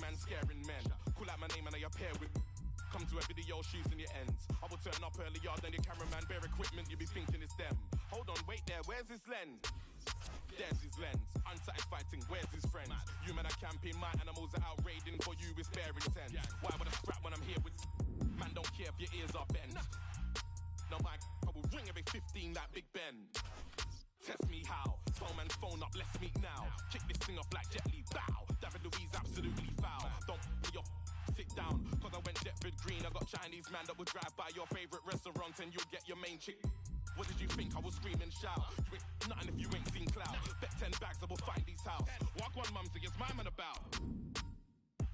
man scaring men. Call out my name and I appear with. Come to a video shooting your ends. I will turn up earlier than your cameraman. Bare equipment, you be thinking it's them. Hold on, wait there, where's his lens? There's his lens. Unsatisfied thing, where's his friends? You men are camping, my animals are out raiding. For you, it's bare intent. Why would I scrap when I'm here with. Man, don't care if your ears are bent. No, my I will ring every 15 like Big Ben. Test me how. Tell man's phone up, let's meet now. Kick this thing off like Jet Li, bow. David Louise absolutely foul. Don't put your sit down, cause I went Deptford Green. I got Chinese man that would drive by your favorite restaurant and you'll get your main chick. What did you think? I will scream and shout. You ain't nothing if you ain't seen clout. Bet 10 bags, I will find these house. Walk one mumsy, it's my man about.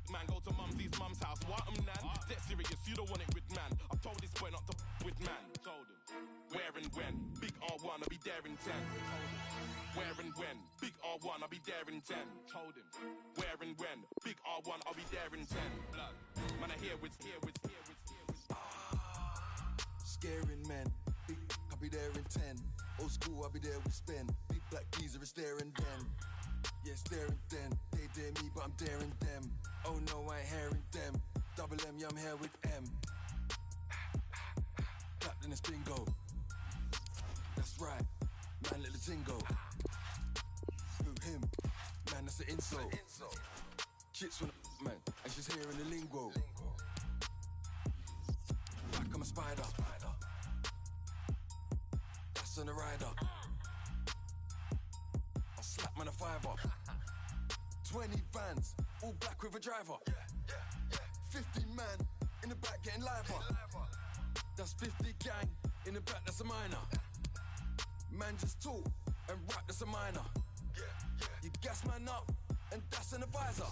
Man, go to mumsy's mum's house. What nan? Dead serious, you don't want it with man. I've told this boy not to with man. Told him. Where and when? Big R1, I'll be there in 10. Where and when? Big R1, I'll be there in 10. Told him. Where and when? Big R1, I'll be there in 10. Blood. Man, I hear with. Scaring men. Big, I'll be there in 10. Old school, I'll be there with spin. Big black geezer is there and then. Yeah, staring then. They dare me, but I'm daring them. Oh no, I ain't hearing them. Double M, yeah, I'm here with M. Clapped in the bingo. That's right, man, let the ting go. Who him? Man, that's an insult. Chits from the man, and she's hearing the lingo. Like I'm a spider. That's on the rider. I slap man a fiver. 20 vans, all black with a driver. 50 man in the back getting liver. That's 50 gang in the back, that's a minor. Man just talk and rap, that's a minor. You gas man up and that's an advisor.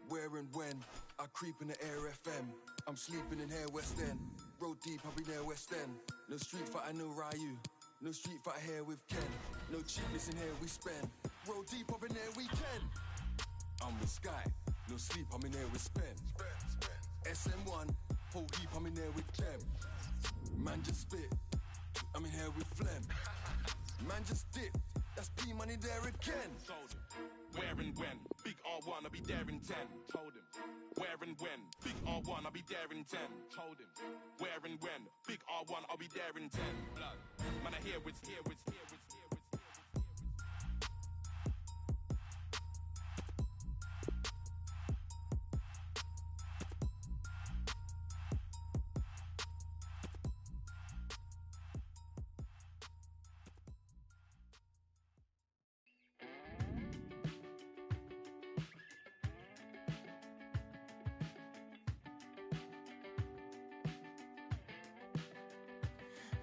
Where and when I creep in the air FM. I'm sleeping in here West End. Road deep, I'll be there West End. No street fighter, no Ryu. No street fighter here with Ken. No cheapness in here we spend. Roll deep up in there we can. I'm with Sky. No sleep, I'm in there with Spen. SM1, whole heap, I'm in there with Clem. Man just spit, I'm in here with Phlegm. Man just dip, that's P money there again. Told him. Where and when? Big R1, I'll be there in 10. Told him. Where and when? Big R1, I'll be there in 10. Told him. Where and when? Big R1, I'll be there in 10. Blood. Man, I hear with.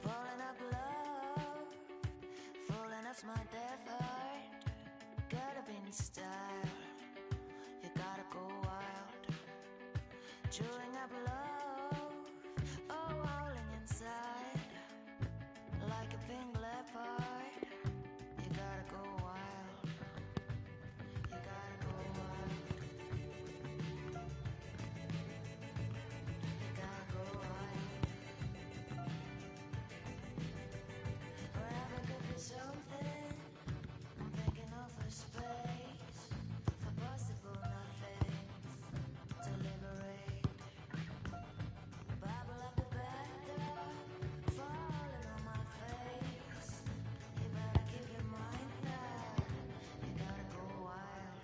Falling up love, falling off my death heart. Gotta be in style, you gotta go wild. Chewing up love, oh, howling inside. Like a pink leopard, you gotta go wild. You gotta go wild. You gotta go wild. Forever could be something. I'm thinking of a space for possible nothings to liberate. Bible at the bathtub, falling on my face. You better keep your mind that you gotta go wild.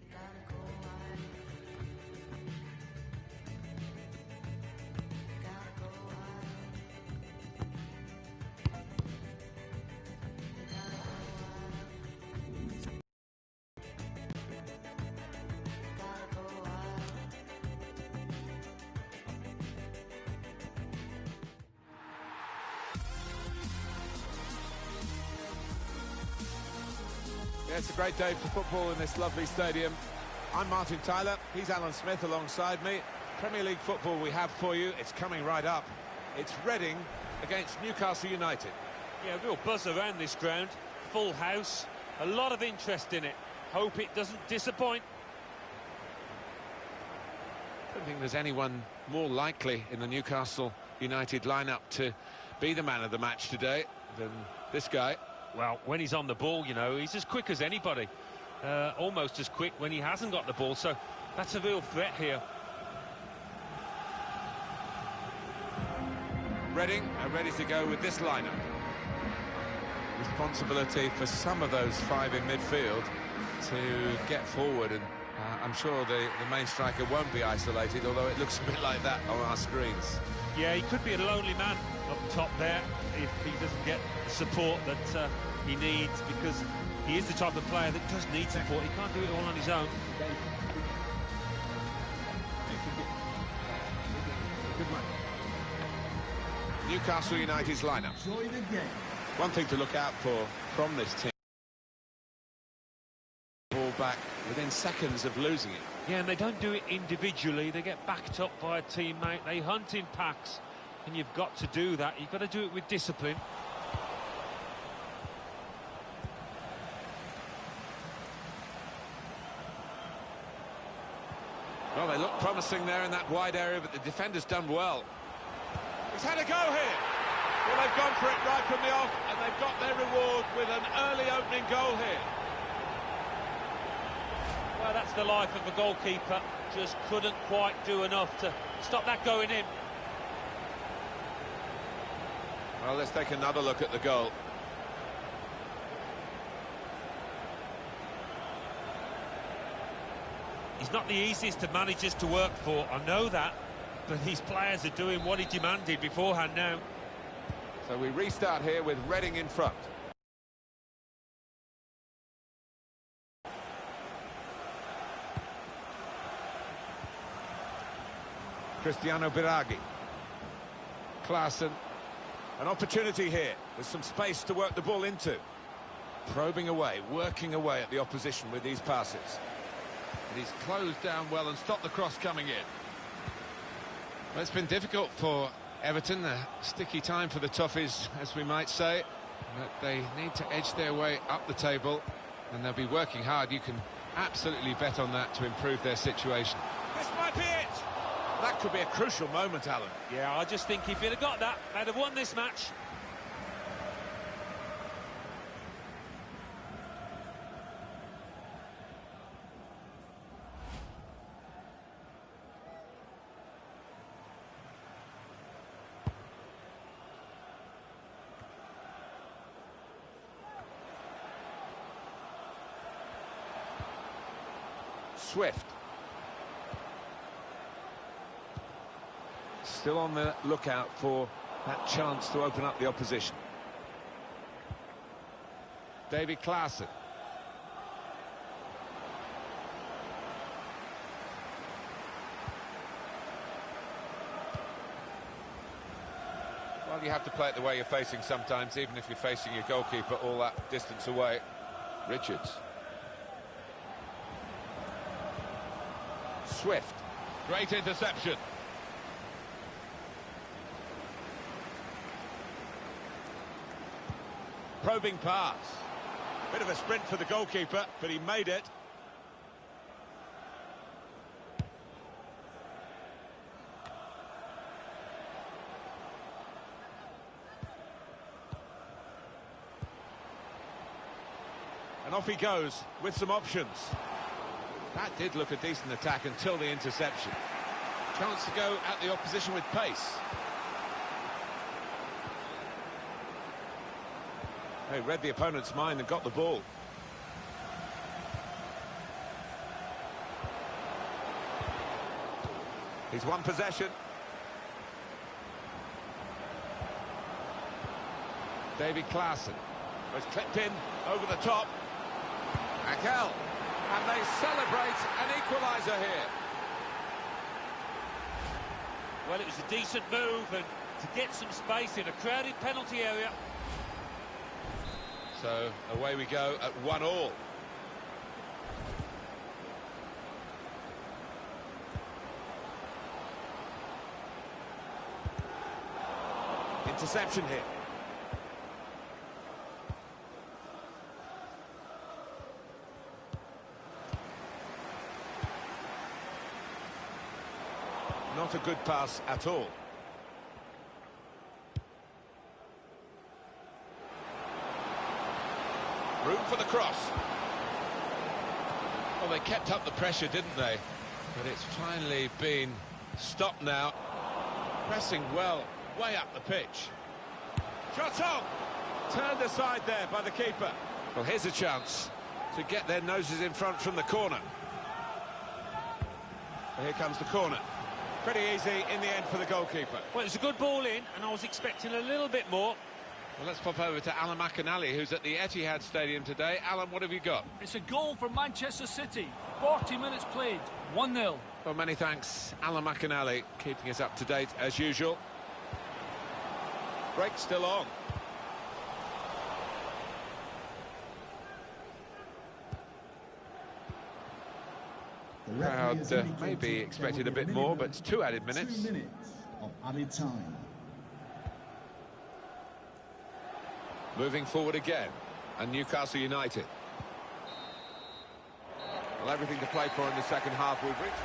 You gotta go wild. You gotta go wild. Yeah, it's a great day for football in this lovely stadium. I'm Martin Tyler, he's Alan Smith alongside me. Premier League football we have for you, it's coming right up. It's Reading against Newcastle United. Yeah, real buzz around this ground. Full house, a lot of interest in it. Hope it doesn't disappoint. I don't think there's anyone more likely in the Newcastle United lineup to be the man of the match today than this guy. Well, when he's on the ball, you know, he's as quick as anybody. almost as quick when he hasn't got the ball, so that's a real threat here. Reading are ready to go with this lineup. Responsibility for some of those five in midfield to get forward, and I'm sure the main striker won't be isolated, although it looks a bit like that on our screens. Yeah, he could be a lonely man up top there if he doesn't get the support that he needs, because he is the type of player that does need support. He can't do it all on his own. Newcastle United's lineup. One thing to look out for from this team: ball back within seconds of losing it. Yeah, and they don't do it individually. They get backed up by a teammate. They hunt in packs, and you've got to do that. You've got to do it with discipline. Well, they look promising there in that wide area, but the defender's done well. He's had a go here. Well, they've gone for it right from the off, and they've got their reward with an early opening goal here. Well, that's the life of a goalkeeper. Just couldn't quite do enough to stop that going in. Well, let's take another look at the goal. He's not the easiest of managers to work for, I know that, but these players are doing what he demanded beforehand now. So we restart here with Reading in front. Cristiano Biraghi. Klaassen. An opportunity here. There's some space to work the ball into. Probing away, working away at the opposition with these passes. And he's closed down well and stopped the cross coming in. Well, it's been difficult for Everton, a sticky time for the Toffees, as we might say. But they need to edge their way up the table, and they'll be working hard. You can absolutely bet on that to improve their situation. This might be it! That could be a crucial moment, Alan. Yeah, I just think if he'd have got that, they'd have won this match. Swift. Still on the lookout for that chance to open up the opposition. David Klaassen. Well, you have to play it the way you're facing sometimes, even if you're facing your goalkeeper all that distance away. Richards. Swift. Great interception. Probing pass. Bit of a sprint for the goalkeeper, but he made it. And off he goes with some options. That did look a decent attack until the interception. Chance to go at the opposition with pace. They read the opponent's mind and got the ball. He's won possession. David Klaassen was clipped in over the top. Akel. And they celebrate an equaliser here. Well, it was a decent move, and to get some space in a crowded penalty area. So away we go at 1-1. Interception here. Not a good pass at all. Room for the cross. Well, they kept up the pressure, didn't they? But it's finally been stopped now. Pressing well, way up the pitch. Shot on! Turned aside there by the keeper. Well, here's a chance to get their noses in front from the corner. Well, here comes the corner. Pretty easy in the end for the goalkeeper. Well, it's a good ball in, and I was expecting a little bit more. Well, let's pop over to Alan McInally, who's at the Etihad Stadium today. Alan, what have you got? It's a goal for Manchester City. 40 minutes played, 1-0. Well, many thanks, Alan McInally, keeping us up to date as usual. Break still on. The crowd maybe expected a bit more, but it's 2 added minutes. 2 minutes of added time. Moving forward again, and Newcastle United. Well, everything to play for in the second half we've reached.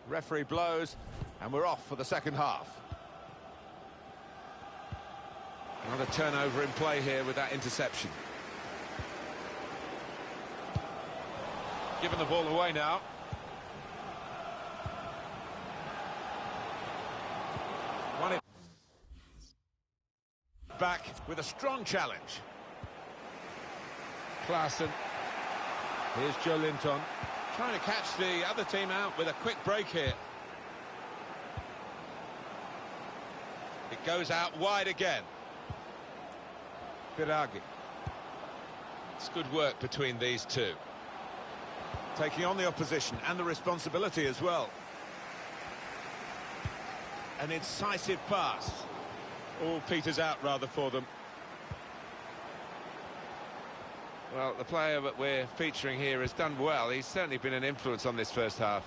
Referee blows, and we're off for the second half. Another turnover in play here with that interception. Giving the ball away now. Won it back with a strong challenge. Klaassen. Here's Joe Linton. Trying to catch the other team out with a quick break here. It goes out wide again. Biragi. It's good work between these two. Taking on the opposition and the responsibility as well. An incisive pass. All peters out rather for them. Well, the player that we're featuring here has done well. He's certainly been an influence on this first half.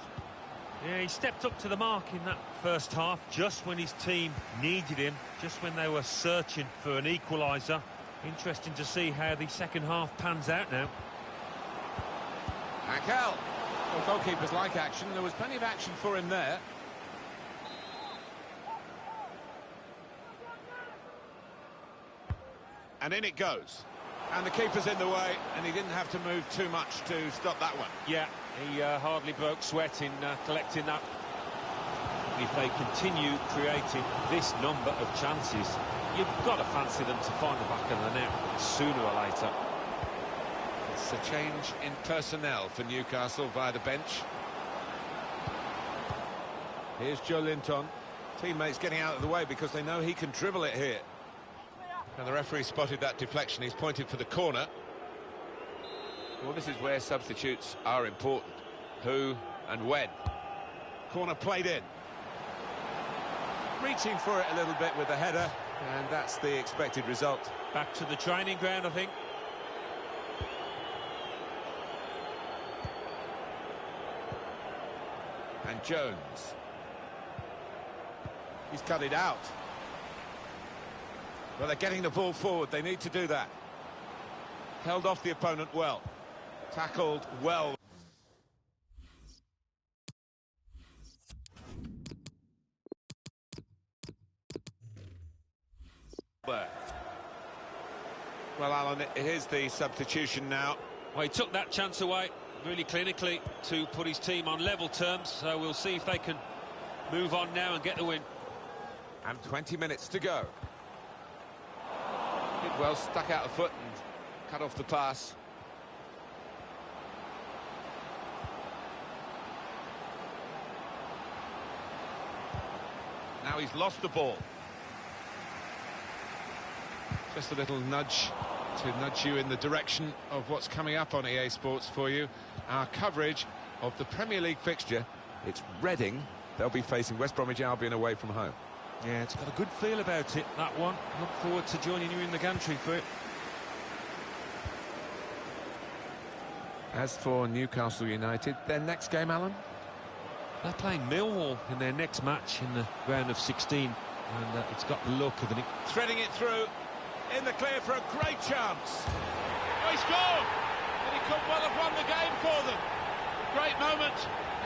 Yeah, he stepped up to the mark in that first half, just when his team needed him, just when they were searching for an equaliser. Interesting to see how the second half pans out now. Akel. Well, goalkeepers like action. There was plenty of action for him there. And in it goes. And the keeper's in the way, and he didn't have to move too much to stop that one. Yeah, he hardly broke sweat in collecting that. If they continue creating this number of chances, you've got to fancy them to find the back of the net sooner or later. It's a change in personnel for Newcastle via the bench. Here's Joe Linton. Teammates getting out of the way because they know he can dribble it here. And the referee spotted that deflection. He's pointed for the corner. Well, this is where substitutes are important. Who and when. Corner played in. Reaching for it a little bit with the header, and that's the expected result. Back to the training ground, I think. And Jones. He's cut it out. Well, they're getting the ball forward. They need to do that. Held off the opponent well. Tackled well. Well, Alan, here's the substitution now. Well, he took that chance away really clinically to put his team on level terms, so we'll see if they can move on now and get the win. And 20 minutes to go. Well, stuck out a foot and cut off the pass. Now he's lost the ball. Just a little nudge to nudge you in the direction of what's coming up on EA Sports for you. Our coverage of the Premier League fixture. It's Reading. They'll be facing West Bromwich Albion away from home. Yeah, it's got a good feel about it, that one. Look forward to joining you in the gantry for it. As for Newcastle United, their next game, Alan? They're playing Millwall in their next match in the round of 16, and it's got the look of it. Threading it through, in the clear for a great chance. Oh, he scored! And he could well have won the game for them. Great moment.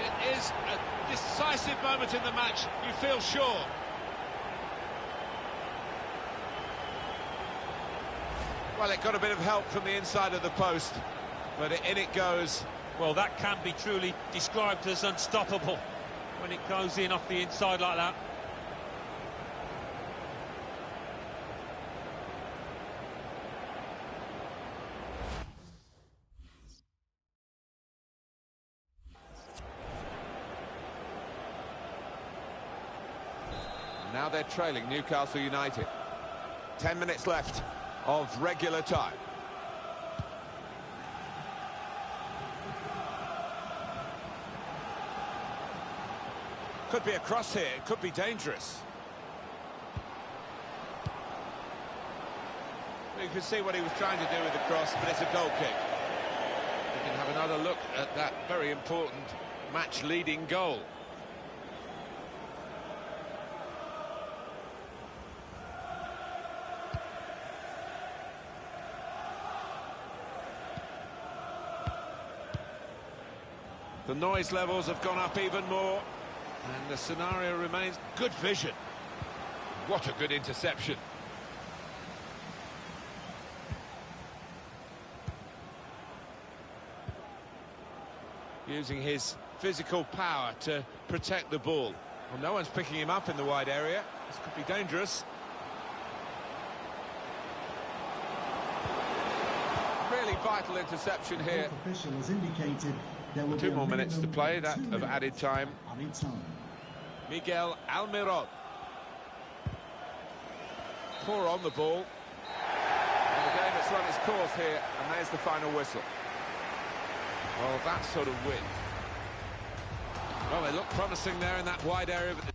It is a decisive moment in the match, you feel sure. Well, it got a bit of help from the inside of the post, but in it goes. Well, that can be truly described as unstoppable when it goes in off the inside like that. Now they're trailing Newcastle United. 10 minutes left of regular time. Could be a cross here, it could be dangerous. You can see what he was trying to do with the cross, but it's a goal kick. We can have another look at that very important match-leading goal. The noise levels have gone up even more, and the scenario remains good vision. What a good interception. Using his physical power to protect the ball. Well, no one's picking him up in the wide area. This could be dangerous. Really vital interception here. The official has indicated there will 2 be more minutes to minimum play, of that 2 of minutes added time. Added time. Miguel Almiron. Poor on the ball. And the game has run its course here, and there's the final whistle. Well, that sort of win. Well, they look promising there in that wide area, but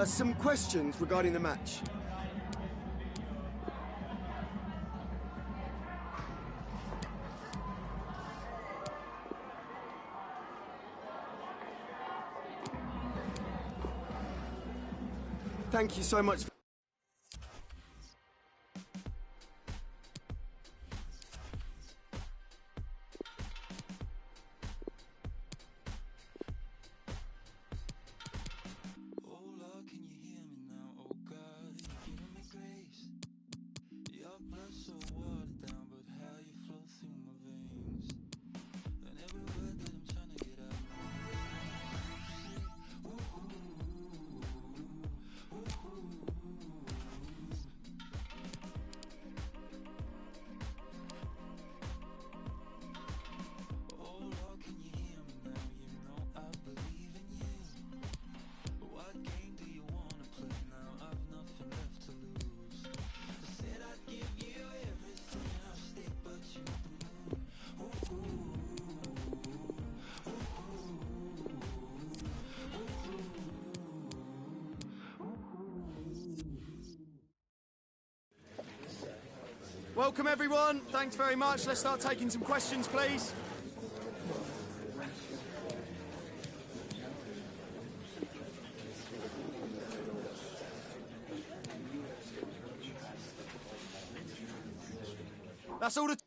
Some questions regarding the match. Thank you so much. Welcome everyone, thanks very much. Let's start taking some questions, please. That's all the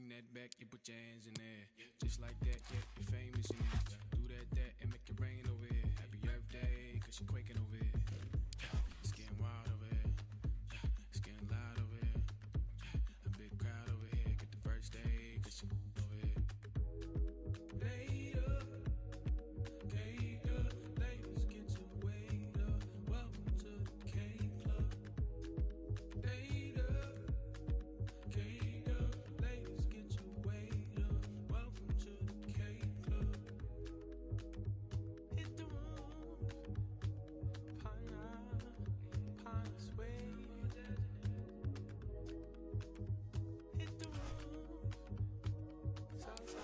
bring that back, you put your hands in there. Just like that, yeah, you're famous in it. Do that, and make it rain over here. Happy Earth Day, cause you're quaking over here. It's getting wild over here. It's getting loud over here. A big crowd over here. Get the first day, cause you're over here. Later, ladies, get your weight up. Welcome to the K Club. Later, ladies, get your weight up. Welcome to the K Club. Hit the room, pine sway. Hit the room, Southside,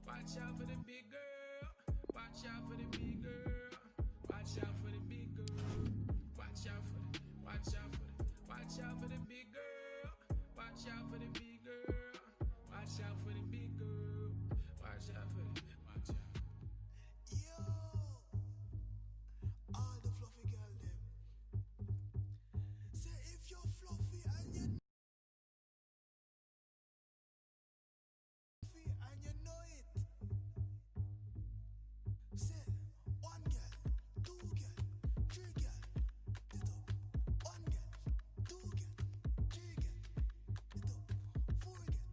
watch out for the big girl. Watch out for the big girl. Watch out for the big girl. Watch out for the, watch out for the, watch out for the big girl. Watch out for the big girl. Watch out for the big girl. Watch out for the, watch out. Yo, all the fluffy girl them. Say if you're fluffy and you know it. Say one girl, two girl, three girl, it up. One girl, two girl, three girl, it up. Four girl,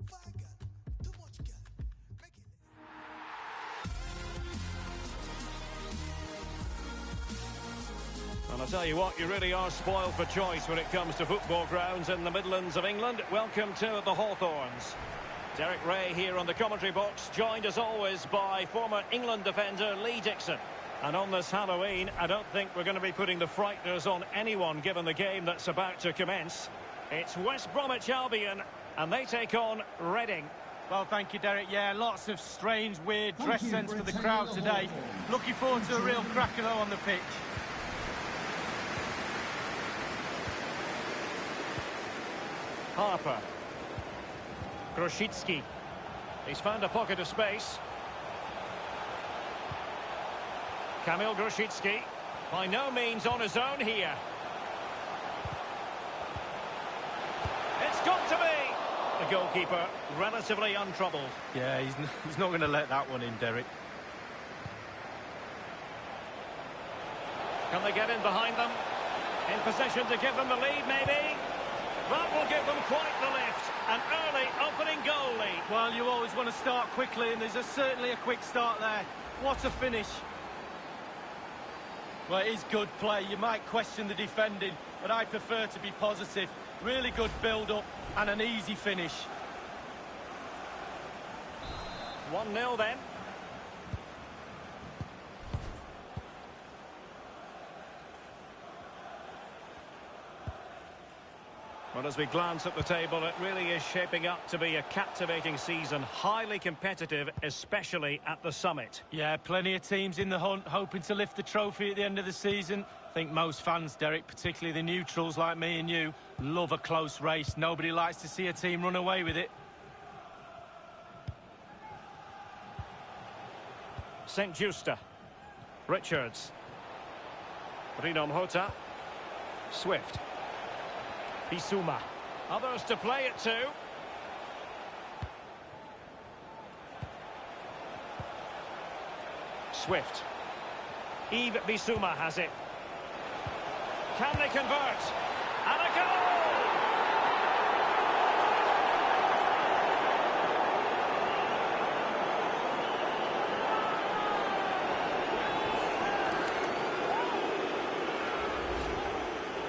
five girl, too much girl, make it less. And I tell you what, you really are spoiled for choice when it comes to football grounds in the Midlands of England. Welcome to the Hawthorns. Derek Ray here on the commentary box, joined as always by former England defender Lee Dixon. And on this Halloween, I don't think we're going to be putting the frighteners on anyone given the game that's about to commence. It's West Bromwich Albion, and they take on Reading. Well, thank you, Derek. Yeah, lots of strange, weird dress sense for the crowd today. Looking forward to a real cracker, though, on the pitch. Harper. Grosicki. He's found a pocket of space. Kamil Grosicki, by no means on his own here. It's got to be! The goalkeeper, relatively untroubled. Yeah, he's not going to let that one in, Derek. Can they get in behind them? In position to give them the lead, maybe? That will give them quite the lift. An early opening goal lead. Well, you always want to start quickly, and there's certainly a quick start there. What a finish. Well, it is good play. You might question the defending, but I prefer to be positive. Really good build-up and an easy finish. 1-0 then. Well, as we glance at the table, it really is shaping up to be a captivating season, highly competitive, especially at the summit. Yeah, plenty of teams in the hunt, hoping to lift the trophy at the end of the season. I think most fans, Derek, particularly the neutrals like me and you, love a close race. Nobody likes to see a team run away with it. St. Justa. Richards. Rino Mhota. Swift. Bissouma. Others to play it to. Swift. Yves Bissouma has it. Can they convert? And a goal!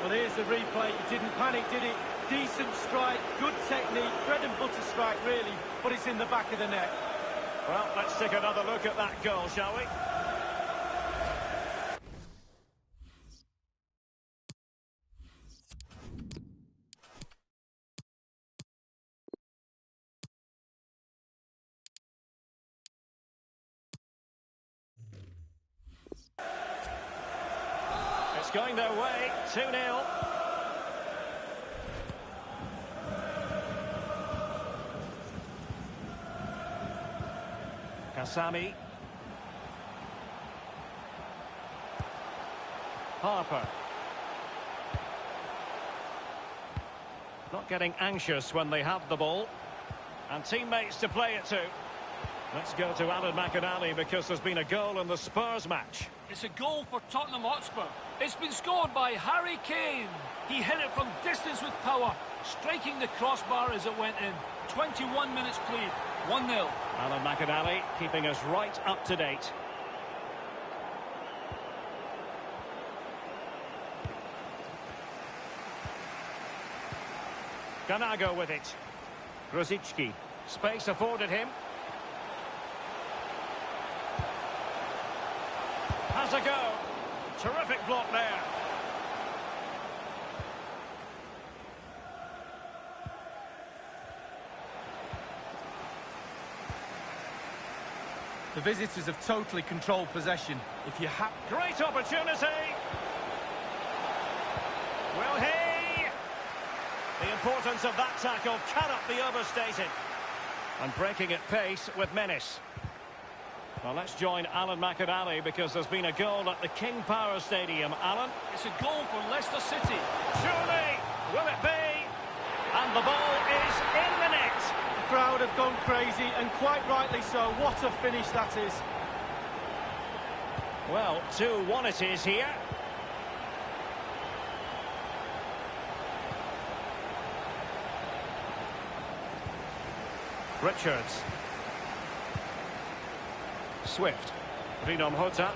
Well, here's the replay. He didn't panic, did he? Decent strike, good technique, bread and butter strike, really, but it's in the back of the net. Well, let's take another look at that goal, shall we? going their way, 2-0. Kasami. Harper. Not getting anxious when they have the ball. And teammates to play it to. Let's go to Alan McInally because there's been a goal in the Spurs match. It's a goal for Tottenham Hotspur. It's been scored by Harry Kane. He hit it from distance with power, striking the crossbar as it went in. 21 minutes played, 1-0. Alan McInally keeping us right up to date. Ganago with it. Grosicki. Space afforded him. Has a go. Terrific block there. The visitors have totally controlled possession. If you have... Great opportunity. Will he? The importance of that tackle cannot be overstated. And breaking at pace with menace. Well, let's join Alan McInally because there's been a goal at the King Power Stadium. Alan? It's a goal for Leicester City. Surely, will it be? And the ball is in the net. The crowd have gone crazy, and quite rightly so. What a finish that is. Well, 2-1 it is here. Richards. Swift. Rino Mhota.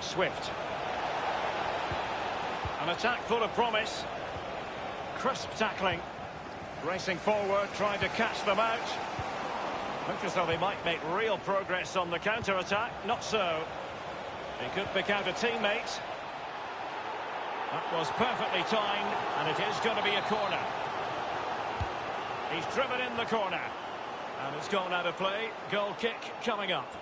Swift. An attack full of promise. Crisp tackling. Racing forward, trying to catch them out. Looks as though they might make real progress on the counter-attack. Not so. He could pick out a teammate. That was perfectly timed, and it is going to be a corner. He's driven in the corner. And it's gone out of play. Goal kick coming up.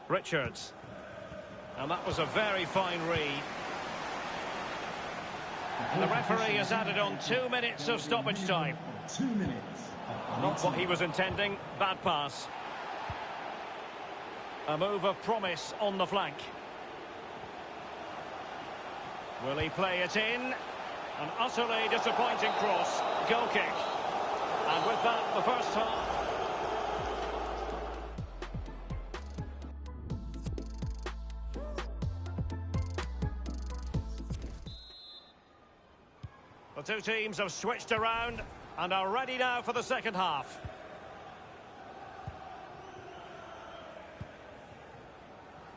Richards. And that was a very fine read. And the referee has added on 2 minutes of stoppage time. 2 minutes. Not what he was intending. Bad pass. A move of promise on the flank. Will he play it in? An utterly disappointing cross. Goal kick. And with that, the first half. The two teams have switched around and are ready now for the second half.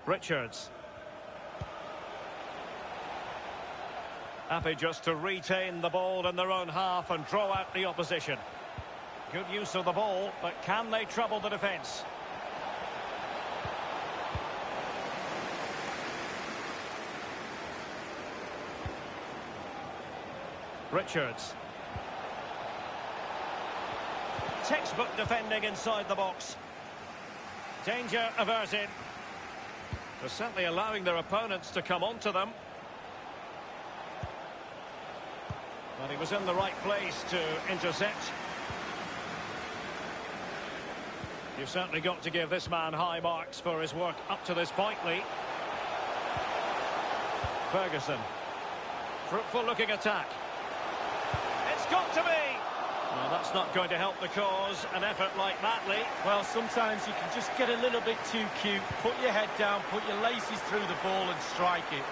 Richards. Happy just to retain the ball in their own half and draw out the opposition. Good use of the ball, but can they trouble the defence? Richards. Textbook defending inside the box. Danger averted. They're certainly allowing their opponents to come onto them. But he was in the right place to intercept. You've certainly got to give this man high marks for his work up to this point, Lee. Ferguson. Fruitful looking attack. It's got to be! Well, that's not going to help the cause, an effort like that, Lee. Well, sometimes you can just get a little bit too cute, put your head down, put your laces through the ball and strike it.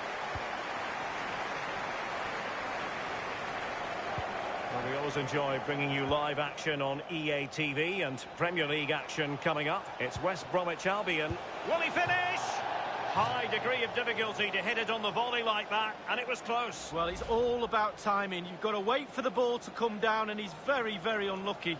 Well, we always enjoy bringing you live action on EA TV and Premier League action coming up. It's West Bromwich Albion. Will he finish? High degree of difficulty to hit it on the volley like that, and it was close. Well, it's all about timing. You've got to wait for the ball to come down, and he's very, very unlucky.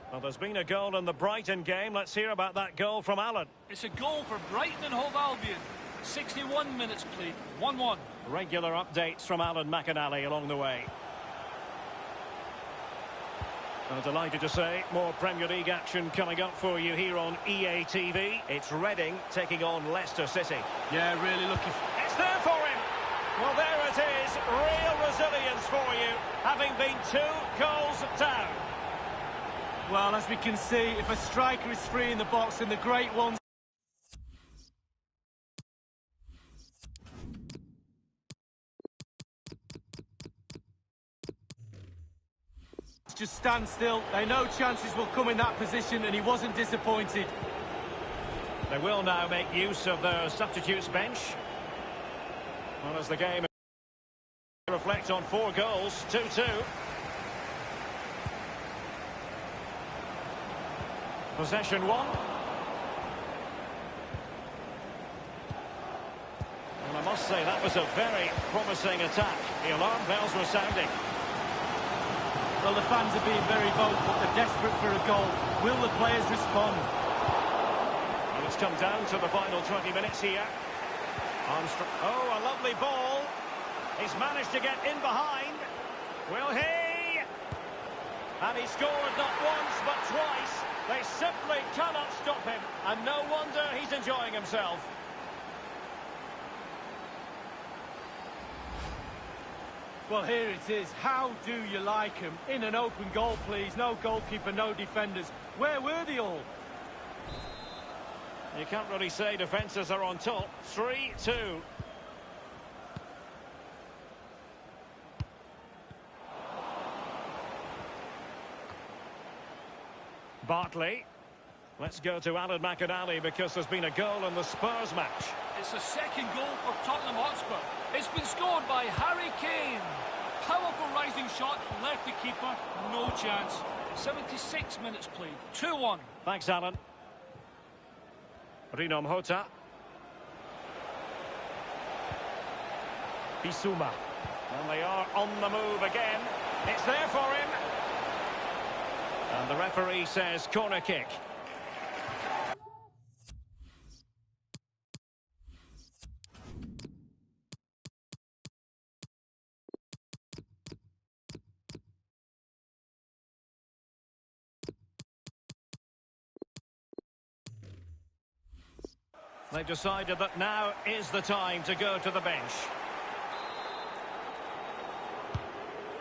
Well, there's been a goal in the Brighton game. Let's hear about that goal from Alan. It's a goal for Brighton and Hove Albion. 61 minutes played, 1-1. Regular updates from Alan McAnally along the way. I'm delighted to say more Premier League action coming up for you here on EA TV. It's Reading taking on Leicester City. Yeah, really looking. It's there for him. Well, there it is. Real resilience for you, having been 2 goals down. Well, as we can see, if a striker is free in the box, then the great ones just stand still. They know chances will come in that position, and he wasn't disappointed. They will now make use of their substitutes bench. Well, as the game reflects on 4 goals, 2-2. Possession 1. And I must say, that was a very promising attack. The alarm bells were sounding. Well, the fans are being very vocal. They're desperate for a goal. Will the players respond? And it's come down to the final 20 minutes here. Armstrong. Oh, a lovely ball. He's managed to get in behind. Will he? And he scored not once, but twice. They simply cannot stop him. And no wonder he's enjoying himself. Well, here it is. How do you like him? In an open goal, please. No goalkeeper, no defenders. Where were they all? You can't really say defences are on top. 3-2. Bartley. Let's go to Alan McAnally because there's been a goal in the Spurs match. It's a second goal for Tottenham Hotspur. It's been scored by Harry Kane. Powerful rising shot, left the keeper, no chance. 76 minutes played, 2-1. Thanks, Alan. Rino Mhota. Bissouma. And they are on the move again. It's there for him. And the referee says corner kick. They've decided that now is the time to go to the bench.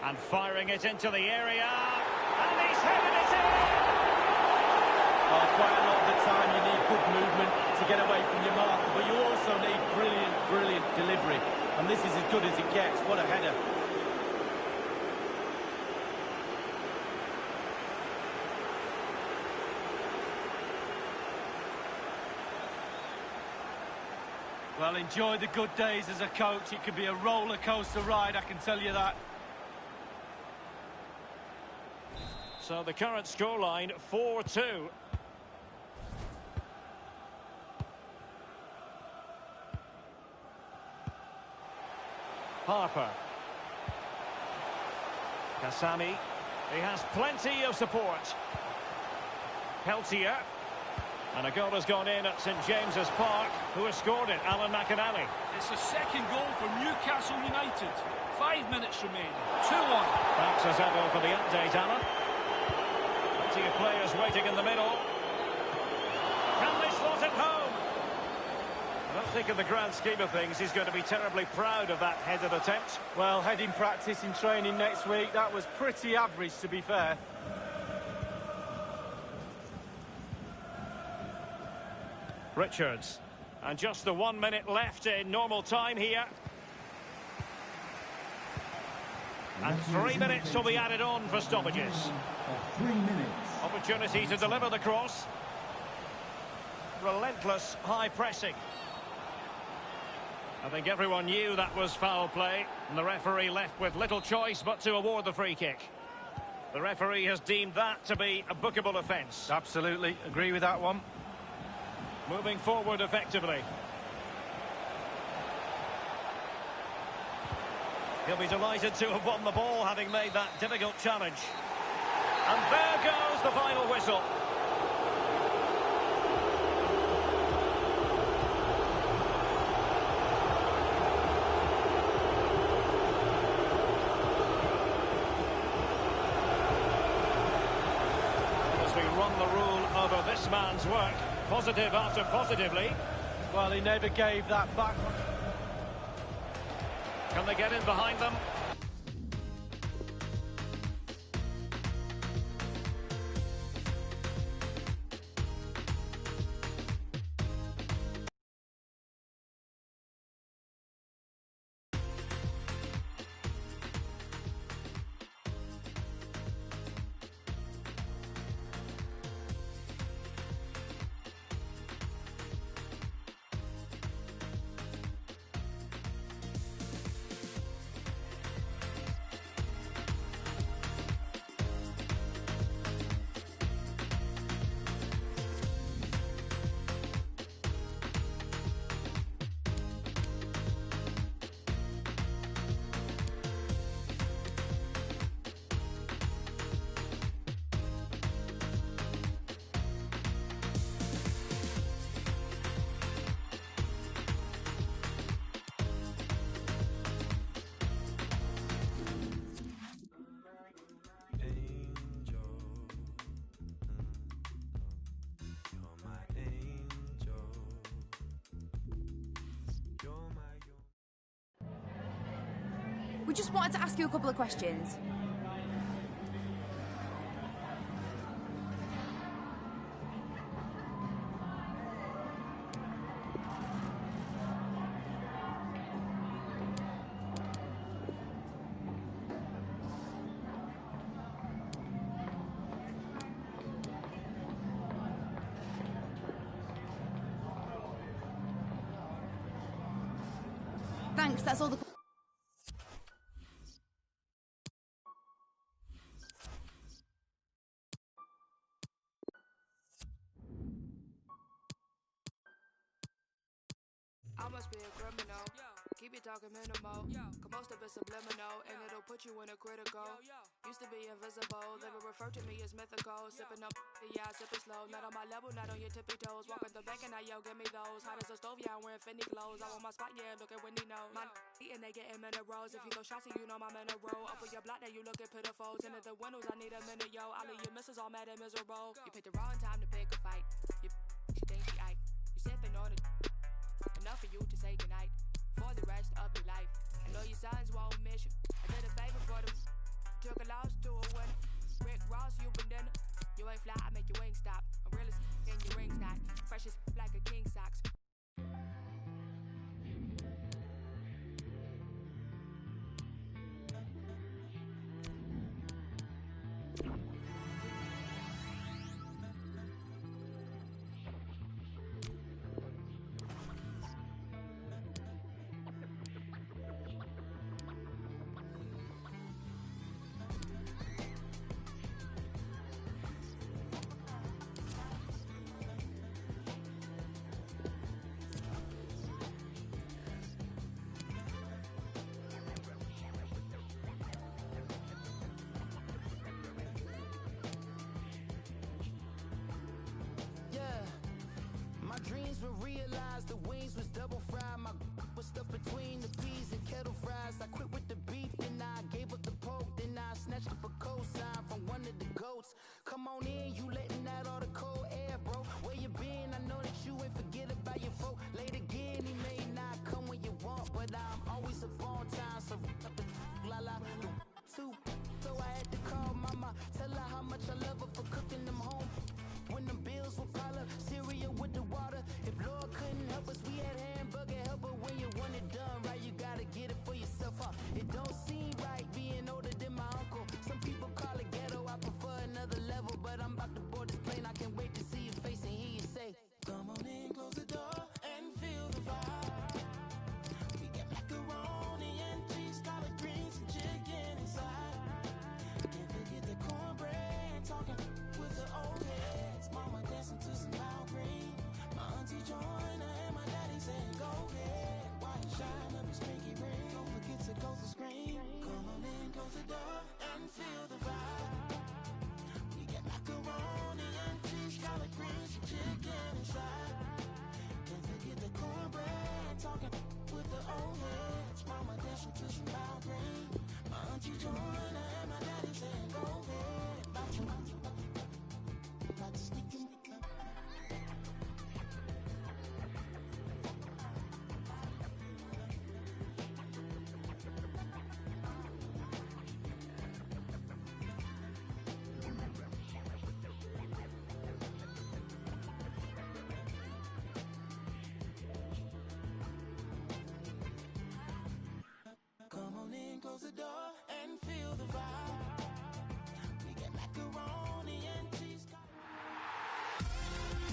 And firing it into the area. And he's headed it in! Oh, quite a lot of the time you need good movement to get away from your marker, but you also need brilliant, brilliant delivery. And this is as good as it gets. What a header. Well, enjoy the good days as a coach. It could be a roller coaster ride, I can tell you that. So the current scoreline, 4-2. Harper. Kasami. He has plenty of support. Peltier. And a goal has gone in at St James's Park. Who has scored it? Alan McAnally. It's a second goal for Newcastle United. 5 minutes remain. 2-1. Thanks as ever for the update, Alan. Plenty of players waiting in the middle. Can they slot it home? I don't think in the grand scheme of things he's going to be terribly proud of that headed attempt. Well, heading practice in training next week, that was pretty average, to be fair. Richards. And just the 1 minute left in normal time here. And 3 minutes will be added on for stoppages. 3 minutes. Opportunity to deliver the cross. Relentless high pressing. I think everyone knew that was foul play, and the referee left with little choice but to award the free kick. The referee has deemed that to be a bookable offence. Absolutely, agree with that one. Moving forward effectively. He'll be delighted to have won the ball, having made that difficult challenge. And there goes the final whistle. As we run the rule over this man's work, positive after positively. Well, he never gave that back. Can they get in behind them? We just wanted to ask you a couple of questions. Thanks, that's all the... I must be a criminal. Keep it talking minimal. Cause most of it's subliminal, and it'll put you in a critical. Used to be invisible, they would refer to me as mythical. Sipping up, yeah, I sip it slow. Not on my level, not on your tippy toes. Walking the bank and I yell, give me those. Hot as a stove, yeah, I'm wearing Fendi clothes. I want my spot, yeah, look at Wendy knows. My eating, they getting minerals. If you go shots, you know my mineral. Up with your block, that you looking pitiful. Tinted the windows, I need a minute, yo. All of your misses all mad and miserable. You picked the wrong time to pick a fight. You think she Ike. You sipping on it. Enough for you to say goodnight for the rest of your life. I know your sons won't miss you. I did a favor for them. Took a loss to a winner. Rick Ross, you been dinner. You ain't fly, I make your wings stop. I'm real as and your ring's not. Fresh as like a king socks. Dreams were realized, the wings was double fried. My was stuck between the peas and kettle fries. I quit with the beef, then I gave up the pork. Then I snatched up a cosign from one of the goats. Come on in, you letting out all the cold air, bro. Where you been? I know that you ain't forget about your folk. Late again, he may not come when you want, but I'm always up on time. So up the la la too. So I had to call mama, tell her how much I love her for cooking them home. When them bills were pile up, cereal with the water. If Lord couldn't help us, we had hamburger helper. When you want it done right, you gotta get it for yourself, huh? It don't seem right being older than my uncle. Some people call it ghetto, I prefer another level, but I'm about to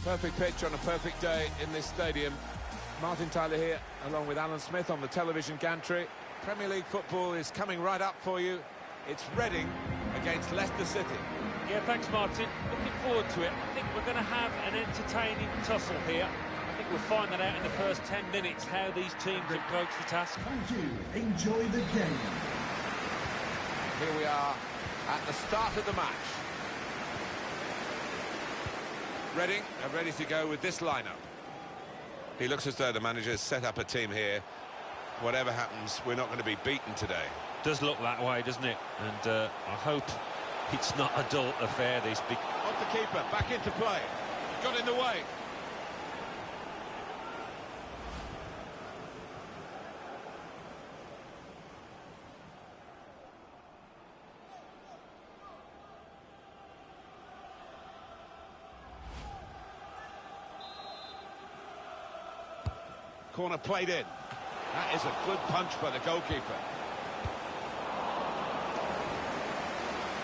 Perfect pitch on a perfect day in this stadium. Martin Tyler here, along with Alan Smith on the television gantry. Premier League football is coming right up for you. It's Reading against Leicester City. Yeah, thanks, Martin. Looking forward to it. I think we're going to have an entertaining tussle here. I think we'll find that out in the first 10 minutes, how these teams approach the task. Thank you. Enjoy the game. Here we are at the start of the match. Reading are ready to go with this lineup. He looks as though the manager's set up a team here. Whatever happens, we're not going to be beaten today. Does look that way, doesn't it? And I hope it's not a dull affair, this big... Off the keeper, back into play. Got in the way. Corner played in. That is a good punch by the goalkeeper.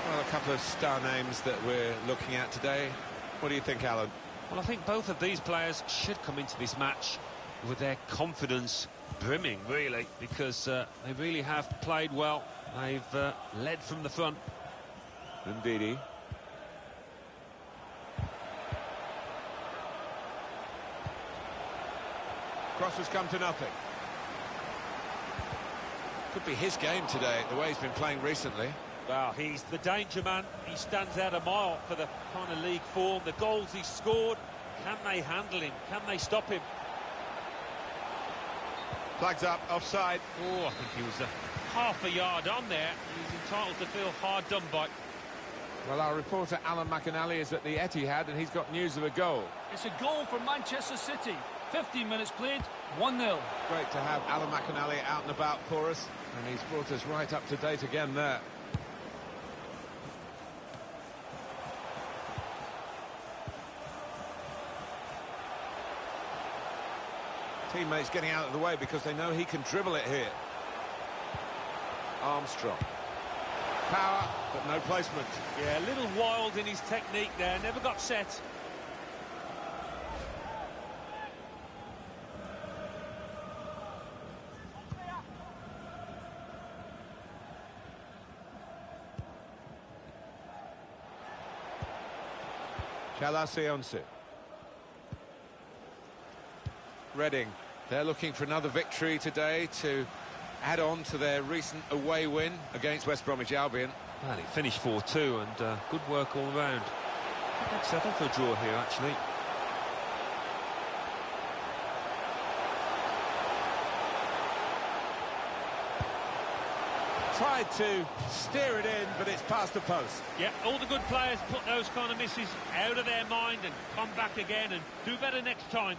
Well, a couple of star names that we're looking at today. What do you think, Alan? Well, I think both of these players should come into this match with their confidence brimming, really, because they really have played well. They've led from the front. Indeed. Cross has come to nothing. Could be his game today, the way he's been playing recently. Well, he's the danger man. He stands out a mile for the kind of league form. The goals he's scored, can they handle him? Can they stop him? Flags up, offside. Oh, I think he was half a yard on there. He's entitled to feel hard done by. Well, our reporter Alan McAnally is at the Etihad and he's got news of a goal. It's a goal for Manchester City. 15 minutes played, 1-0. Great to have Alan McAnally out and about for us, and he's brought us right up to date again there. Teammates getting out of the way because they know he can dribble it here. Armstrong. Power, but no placement. Yeah, a little wild in his technique there, never got set. Chalacionce. Reading, they're looking for another victory today to add on to their recent away win against West Bromwich Albion. Well, it finished 4-2 and good work all round. I think they'd settle for a draw here, actually. Tried to steer it in, but it's past the post. Yeah, all the good players put those kind of misses out of their mind and come back again and do better next time.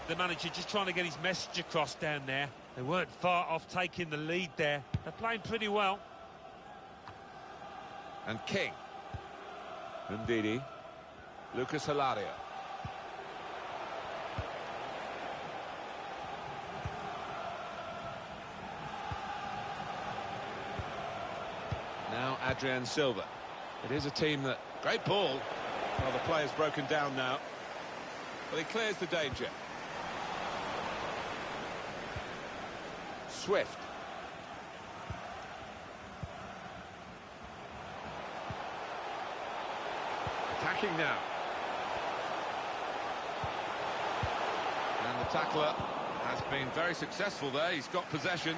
The manager just trying to get his message across down there. They weren't far off taking the lead there. They're playing pretty well. And King. Ndidi. Lucas Hilaria. Now Adrian Silva. It is a team that... Great ball. Well, the player's broken down now. But he clears the danger. Swift. Attacking now. And the tackler has been very successful there. He's got possession.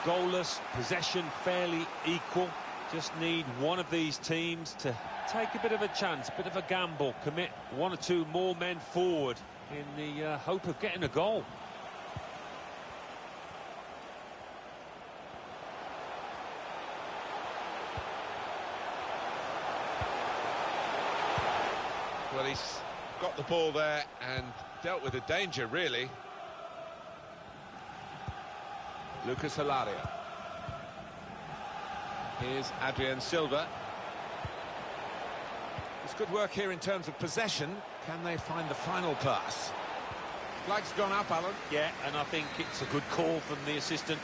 Goalless, possession fairly equal. Just need one of these teams to take a bit of a chance, a bit of a gamble, commit one or two more men forward in the hope of getting a goal. Well, he's got the ball there and dealt with the danger, really. Lucas Hilaria. Here's Adrian Silva. It's good work here in terms of possession. Can they find the final pass? Flag's gone up, Alan. Yeah, and I think it's a good call from the assistant.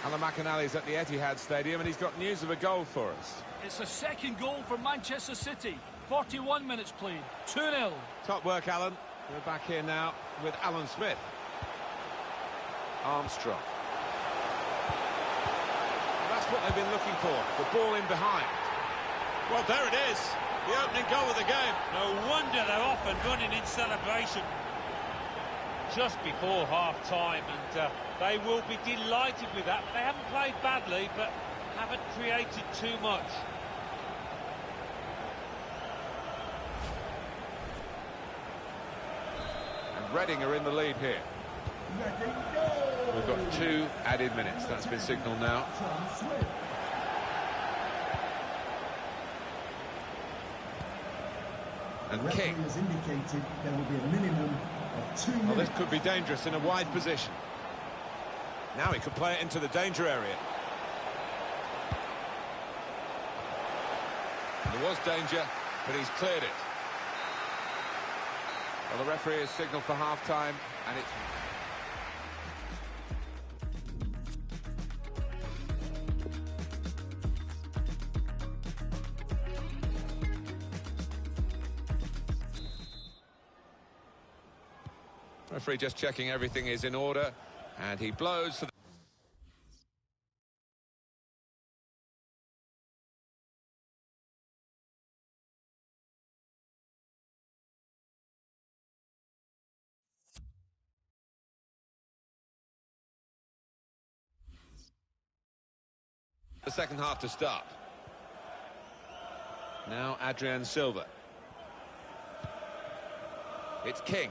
Alan McAnally's at the Etihad Stadium and he's got news of a goal for us. It's a second goal for Manchester City. 41 minutes played. 2-0. Top work, Alan. We're back here now with Alan Smith. Armstrong. That's what they've been looking for. The ball in behind. Well, there it is. The opening goal of the game. No wonder they're off and running in celebration. Just before half-time, and they will be delighted with that. They haven't played badly, but haven't created too much. And Reading are in the lead here. We've got 2 added minutes. That's been signalled now. And King has indicated there will be a minimum of 2 minutes. Well, this could be dangerous in a wide position. Now he could play it into the danger area. There was danger, but he's cleared it. Well, the referee has signalled for half-time, and it's... Referee just checking everything is in order, and he blows for the second half to start. Now Adrian Silva. It's King.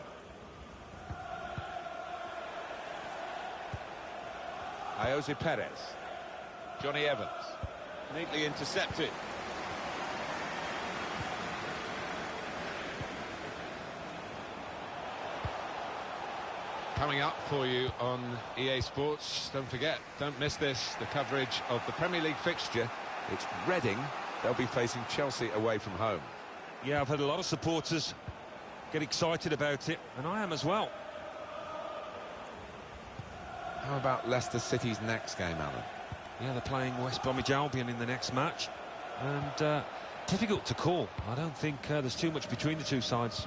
Jose Perez. Johnny Evans. Neatly intercepted. Coming up for you on EA Sports, don't forget, don't miss this, the coverage of the Premier League fixture. It's Reading. They'll be facing Chelsea away from home. Yeah, I've had a lot of supporters get excited about it, and I am as well. How about Leicester City's next game, Alan? Yeah, they're playing West Bromwich Albion in the next match, and difficult to call. I don't think there's too much between the two sides.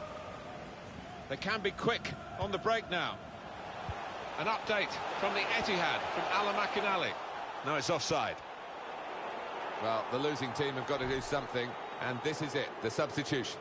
They can be quick on the break now. An update from the Etihad, from Alan McInally. No, it's offside. Well, the losing team have got to do something, and this is it, the substitution.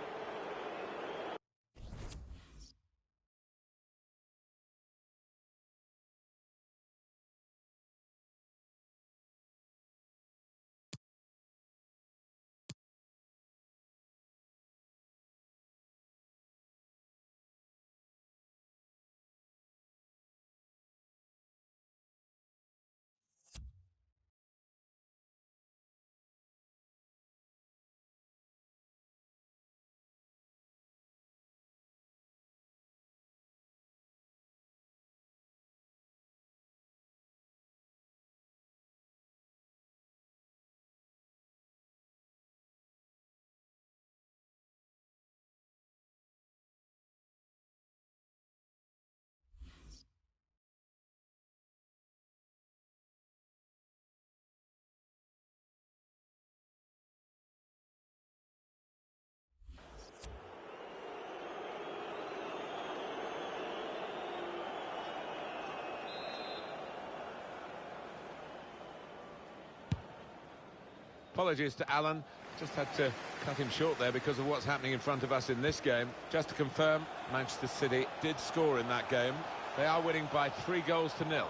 Apologies to Alan, just had to cut him short there because of what's happening in front of us in this game. Just to confirm, Manchester City did score in that game. They are winning by 3 goals to 0.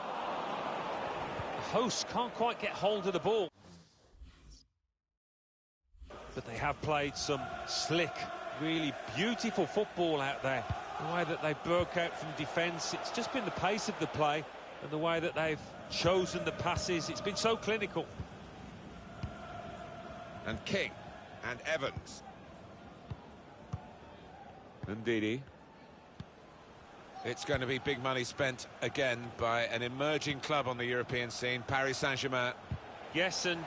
The hosts can't quite get hold of the ball, but they have played some slick, really beautiful football out there. The way that they broke out from defence, it's just been the pace of the play and the way that they've chosen the passes. It's been so clinical. And King and Evans. And Ndidi. It's going to be big money spent again by an emerging club on the European scene, Paris Saint-Germain. Yes, and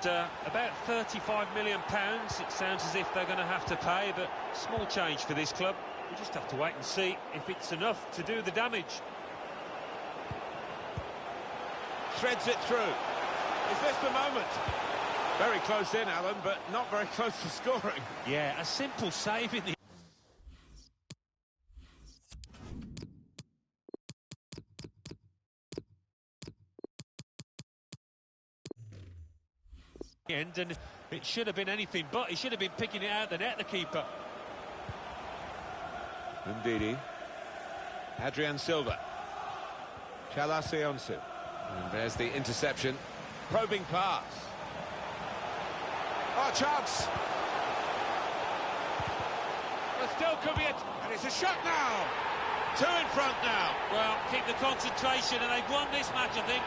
about £35 million. It sounds as if they're going to have to pay, but small change for this club. We just have to wait and see if it's enough to do the damage. Threads it through. Is this the moment? Very close in, Alan, but not very close to scoring. Yeah, a simple save in the end, and it should have been anything but. He should have been picking it out the net, the keeper. Ndidi. Adrian Silva. Chalasionsu. And there's the interception. Probing pass. Oh, chance! There still could be it, and it's a shot now! Two in front now. Well, keep the concentration, and they've won this match, I think.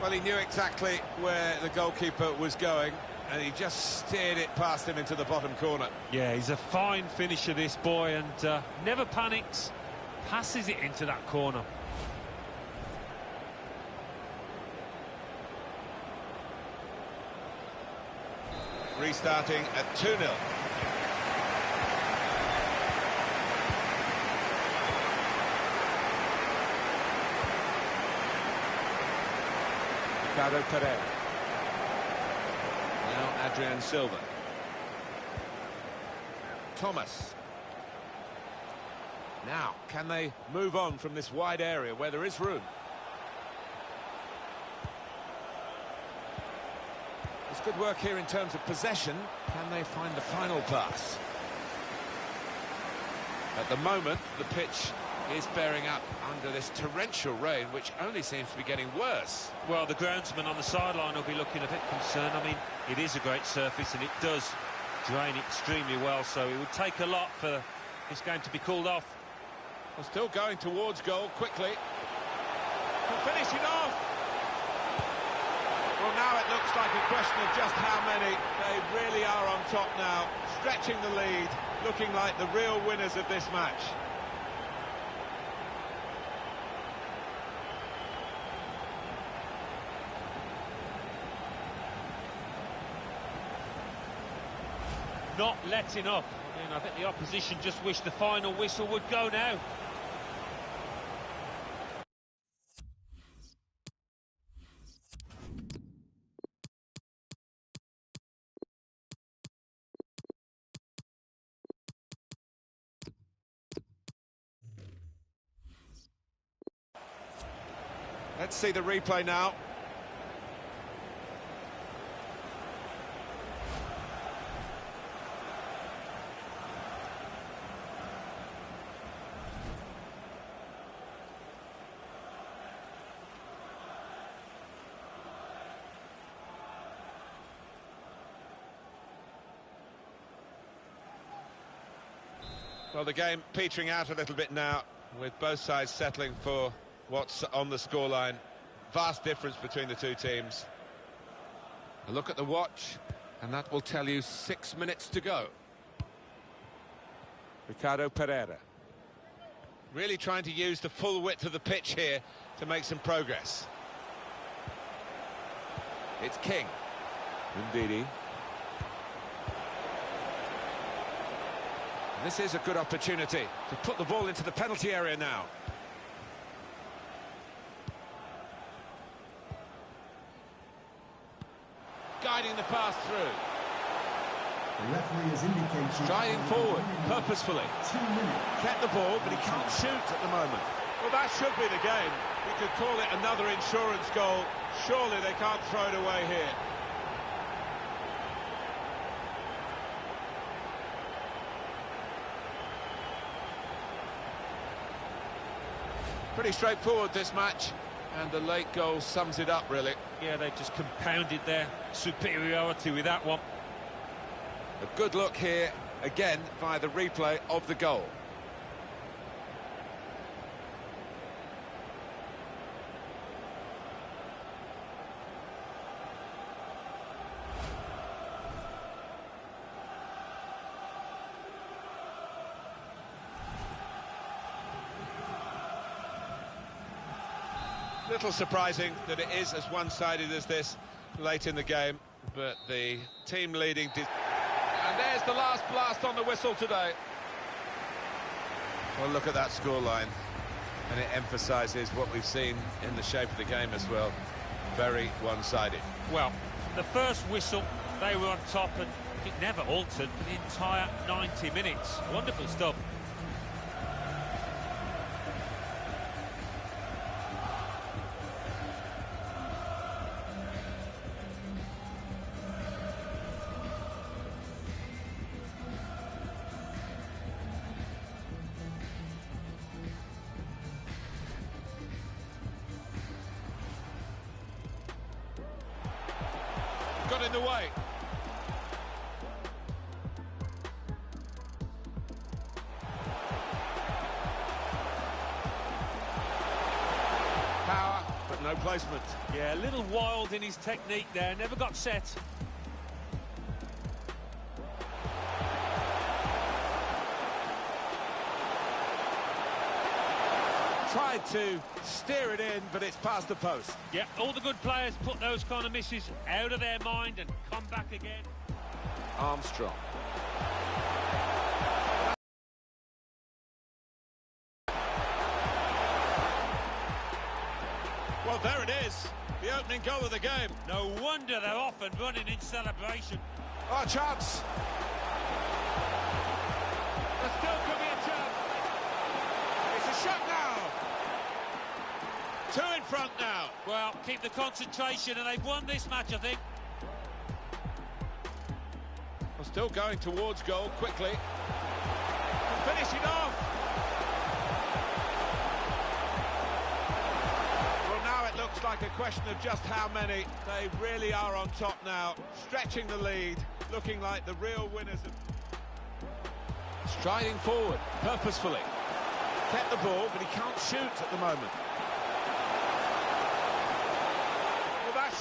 Well, he knew exactly where the goalkeeper was going, and he just steered it past him into the bottom corner. Yeah, he's a fine finisher, this boy, and never panics, passes it into that corner. Restarting at 2-0. Ricardo Pereira. Now Adrian Silva. Thomas. Now, can they move on from this wide area where there is room? It's good work here in terms of possession. Can they find the final pass? At the moment, the pitch is bearing up under this torrential rain, which only seems to be getting worse. Well, the groundsman on the sideline will be looking a bit concerned. I mean, it is a great surface and it does drain extremely well, so it would take a lot for this game to be called off. Well, still going towards goal quickly. Can finish it off. Well, now it looks like a question of just how many. They really are on top now, stretching the lead, looking like the real winners of this match. Not letting up. I mean, I think the opposition just wish the final whistle would go now. Let's see the replay now. Well, the game petering out a little bit now, with both sides settling for what's on the scoreline. Vast difference between the two teams. A look at the watch, and that will tell you 6 minutes to go. Ricardo Pereira. Really trying to use the full width of the pitch here to make some progress. It's King. Ndidi. This is a good opportunity to put the ball into the penalty area now. Guiding the pass through. The referee has indicated... Striding forward, purposefully. 2 minutes. Kept the ball, but he can't shoot at the moment. Well, that should be the game. We could call it another insurance goal. Surely they can't throw it away here. Pretty straightforward, this match, and the late goal sums it up, really. Yeah, they've just compounded their superiority with that one. A good look here, again, via the replay of the goal. Little surprising that it is as one-sided as this late in the game, but the team leading... And there's the last blast on the whistle today. Well, look at that scoreline, and it emphasises what we've seen in the shape of the game as well. Very one-sided. Well, from the first whistle, they were on top, and it never altered for the entire 90 minutes. Wonderful stuff. Got in the way. Power, but no placement. Yeah, a little wild in his technique there, never got set. Tried to steer it in, but it's past the post. Yeah, all the good players put those kind of misses out of their mind and come back again. Armstrong. Well, there it is. The opening goal of the game. No wonder they're off and running in celebration. Oh, chance. There still could be a chance. It's a shot now. Two in front now. Well, keep the concentration, and they've won this match, I think. Well, still going towards goal quickly. Can finish it off. Well, now it looks like a question of just how many. They really are on top now, stretching the lead, looking like the real winners. Striding forward, purposefully. Kept the ball, but he can't shoot at the moment.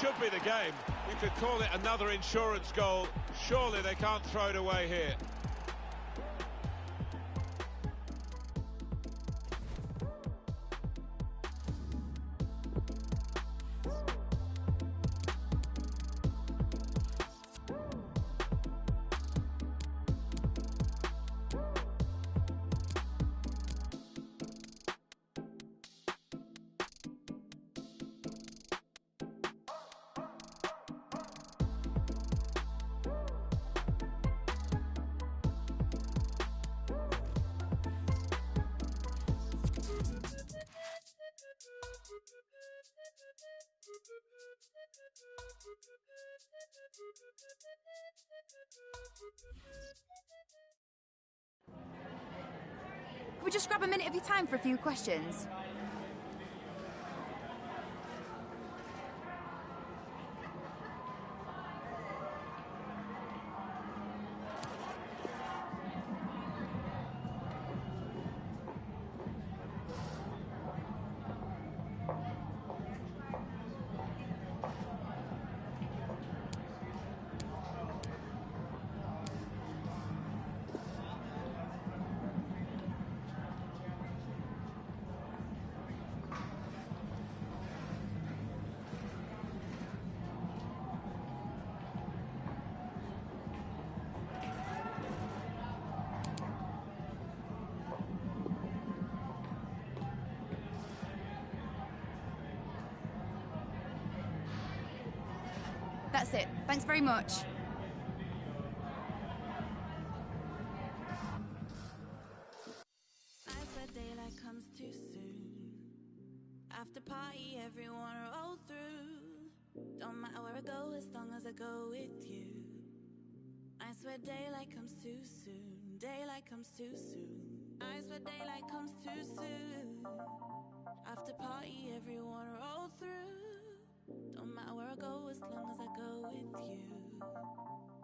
Should be the game. You could call it another insurance goal. Surely they can't throw it away here. Can we just grab a minute of your time for a few questions? That's it. Thanks very much. I swear daylight comes too soon. After party, everyone roll through. Don't matter where I go as long as I go with you. I swear daylight comes too soon. Daylight comes too soon. I swear daylight comes too soon. After party, everyone roll through. Don't matter where I go as long as I go with you.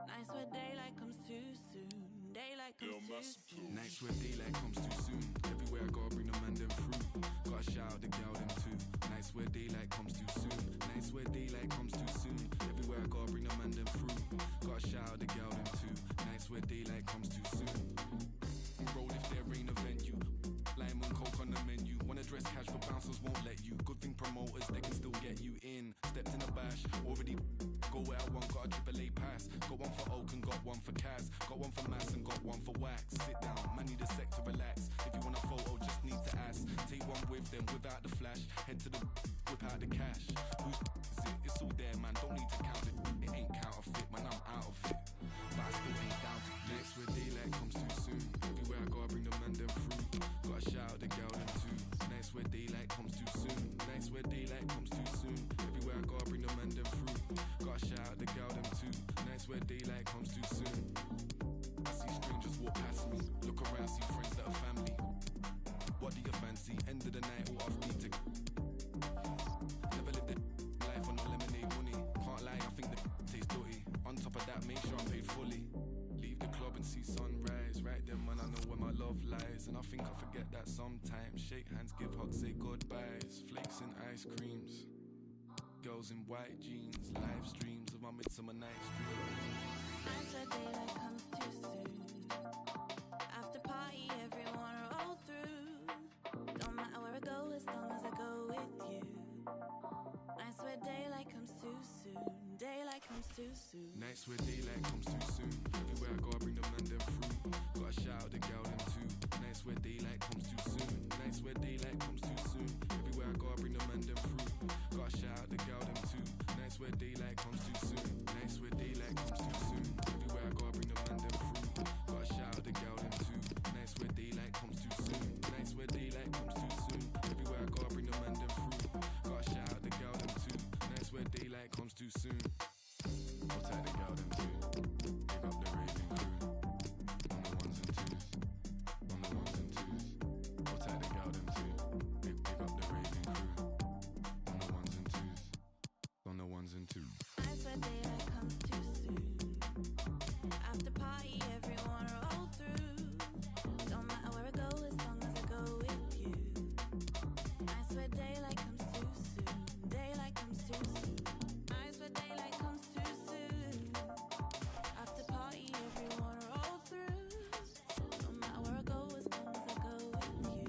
Nights where daylight comes too soon. Daylight comes too soon. Nights where daylight comes too soon. Everywhere I gotta bring the man them through. Gotta shout out the gal them too. Nights where daylight comes too soon. Nights where daylight comes too soon. Everywhere I gotta bring the man them through. Gotta shout out the gal them too. Nights where daylight comes too soon. Roll if there ain't a venue. Lime and coke on the menu. Wanna dress casual, bouncers won't let you. Good Good thing promoters, they can still get you in. Stepped in a bash, already go where I want. Got a AAA pass. Got one for Oak and got one for Cass. Got one for Mass and got one for Wax. Sit down, man, need a sec to relax. If you want a photo, just need to ask. Take one with them without the flash. Head to the whip out the cash. Who's is it? It's all there, man. Don't need to count it. It ain't counterfeit, man. I'm out of it. But I still ain't down to next where daylight comes too soon. Everywhere I go, I bring the man them through. Gotta shout out the girl them too. Nights where daylight comes too soon. Nights where daylight comes too soon. Everywhere I go, I bring the man them through. Gotta shout out the girl them too. Nights where daylight comes too soon. I see strangers walk past me. Look around, see friends that are family. What do you fancy? End of the night, all off beat to. Never lived the life on no lemonade money. Can't lie, I think the tastes dirty. On top of that, make sure I'm paid fully. Leave the club and see sunrise. Right then, man, I know where my love lies. And I think I forget that sometimes. Shake hands, give hugs, say goodbyes. Flakes and ice creams. Girls in white jeans. Live streams of my Midsummer Night's Dream. Nights where daylight comes too soon. After party, everyone roll through. Don't matter where I go, as long as I go with you. Nights where daylight comes too soon. Daylight comes too soon. Nights where daylight comes too soon. Everywhere I go, I bring the man them through. Gotta shout out the girl them too. Nights where daylight comes too soon. Nights where daylight comes too soon. Everywhere I go, I bring the man them through. Gotta shout out the girl them too. Nights where daylight comes too soon. Nights where daylight comes too soon. Everywhere I go, I bring the man them through. Gotta shout out the girl them too. Nights where daylight comes too soon. Nights where daylight comes too soon. Everywhere I go, I bring the man them through. Gotta shout out the girl them too. Nights where daylight comes too soon. I'll take the girl them too. Pick up the raving crew. On the ones and twos. On the ones and twos. I'll take the girl them too. Pick up the raving crew. On the ones and twos. On the ones and twos. Nights where daylight comes too soon. After party, everyone roll through. Don't matter where I go, as long as I go with you. Nights where daylight comes too soon. Daylight comes too soon. Nights where daylight comes too soon. After party, everyone roll through. Don't matter where I go, as long as I go with you.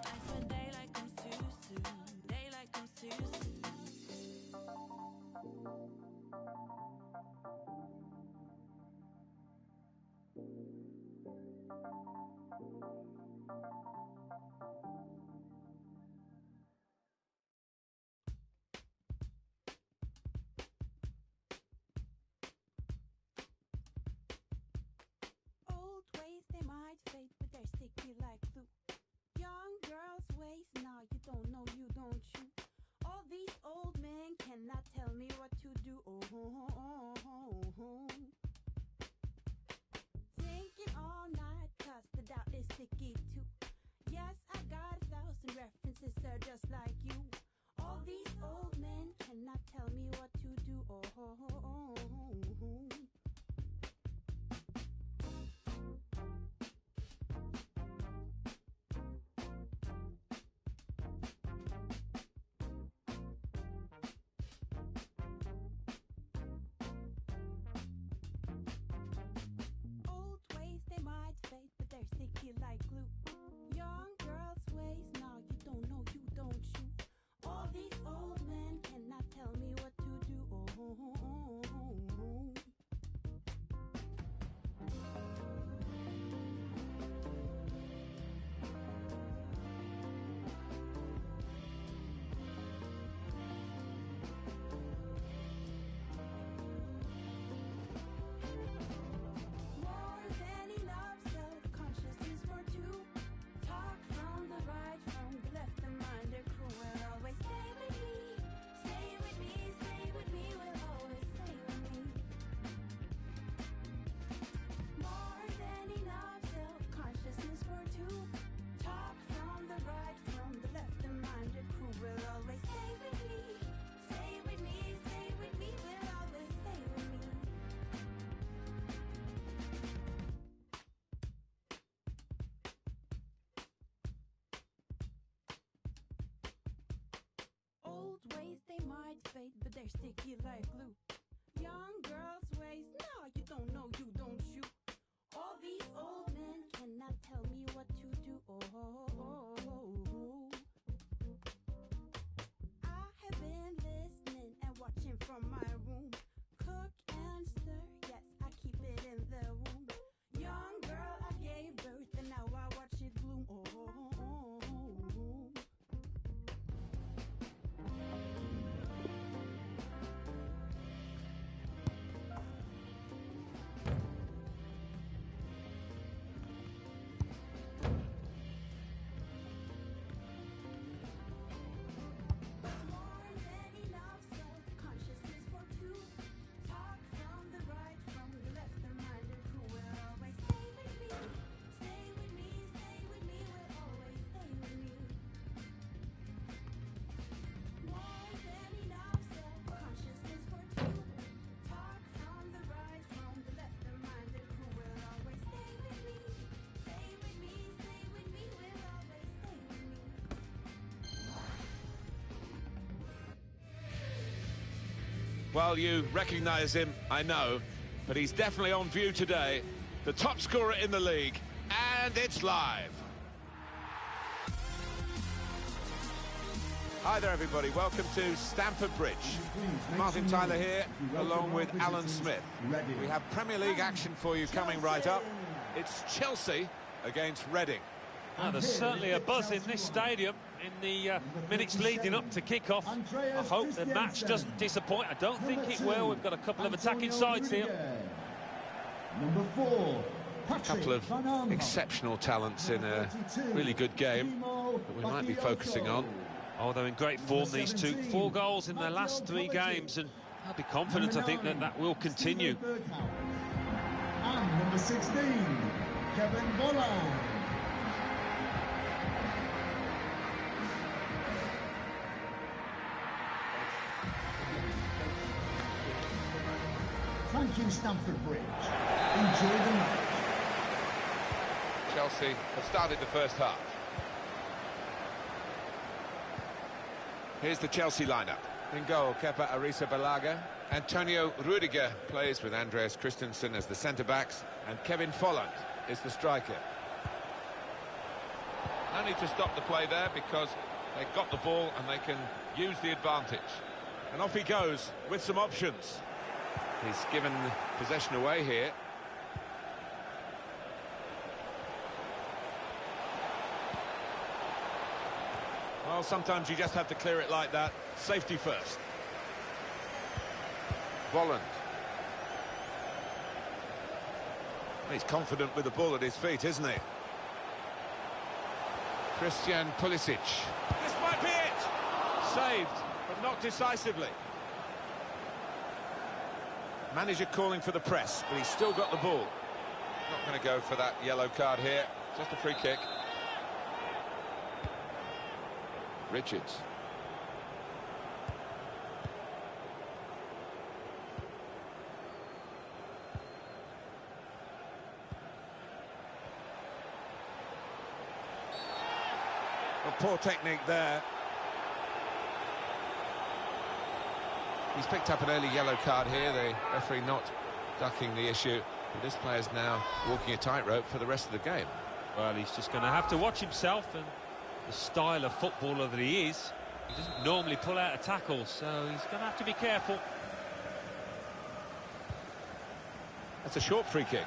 Nights where daylight comes too soon. Daylight comes too soon. Old ways, they might fade, but they're sticky like glue. Young girls' ways, nah, you don't know, you don't you. All these old men cannot tell me what to do. Thinking all night, 'cause the doubt is sticky too. Yes, I got 1,000 references, they're just like you. All these old men cannot tell me what to do. Old ways, they might fade, but they're sticky like glue. Young girls' ways, nah, you don't know, you don't you. All these old men cannot tell me what to do. More than enough self-consciousness for two. Talk from the right, from the left, the mind, the crew will always stay with me. Stay with me, stay with me, will always stay with me. More than enough self-consciousness for two. Talk from the right, from the left, the mind, the crew will always stay with me. Stay with me, stay with me, will always stay with me. Old ways, they might fade, but they're sticky like glue. Young girls' ways, nah, you don't know, you don't you. All these old men cannot tell me what to do. Well, you recognise him, I know, but he's definitely on view today. The top scorer in the league, and it's live. Hi there, everybody. Welcome to Stamford Bridge. Martin Tyler here, along with Alan Smith. We have Premier League action for you coming right up. It's Chelsea against Reading. Well, there's certainly a buzz in this stadium in the minutes leading up to kick-off. I hope the match doesn't disappoint. I don't think it will. We've got a couple of attacking sides here. Number 4, a couple of exceptional talents in a really good game that we might be focusing on. Oh, they're in great form, these two. 4 goals in their last 3 games, and I'll be confident, I think, that will continue. And number 16, Kevin Volland. Thank you, Stamford Bridge. Enjoy the match. Chelsea have started the first half. Here's the Chelsea lineup. In goal, Kepa Arrizabalaga. Antonio Rudiger plays with Andreas Christensen as the centre-backs, and Kevin Volland is the striker. No need to stop the play there because they've got the ball and they can use the advantage. And off he goes with some options. He's given possession away here. Well, sometimes you just have to clear it like that. Safety first. Volland. He's confident with the ball at his feet, isn't he? Christian Pulisic. This might be it! Saved, but not decisively. Manager calling for the press, but he's still got the ball. Not going to go for that yellow card here. Just a free kick. Richards. Well, poor technique there. He's picked up an early yellow card here, the referee not ducking the issue. But this player's now walking a tightrope for the rest of the game. Well, he's just going to have to watch himself and the style of footballer that he is. He doesn't normally pull out a tackle, so he's going to have to be careful. That's a short free kick.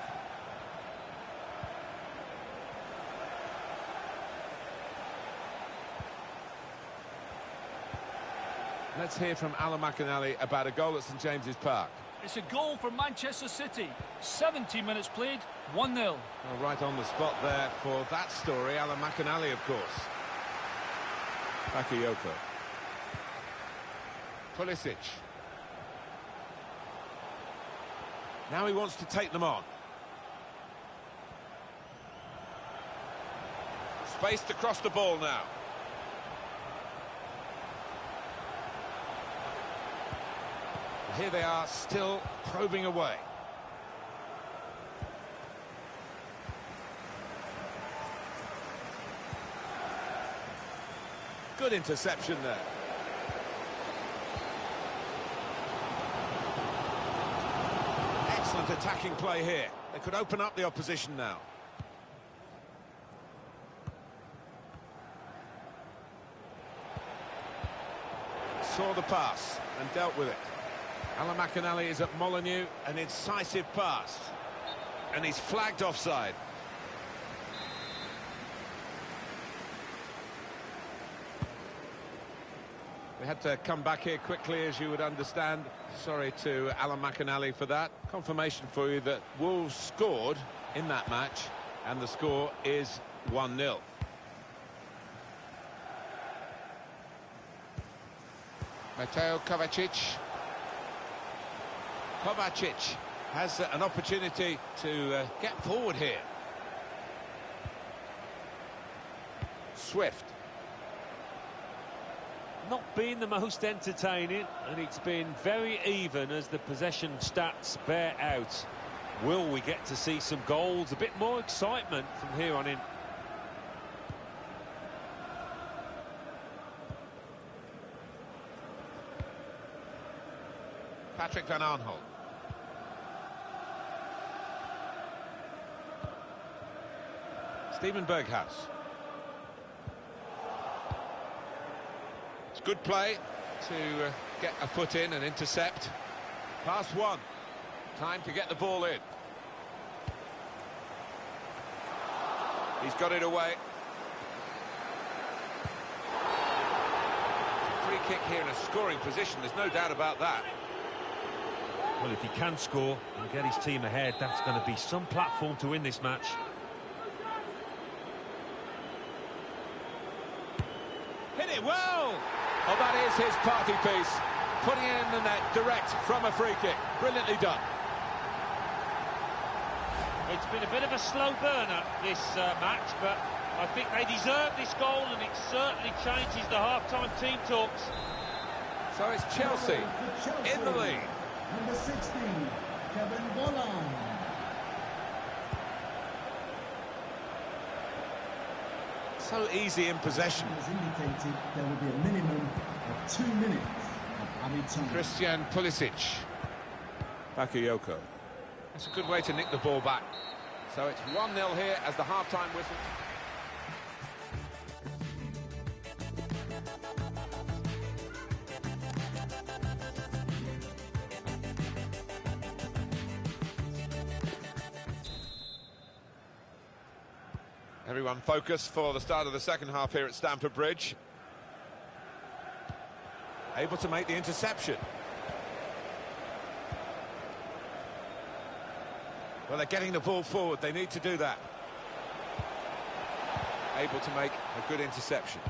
Let's hear from Alan McInally about a goal at St James's Park. It's a goal for Manchester City. 70 minutes played, 1-0. Well, right on the spot there for that story, Alan McInally, of course. Bakayoko. Pulisic. Now he wants to take them on. Space to cross the ball now. Here they are, still probing away. Good interception there. Excellent attacking play here. They could open up the opposition now. Saw the pass and dealt with it. Alan McInally is at Molineux, an incisive pass. And he's flagged offside. They had to come back here quickly, as you would understand. Sorry to Alan McInally for that. Confirmation for you that Wolves scored in that match, and the score is 1-0. Mateo Kovacic. Kovacic has an opportunity to get forward here. Swift. Not been the most entertaining, and it's been very even as the possession stats bear out. Will we get to see some goals, a bit more excitement from here on in? Patrick Van Aanholt. Steven Berghuis. It's good play to get a foot in and intercept. Pass one. Time to get the ball in. He's got it away. Free kick here in a scoring position, there's no doubt about that. Well, if he can score and get his team ahead, that's going to be some platform to win this match. Hit it well! Oh, that is his party piece. Putting it in the net direct from a free kick. Brilliantly done. It's been a bit of a slow burner, this match, but I think they deserve this goal, and it certainly changes the half-time team talks. So it's Chelsea in the lead. Number 16, Kevin Volland. So easy in possession. As indicated, there will be a minimum of 2 minutes of added time. Christian Pulisic. Bakayoko. That's a good way to nick the ball back. So it's 1-0 here as the half-time whistle. Everyone focused for the start of the second half here at Stamford Bridge. Able to make the interception. Well, they're getting the ball forward. They need to do that. Able to make a good interception.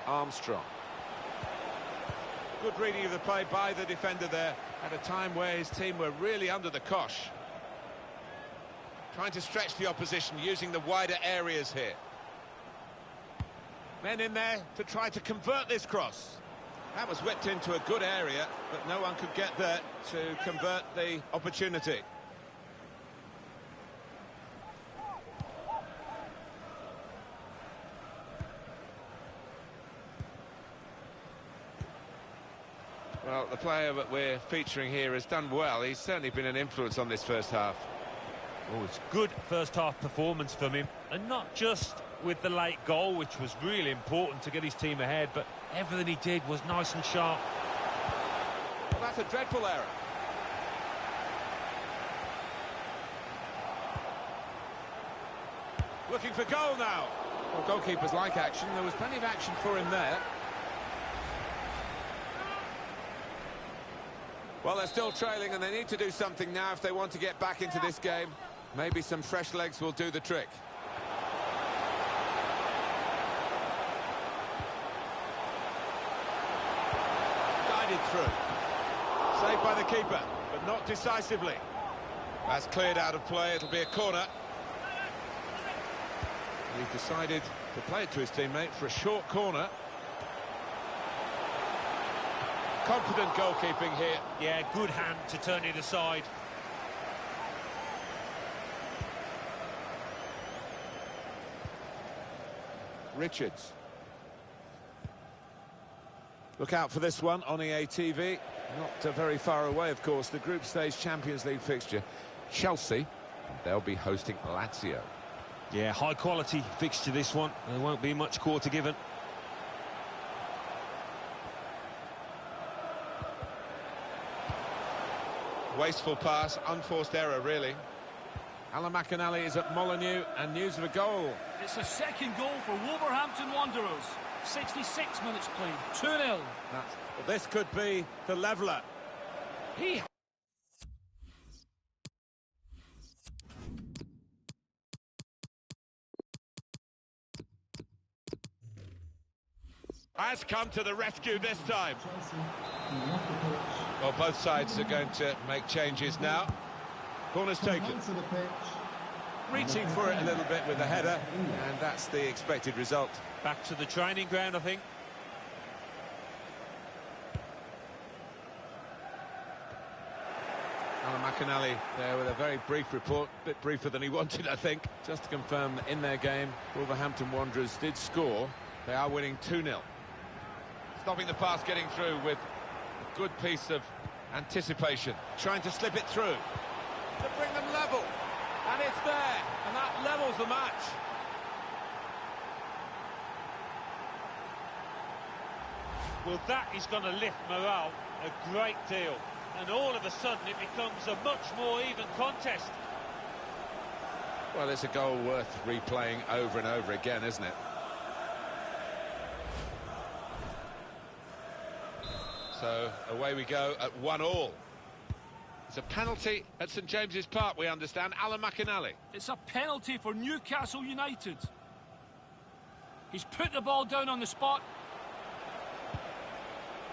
Armstrong. Good reading of the play by the defender there at a time where his team were really under the cosh. Trying to stretch the opposition using the wider areas here. Men in there to try to convert this cross. That was whipped into a good area, but no one could get there to convert the opportunity. Well, the player that we're featuring here has done well. He's certainly been an influence on this first half. Oh, it's good first half performance from him, and not just with the late goal, which was really important to get his team ahead, but everything he did was nice and sharp. Well, that's a dreadful error. Looking for goal now. Well, goalkeepers like action. There was plenty of action for him there. Well, they're still trailing, and they need to do something now if they want to get back into this game. Maybe some fresh legs will do the trick. Guided through. Saved by the keeper, but not decisively. That's cleared out of play. It'll be a corner. He's decided to play it to his teammate for a short corner. Confident goalkeeping here. Yeah, good hand to turn it aside. Richards. Look out for this one on EA TV. Not very far away, of course, the group stage Champions League fixture. Chelsea, they'll be hosting Lazio. Yeah, high quality fixture this one. There won't be much quarter given. Wasteful pass, unforced error, really. Alan McInally is at Molineux, and news of a goal. It's a second goal for Wolverhampton Wanderers. 66 minutes played, 2-0. Well, this could be the leveller. He has come to the rescue this time. Well, both sides are going to make changes now. Corner's taken. Reaching for it a little bit with the header, and that's the expected result. Back to the training ground, I think. Alan McAnally there with a very brief report, a bit briefer than he wanted, I think, just to confirm that in their game, Wolverhampton Wanderers did score. They are winning 2-0. Stopping the pass getting through with a good piece of anticipation, trying to slip it through to bring them level, and it's there, and that levels the match. Well, that is going to lift morale a great deal, and all of a sudden it becomes a much more even contest. Well, it's a goal worth replaying over and over again, isn't it? So away we go at 1-1. It's a penalty at St James's Park, we understand. Alan McAnally. It's a penalty for Newcastle United. He's put the ball down on the spot.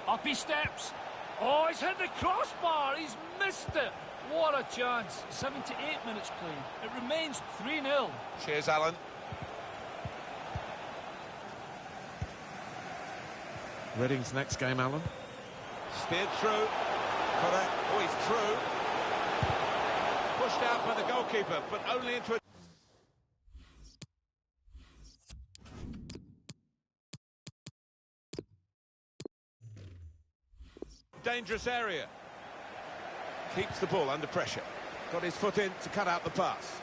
Up he steps. Oh, he's hit the crossbar. He's missed it. What a chance. 78 minutes played. It remains 3-0. Cheers, Alan. Reading's next game, Alan. Steered through. Correct. Oh, he's through. Pushed out by the goalkeeper, but only into a... dangerous area. Keeps the ball under pressure. Got his foot in to cut out the pass.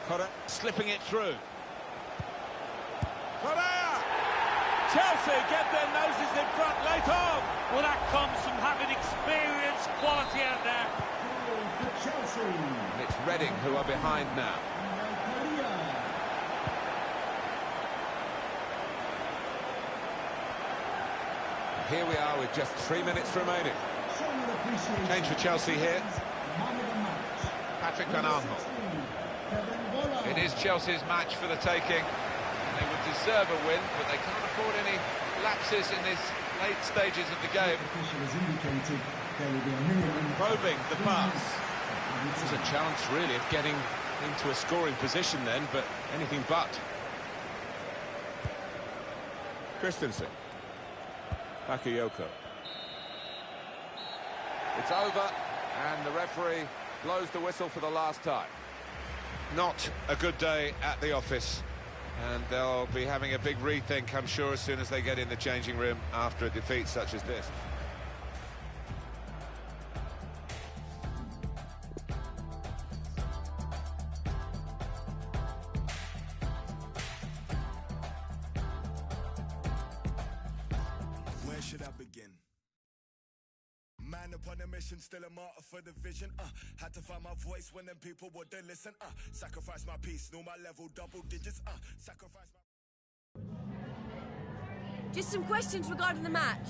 Correct. Slipping it through. Correa! Chelsea get their noses in front late on. Well, that comes from having experience, quality out there. Chelsea. And it's Reading who are behind now. Here we are with just 3 minutes remaining. Change for Chelsea here. Patrick Van Aanholt. It is Chelsea's match for the taking. They would deserve a win, but they can't afford any lapses in this late stages of the game. Probing the pass. There's a chance, really, of getting into a scoring position then, but anything but. Christensen. Bakayoko. It's over, and the referee blows the whistle for the last time. Not a good day at the office, and they'll be having a big rethink, I'm sure, as soon as they get in the changing room after a defeat such as this. Where should I begin? Man upon a mission, still a martyr for the vision. Had to find my voice when them people wouldn't listen. Sacrifice my peace, know my level, double digits. Sacrifice my... Just some questions regarding the match.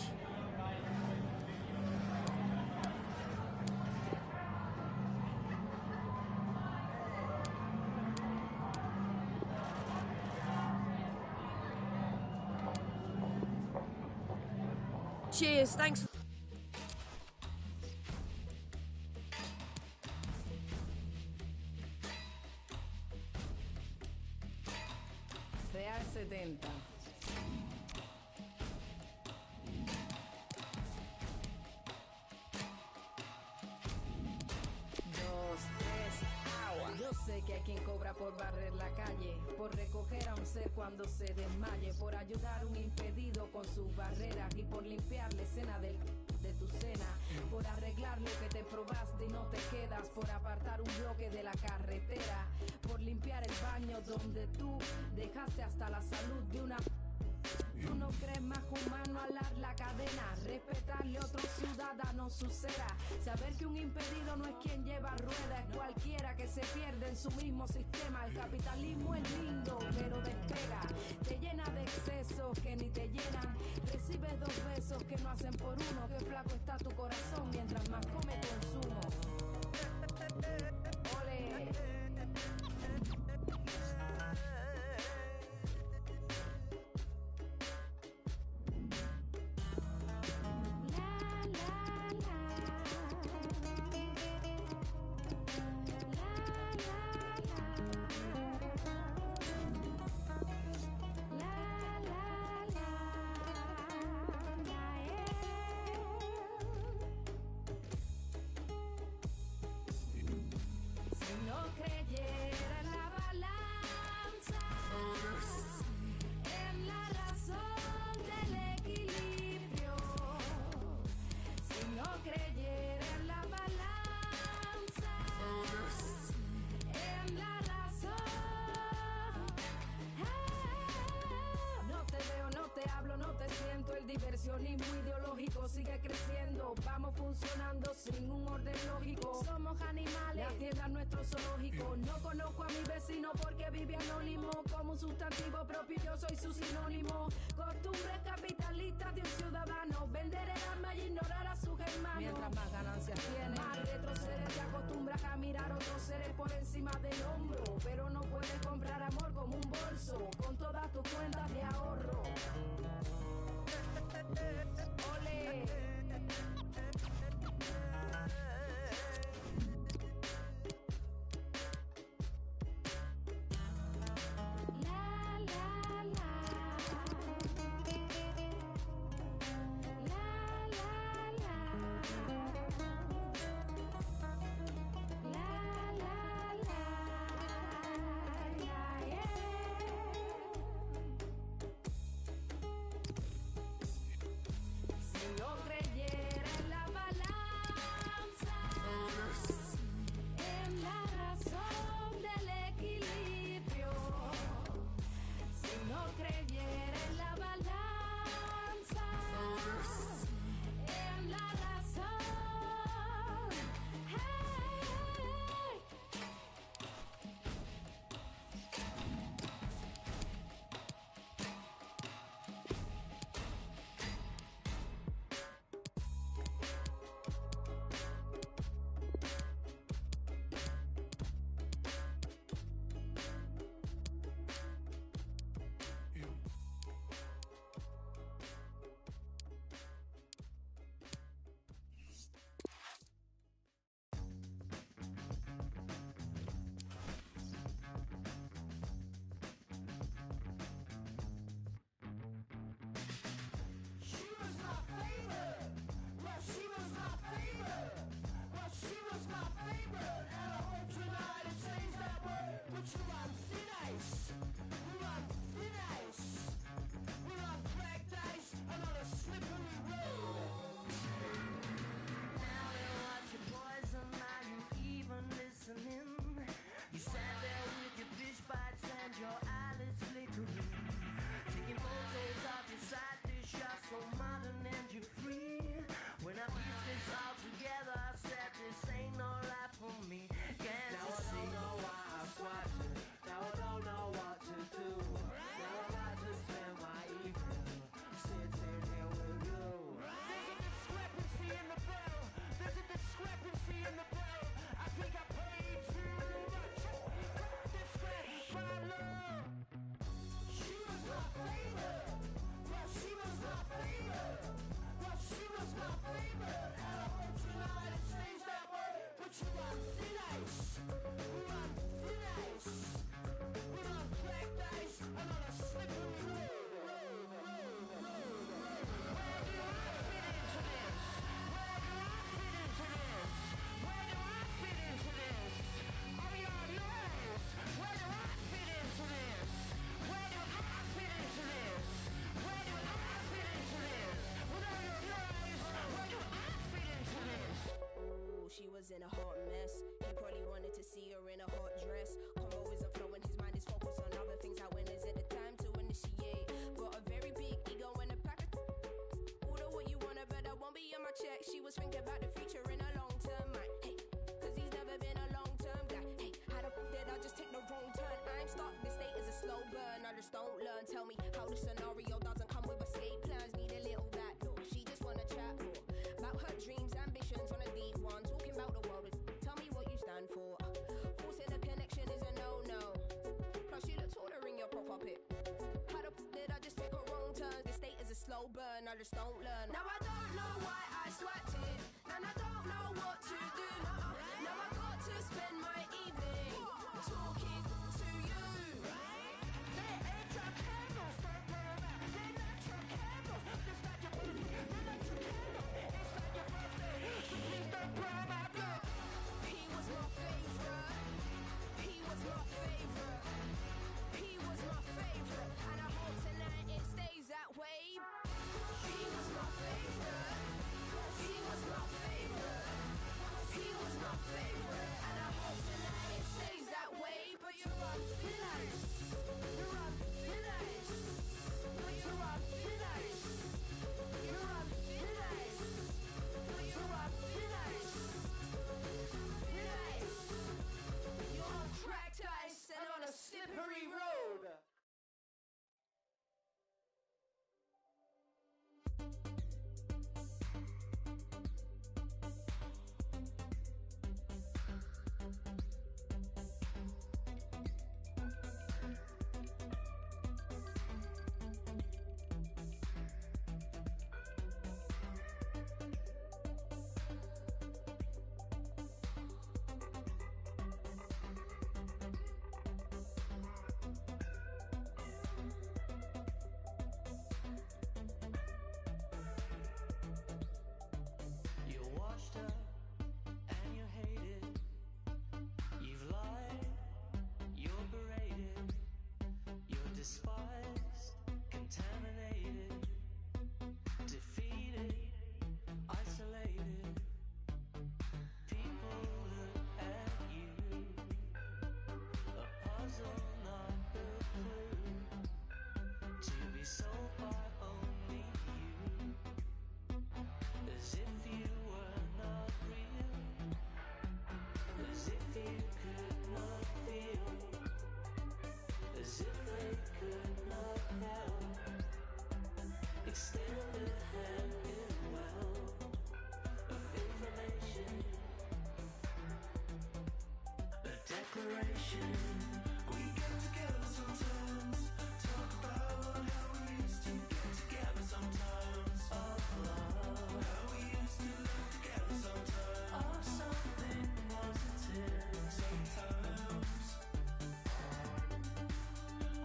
Cheers, thanks. Real 70. Yo sé que hay quien cobra por barrer la calle, por recoger a un ser cuando se desmaye, por ayudar a un impedido con sus barreras y por limpiar la escena de tu cena, por arreglar lo que te probaste y no te quedas, por apartar un bloque de la carretera, por limpiar el baño donde tú dejaste hasta la salud de una... Tú no crees más humano alar la cadena, respetarle a otro ciudadano su cera, saber que un impedido no es quien lleva rueda, es cualquiera que se pierde en su mismo sistema. El capitalismo es lindo, pero despega, te llena de excesos que ni te llenan, recibes 2 besos que no hacen por uno, que flaco está tu corazón mientras más come consumo. Ole. propio anónimo. Como un sustantivo propio yo soy su sinónimo. Costumbres capitalistas de un ciudadano. Vender el alma y ignorar a sus hermanos. Mientras más ganancias tiene, más retrocedes. Te acostumbras a mirar a otros seres por encima del hombro. Pero no puedes comprar amor como un bolso. Con todas tus cuentas de ahorro. Ole. She was in a hot mess. He probably wanted to see her in a hot dress. Convo isn't flowing, his mind is focused on other things. Like when is it the time to initiate? Got a very big ego and a pack of order what you wanna, but I won't be on my check. She was thinking about the future in a long term mind. Hey, cause he's never been a long term guy. Hey, how the fuck did I just take the wrong turn? I'm stuck, this state is a slow burn. I just don't learn. Tell me how the scenario doesn't come with escape plans. Need a little back door. She just wanna chat more about her dreams, ambitions on a deep one. Talking about the world, tell me what you stand for. Forcing a connection is a no-no. Plus you look taller in your profile pic. How the f*** did I just take a wrong turn? This state is a slow burn, I just don't learn. Now I don't know why I swapped it, and I don't know what to do. Now I got to spend my evening talking to you. They ain't your candles, don't worry about. They're not your candles. It's not your birthday. They're not your candles. It's not your birthday. So please don't burn my girl. He was my favorite. He was my favorite. He was my favorite. And I hope tonight it stays that way. He was my favorite. He was my favorite. He was my favorite. And I hope slippery road. You washed up and you hated. You've lied, you're berated. You're despised, contaminated, defeated, isolated. People look at you, a puzzle, not a clue, to be solved by only you. As if you were not real, as if you could not feel, as if they could not help. Extend a hand in a well of information, a declaration. We get together sometimes, talk about how we used to get together sometimes. Of love, how we used to live together sometimes. Of something positive sometimes.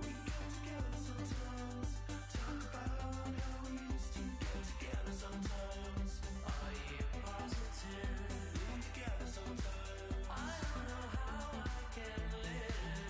We get together sometimes, talk about how we used to get together sometimes. Are you positive? Live together sometimes. I don't know how I can live.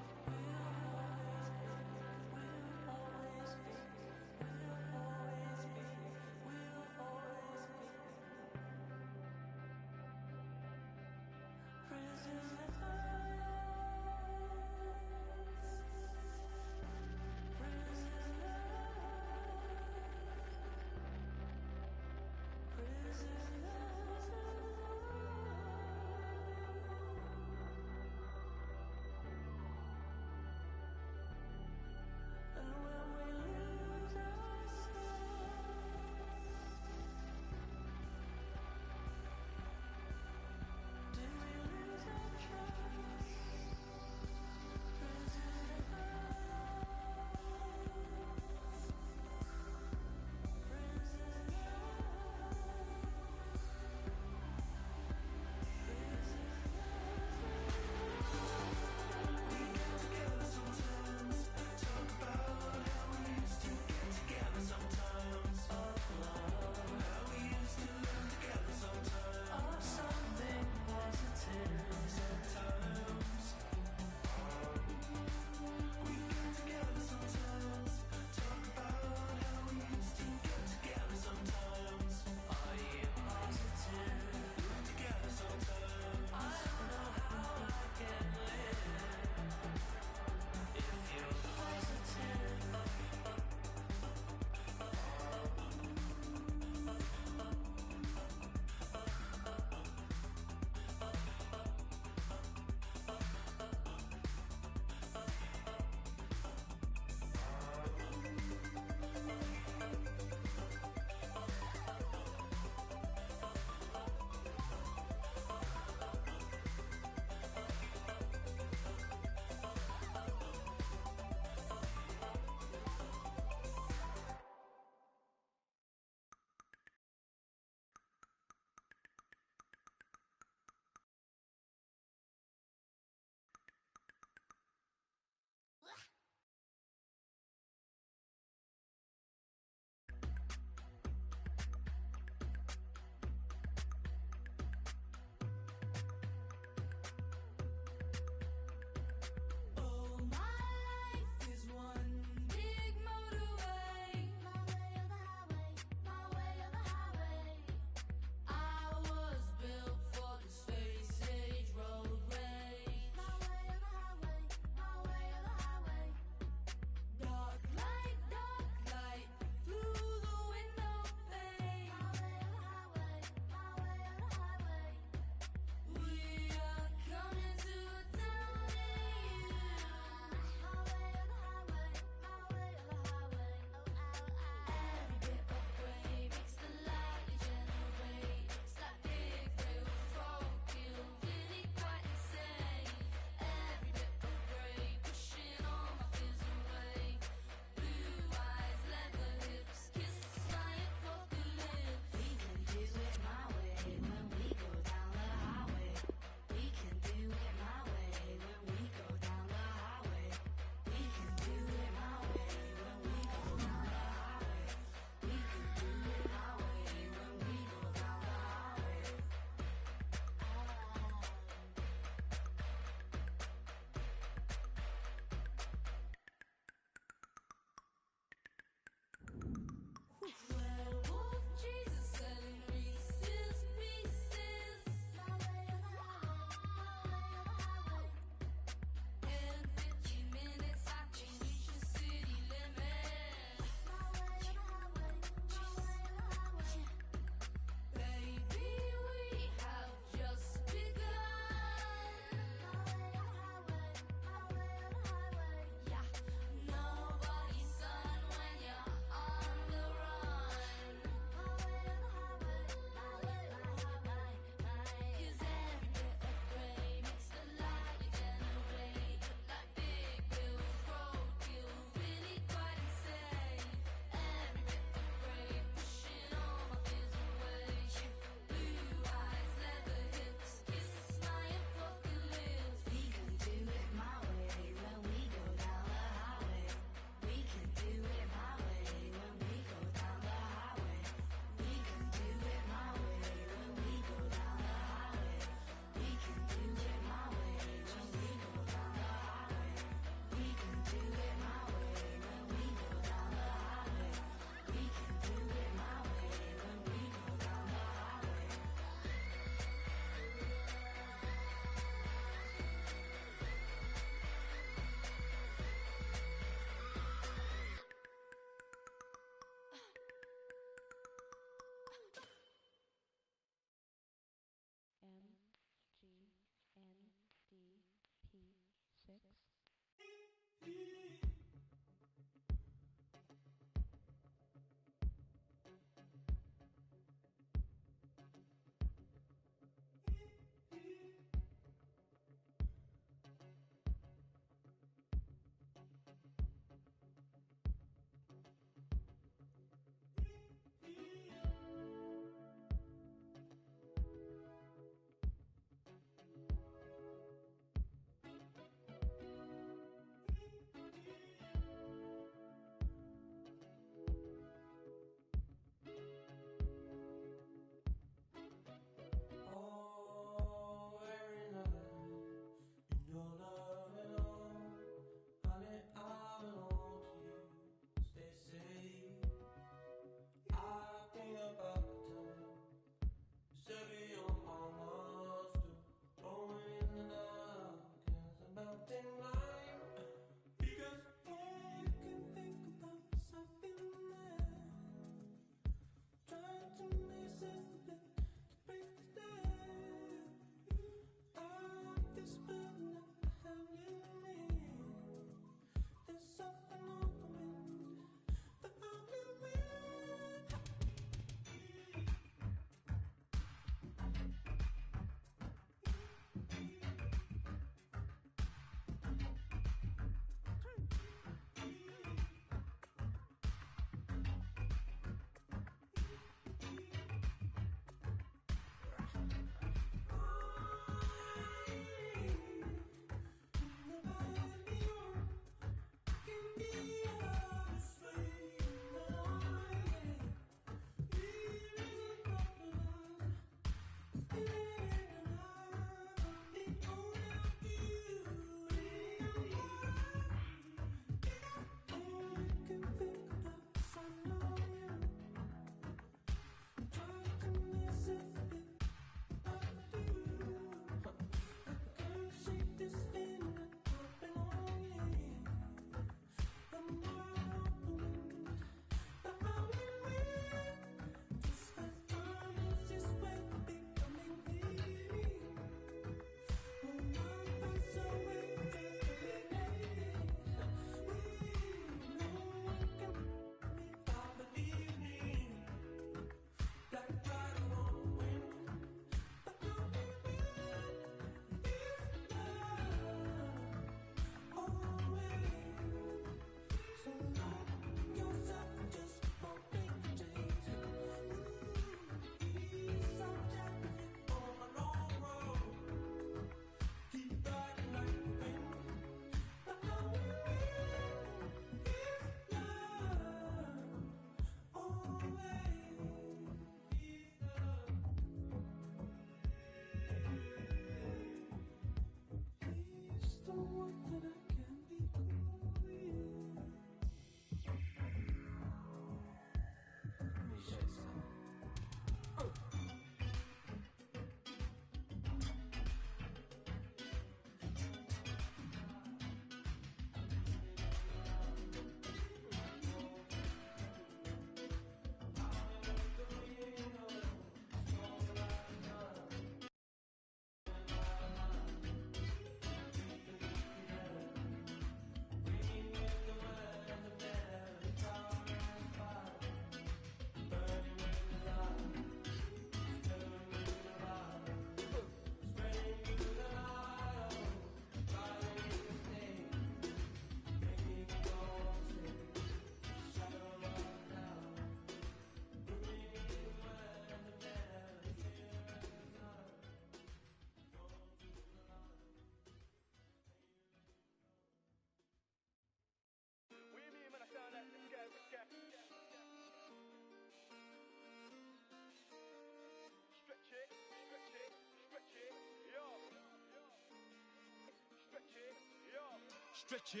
Stretch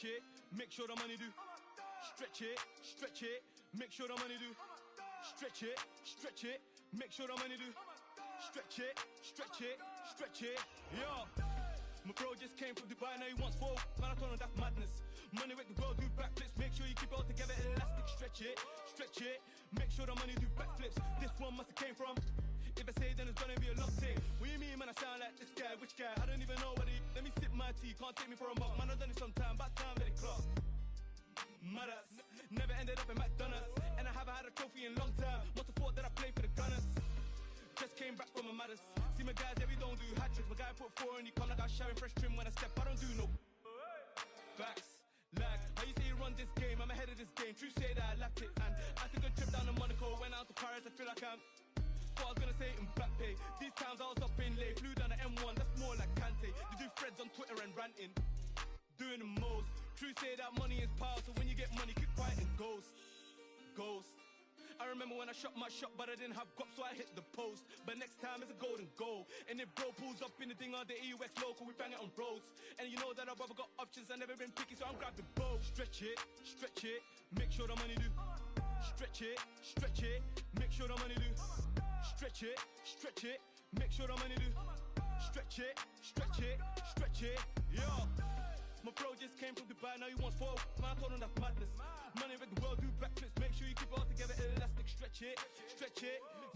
it, make sure the money do. Stretch it, make sure the money do. Stretch it, make sure the money do. Stretch it, yo. My bro just came from Dubai, now he wants four. Man, I told him that's madness. Money with the world, do backflips. Make sure you keep it all together, elastic. Stretch it, make sure the money do backflips. This one must have came from. If I say then it's gonna be a long thing. What you mean, man, I sound like this guy? Which guy? I don't even know what he. Let me sip my tea, can't take me for a mug. Man, I've done it sometime, about time let it clock. Matters, never ended up in McDonald's. And I haven't had a trophy in a long time. Must have thought that I played for the Gunners. Just came back from a matters. See my guys, yeah, we don't do hat tricks. My guy put 4 and he come like I was shouting fresh trim when I step. I don't do no facts. Like, how you say you run this game? I'm ahead of this game. True say that I lacked it. And I took a trip down to Monaco, went out to Paris. I feel like I'm. What I was gonna say in back pay. These times I was up in late, flew down the M1. That's more like Kante. You do threads on Twitter and ranting, doing the most. True say that money is power, so when you get money, keep quiet and ghost. I remember when I shot my shot, but I didn't have guap, so I hit the post. But next time it's a golden goal. And if bro pulls up in the thing on the EUX local, we bang it on roads. And you know that I've ever got options, I've never been picky, so I'm grabbing both. Stretch it, make sure the money do. Stretch it, make sure the money do. Stretch it, make sure the money do. Stretch it, yo. My bro just came from Dubai, now he wants 4. Man, I told him that's madness. Money with the world, do backflips. Make sure you keep it all together, elastic. Stretch it,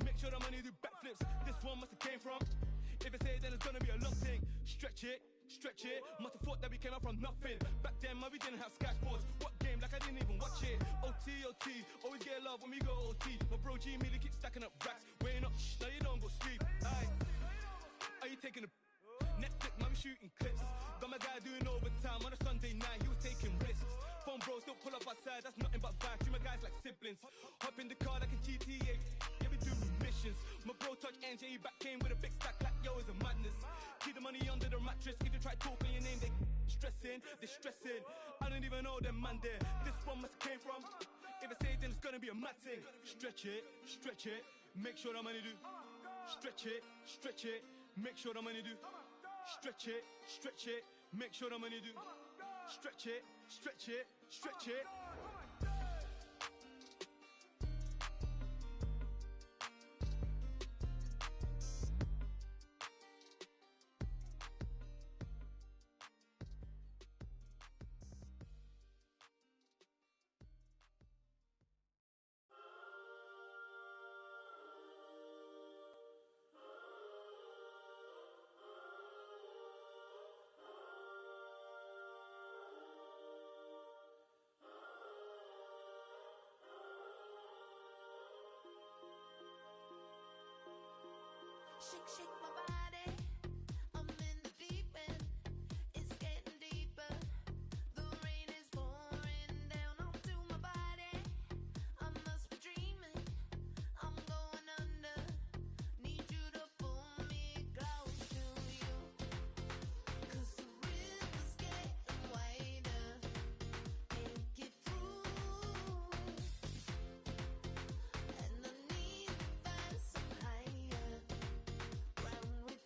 make sure the money do backflips. This one must have came from. If I say it, then it's gonna be a long thing. Stretch it, must have thought that we came out from nothing. Back then, man, we didn't have Sky Sports. What game? Like I didn't even watch it. OT, always get love when we go OT. My bro G immediately keeps stacking up racks. Waiting up, now you don't go sleep. Aye. Are you taking a Netflix, man, we shooting clips. Got my guy doing overtime on a Sunday night, he was taking risks. Phone bros don't pull up outside, that's nothing but vibe. Treat my guys like siblings. Hop in the car like a GTA, yeah, we do missions. My bro touch NJ, back came with a big stack like yo, it's a madness. Keep the money under the mattress, if you try talking your name, they stressing. I don't even know them man there. This one must came from. If I say it, then it's gonna be a mad thing. Stretch it, make sure the money do. Stretch it, make sure the money do. Stretch it, make sure the money do. Stretch it. Shake my body. I'm in the deep end. It's getting deeper. The rain is pouring down onto my body. I must be dreaming. I'm going under. Need you to pull me close to you. 'Cause the river's getting wider. Can't get through. And I need to find some higher ground with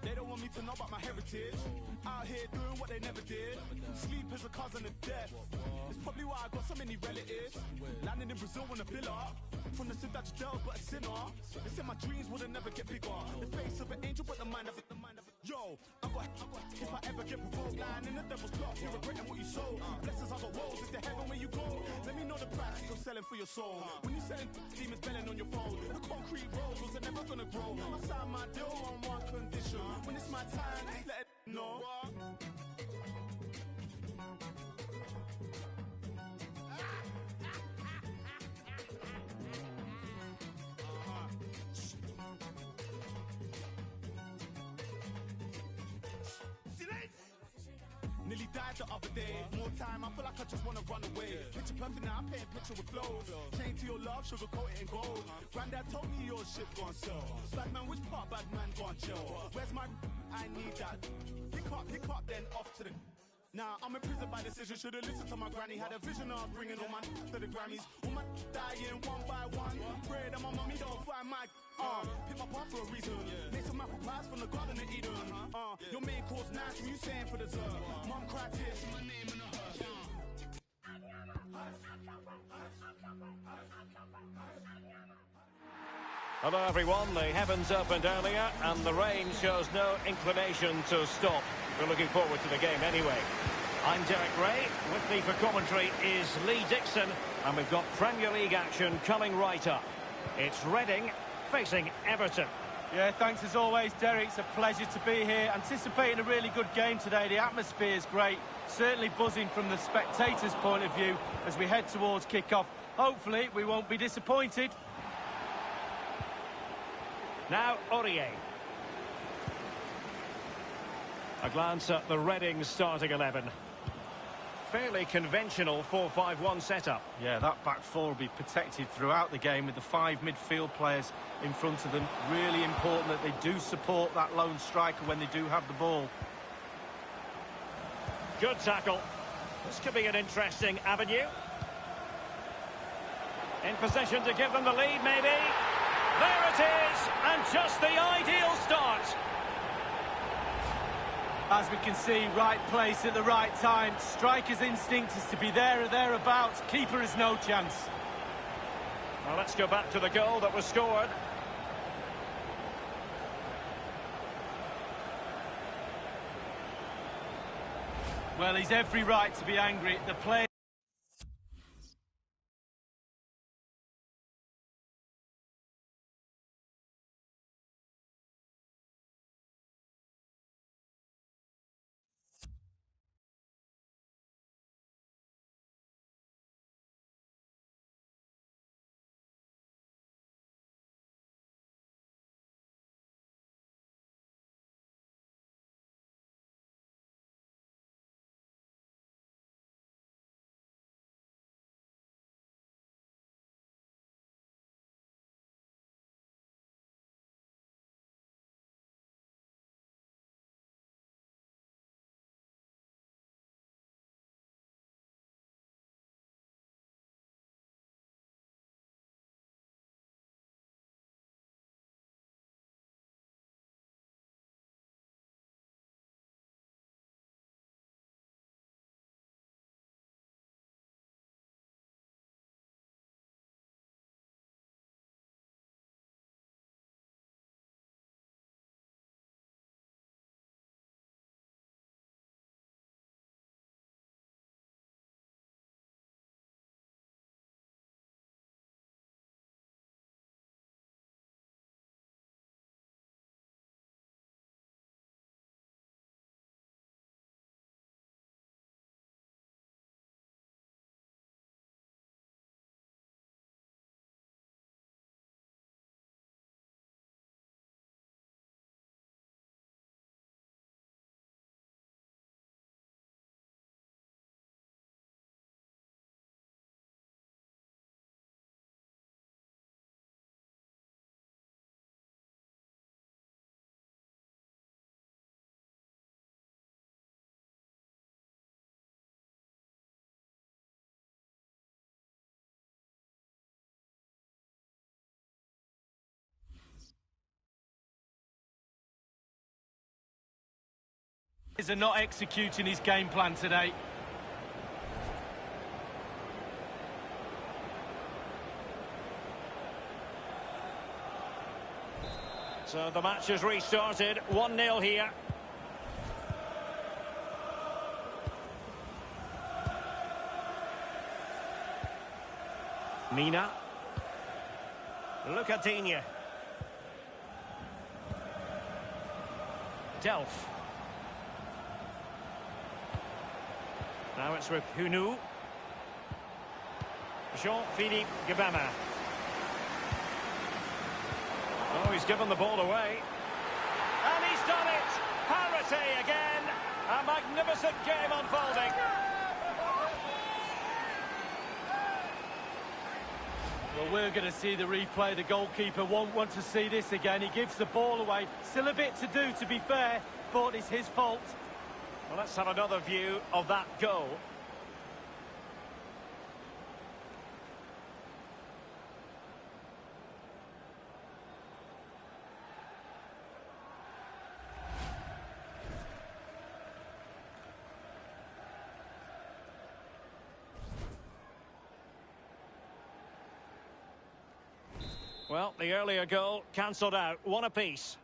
They don't want me to know about my heritage. Out here doing what they never did. Sleep is a cousin of death. It's probably why I got so many relatives. Landing in Brazil on a villa. From the Dutch Dells, but a sinner. They said my dreams would never get bigger. The face of an angel, but the mind of it. Yo, if I ever get provoked, lying in the devil's plot, you're regretting what you sold. Blessings are the walls, it's the heaven where you go. Let me know the price you're selling for your soul. When you're selling demons belling on your phone, the concrete roads are never gonna grow. I signed my deal on one condition. When it's my time, just let it know. Nearly died the other day. More time, I feel like I just wanna run away. Picture perfect now, I'm painting picture with flows. Chain to your love, sugarcoat it in gold. Granddad told me your shit gone sell. Bad man, which part bad man gone chill? Where's my? I need that. Pick up, then off to the. Nah, I'm in prison by decision. Should've listened to my granny. Had a vision of bringing all my to the Grammys. All my dying one by one. Pray that my mommy don't find my. Pick my path for a reason. Made some apple pies from the Garden of Eden. Your main course nice, what you saying for dessert? Mom cried tears, my name in a hearse. Hello everyone, the heavens opened earlier and the rain shows no inclination to stop. We're looking forward to the game anyway. I'm Derek Ray, with me for commentary is Lee Dixon, and we've got Premier League action coming right up. It's Reading facing Everton. Yeah, thanks as always, Derek. It's a pleasure to be here. Anticipating a really good game today. The atmosphere is great. Certainly buzzing from the spectators' point of view as we head towards kick-off. Hopefully, we won't be disappointed. Now, Aurier. A glance at the Reading starting 11. Fairly conventional 4-5-1 setup. Yeah, that back four will be protected throughout the game with the 5 midfield players in front of them. Really important that they do support that lone striker when they do have the ball. Good tackle. This could be an interesting avenue. In position to give them the lead, maybe. There it is, and just the ideal start. As we can see, right place at the right time. Striker's instinct is to be there or thereabouts. Keeper has no chance. Well, let's go back to the goal that was scored. Well, he's every right to be angry. The play. Is not executing his game plan today. So the match has restarted. 1-0 here. Mina. Lucadinha. Delph. Now it's with Hunu. Jean-Philippe Gabama. Oh, he's given the ball away. And he's done it! Parity again! A magnificent game unfolding. Well, we're going to see the replay. The goalkeeper won't want to see this again. He gives the ball away. Still a bit to do, to be fair, but it's his fault. Well, let's have another view of that goal. Well, the earlier goal cancelled out. One apiece.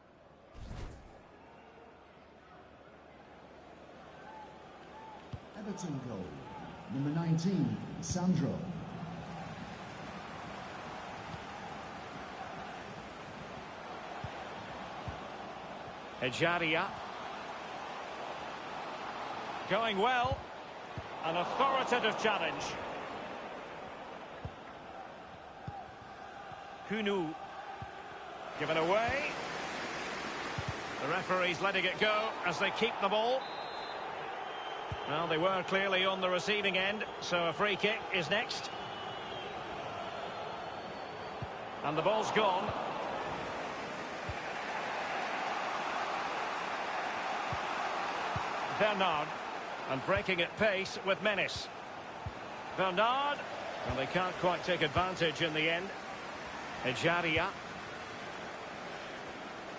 Everton goal. Number 19, Sandro. Ejaria. Going well. An authoritative challenge. Hunu. Given away. The referee's letting it go as they keep the ball. Well, they were clearly on the receiving end, so a free kick is next. And the ball's gone. Bernard. And breaking at pace with menace. Bernard. And they can't quite take advantage in the end. Ejaria.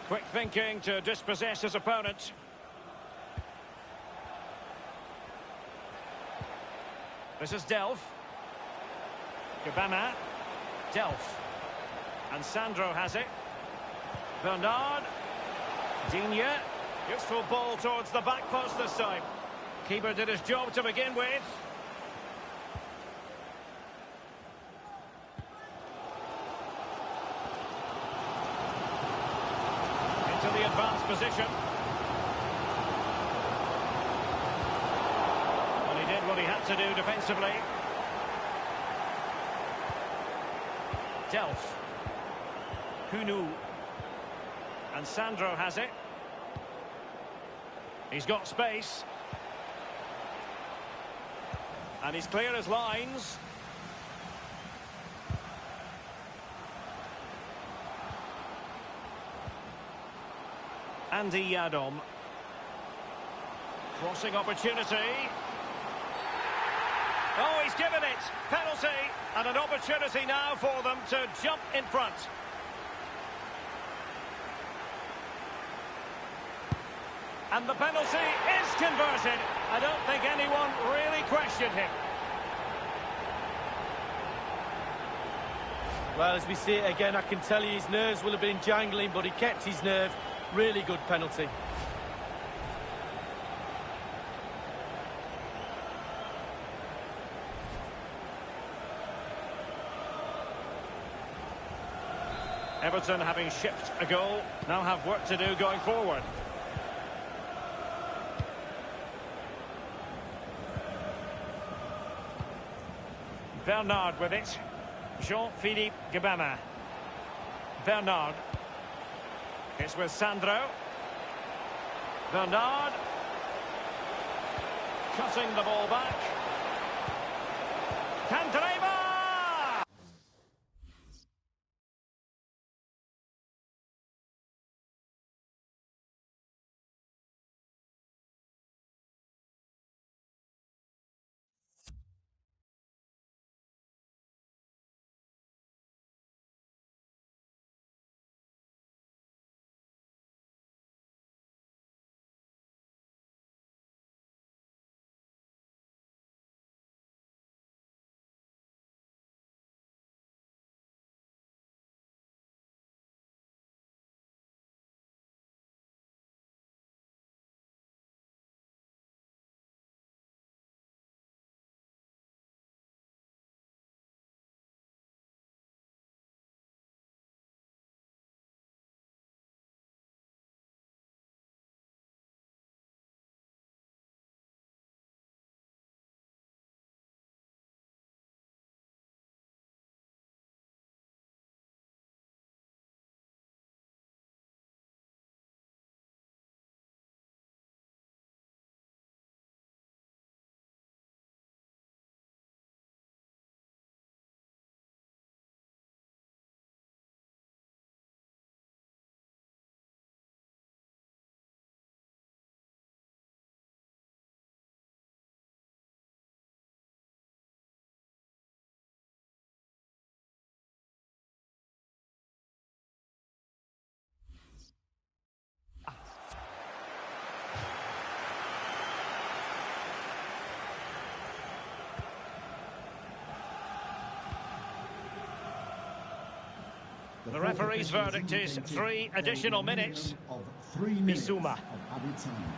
Quick thinking to dispossess his opponent. This is Delph. Gabama. Delph. And Sandro has it. Bernard. Digne. Useful ball towards the back post this time. Keeper did his job to begin with. Into the advanced position. And he did what he had to do defensively. Delph. Hunu. And Sandro has it. He's got space. And he's clear as lines. Andy Yadom. Crossing opportunity. Oh, he's given it. Penalty. And an opportunity now for them to jump in front. And the penalty is converted. I don't think anyone really questioned him. Well, as we see it again, I can tell you his nerves will have been jangling, but he kept his nerve. Really good penalty. Everton, having shipped a goal, now have work to do going forward. Bernard with it. Jean-Philippe Gabama. Bernard. It's with Sandro. Bernard. Cutting the ball back. Candreva! The referee's verdict is 3 additional minutes. Of 3 minutes Bissouma. of added time.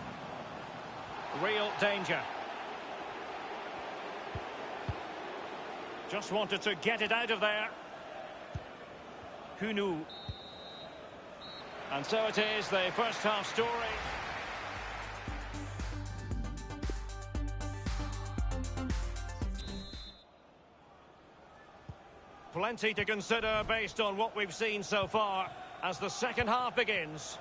Real danger. Just wanted to get it out of there. Who knew? And so it is, the first half story. Plenty to consider based on what we've seen so far as the second half begins.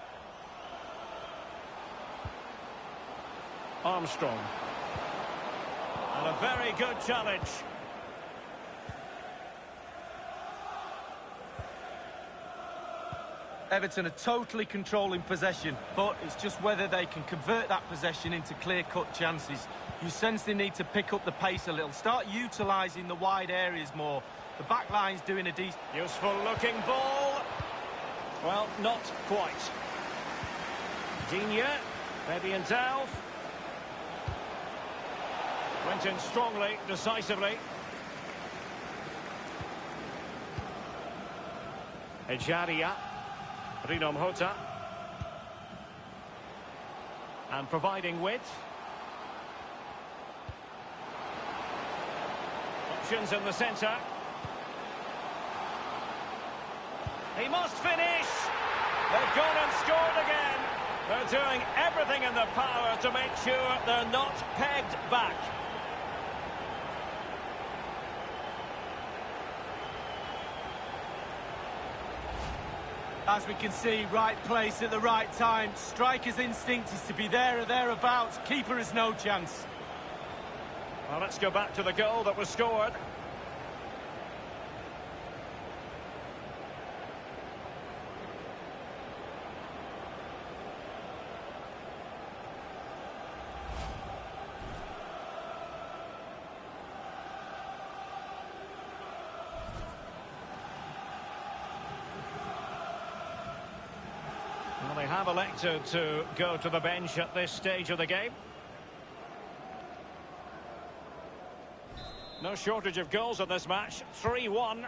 Armstrong. And a very good challenge. Everton are totally controlling possession, but it's just whether they can convert that possession into clear-cut chances. You sense they need to pick up the pace a little, start utilising the wide areas more. The back line's doing a decent... Useful-looking ball. Well, not quite. Digne, maybe in Delph. Went in strongly, decisively. Ejaria. Rino Mhota. And providing width. Options in the centre. He must finish. They've gone and scored again. They're doing everything in their power to make sure they're not pegged back. As we can see, right place at the right time. Striker's instinct is to be there or thereabouts. Keeper has no chance. Well, let's go back to the goal that was scored. Well, they have elected to go to the bench at this stage of the game. No shortage of goals in this match. 3-1.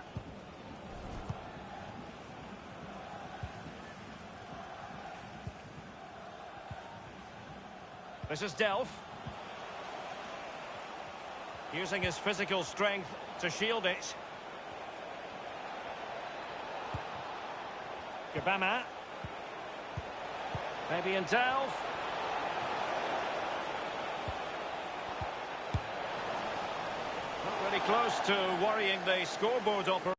This is Delph. Using his physical strength to shield it. Gabama. Maybe in Delph. Not really close to worrying the scoreboard operator.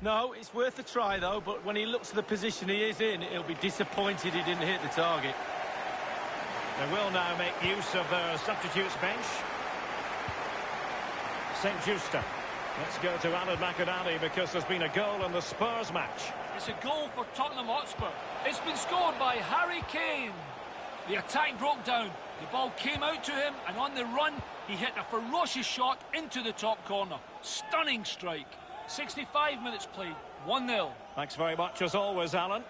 No, it's worth a try though, but when he looks at the position he is in, he'll be disappointed he didn't hit the target. They will now make use of their substitutes bench. St. Justa. Let's go to Alan McAdally because there's been a goal in the Spurs match. It's a goal for Tottenham Hotspur. It's been scored by Harry Kane. The attack broke down. The ball came out to him, and on the run, he hit a ferocious shot into the top corner. Stunning strike. 65 minutes played. 1-0. Thanks very much as always, Alan.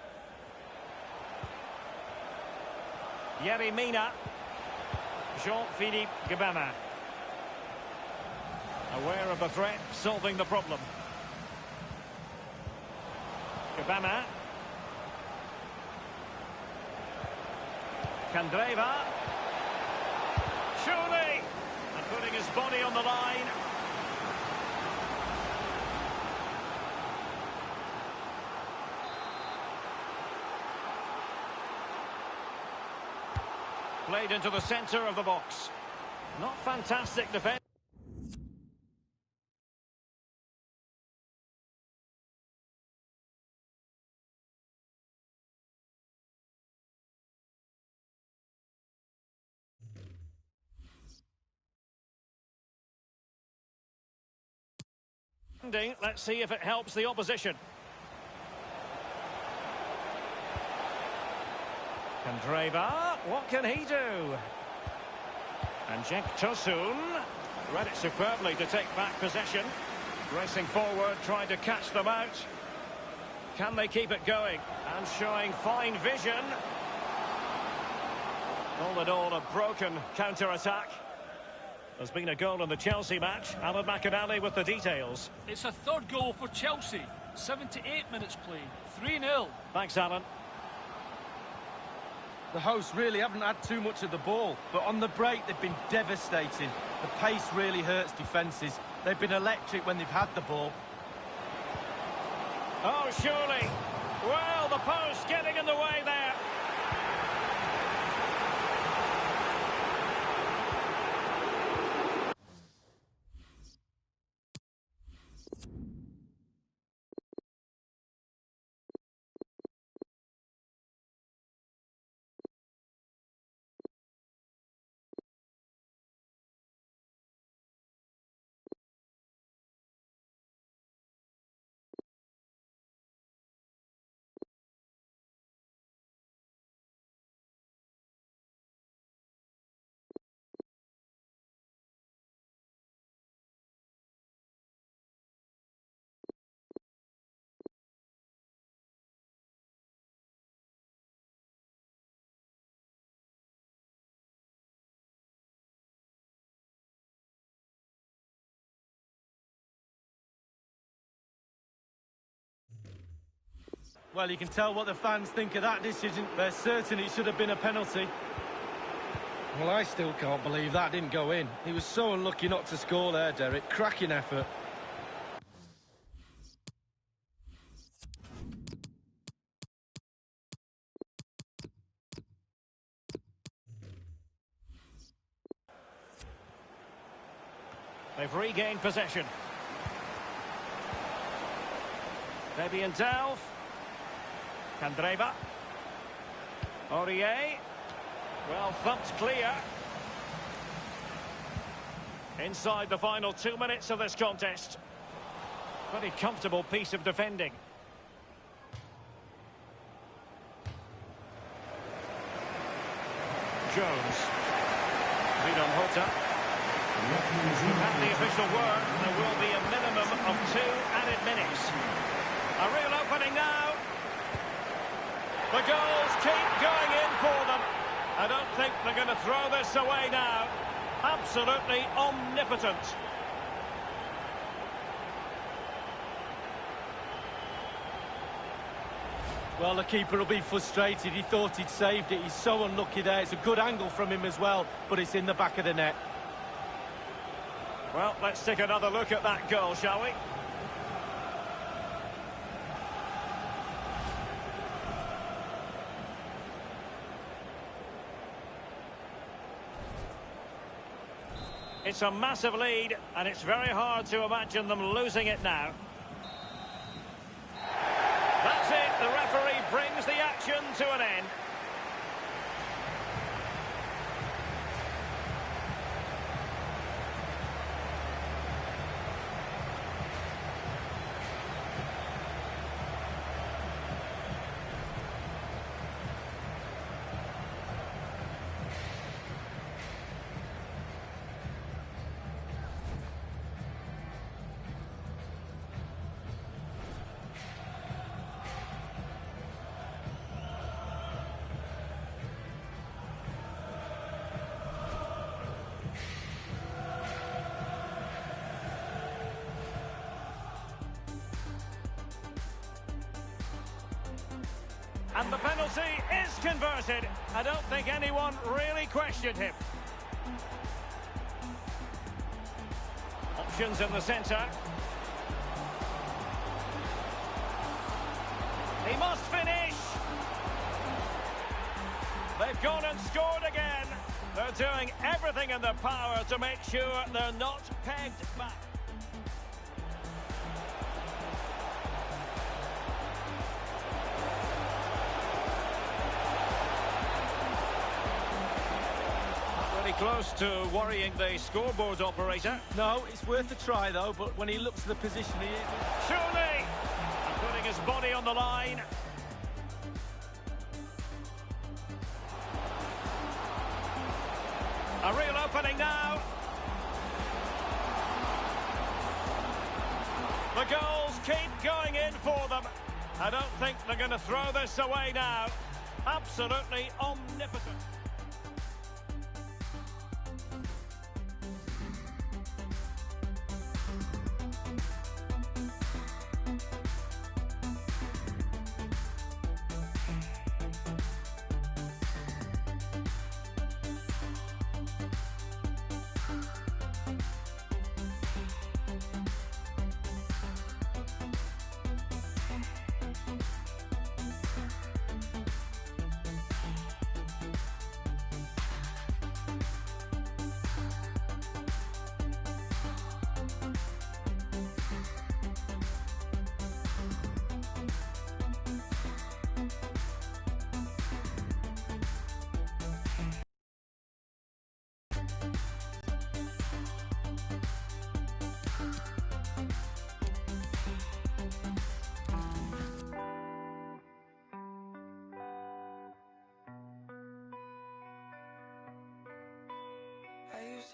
Yerry Mina. Jean-Philippe Gabama. Aware of the threat, solving the problem. Gabama. Candreva. Surely! And putting his body on the line. Played into the centre of the box. Not fantastic defence. Let's see if it helps the opposition. Candreva, what can he do? And Cenk Tosun read it superbly to take back possession. Racing forward, trying to catch them out. Can they keep it going? And showing fine vision. All in all, a broken counter-attack. There's been a goal in the Chelsea match. Alan McAnally with the details. It's a third goal for Chelsea. 78 minutes played. 3-0. Thanks, Alan. The hosts really haven't had too much of the ball, but on the break they've been devastating. The pace really hurts defences. They've been electric when they've had the ball. Oh, surely. Well, the post getting in the way there. Well, you can tell what the fans think of that decision. They're certain it should have been a penalty. Well, I still can't believe that didn't go in. He was so unlucky not to score there, Derek. Cracking effort. They've regained possession. Fabian Delph. Candreva. Aurier. Well thumped clear. Inside the final 2 minutes of this contest. Pretty comfortable piece of defending. Jones. Vidon Hota. We've had the official word. There will be a minimum of 2 added minutes. A real opening now. The goals keep going in for them. I don't think they're going to throw this away now. Absolutely omnipotent. Well, the keeper will be frustrated. He thought he'd saved it. He's so unlucky there. It's a good angle from him as well, but it's in the back of the net. Well, let's take another look at that goal, shall we? It's a massive lead, and it's very hard to imagine them losing it now. That's it. The referee brings the action to an end. And the penalty is converted. I don't think anyone really questioned him. Options in the centre. He must finish. They've gone and scored again. They're doing everything in their power to make sure they're not pegged back. Close to worrying the scoreboard operator. No, it's worth a try though, but when he looks at the position he is... Surely! Putting his body on the line. A real opening now. The goals keep going in for them. I don't think they're going to throw this away now. Absolutely omnipotent.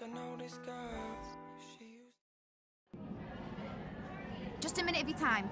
I know this girl. She used Just a minute of your time.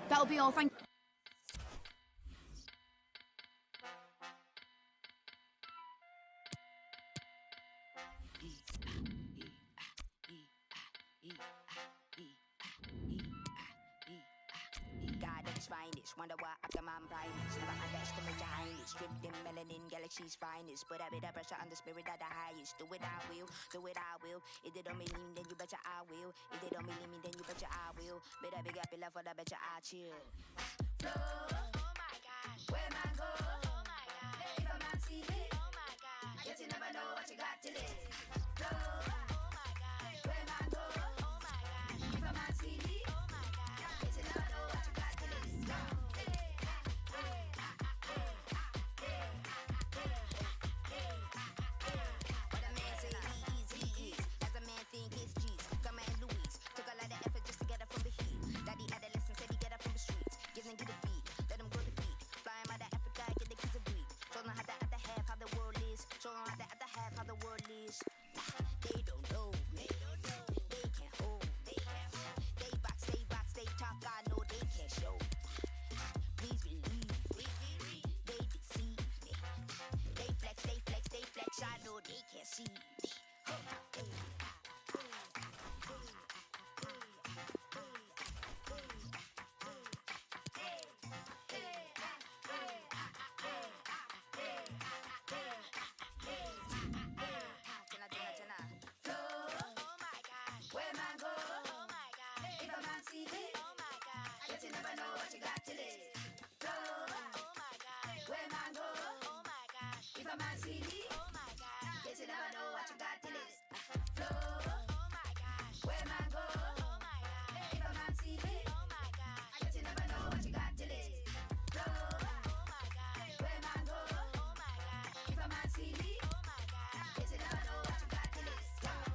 That'll be all, thank you. God at his finest, wonder why after man brightness. Never underestimate the highness, stripped in melanin, galaxy's finest. Put a bit of pressure on the spirit of the highest. Do it I will, do it I will. If they don't believe me, then you betcha I will. If they don't believe me, then you betcha I will. Better big up your love for the betcha I chill. Flow, oh my gosh, where man go? Oh my gosh, leave a man see it. Oh my gosh, yet you never know what you got till it. Flow, oh my gosh, where man go? Oh my gosh, leave a man see it. Oh my gosh, yet you never know what you got till it. What a man say he is, as a man think it's G's. Come and Louise, took a lot of effort just to get her from the heat. Daddy adolescent said he get her from the streets. Give them get the feet, let them go to feet. Flying out of Africa, get the kids a greet. Show them how the other half, how the world is. Show them how the other half, how the world is. They never know what you got till it's flow. Oh my gosh. Where man go? Oh my gosh. If a man see me, oh my gosh. Guess you never know what you got till it's flow. Oh my gosh. Where man go? Oh my gosh. If a man see me, oh my gosh. Guess you never know what you got till it's flow. Oh my gosh. Where man go? Oh my gosh. If a man see me, oh my gosh. Guess you never know what you got till it's flow.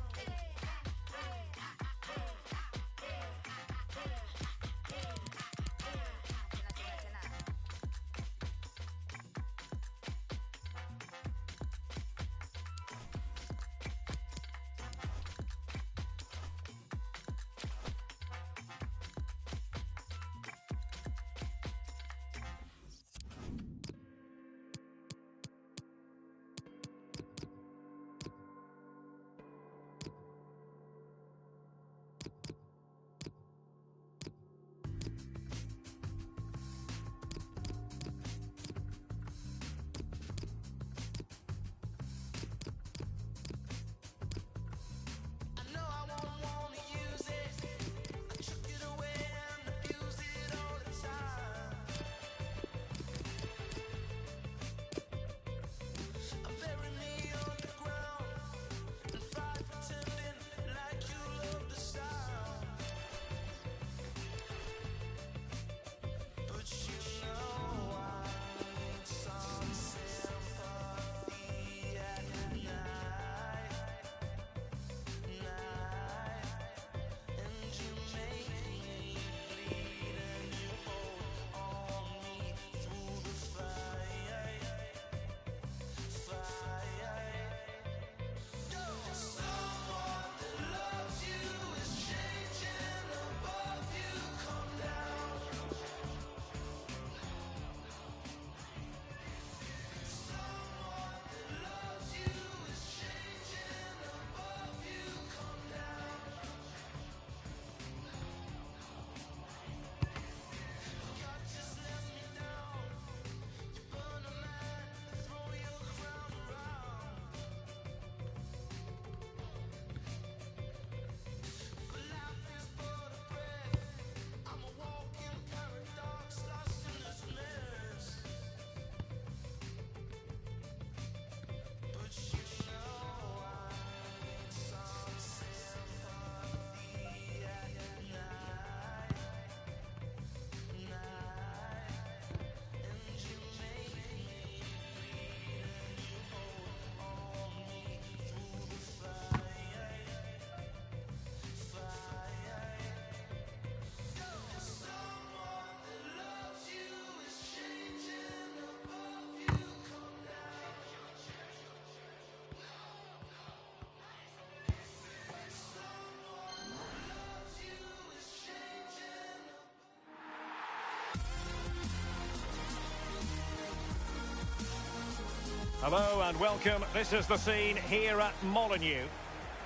Hello and welcome. This is the scene here at Molineux.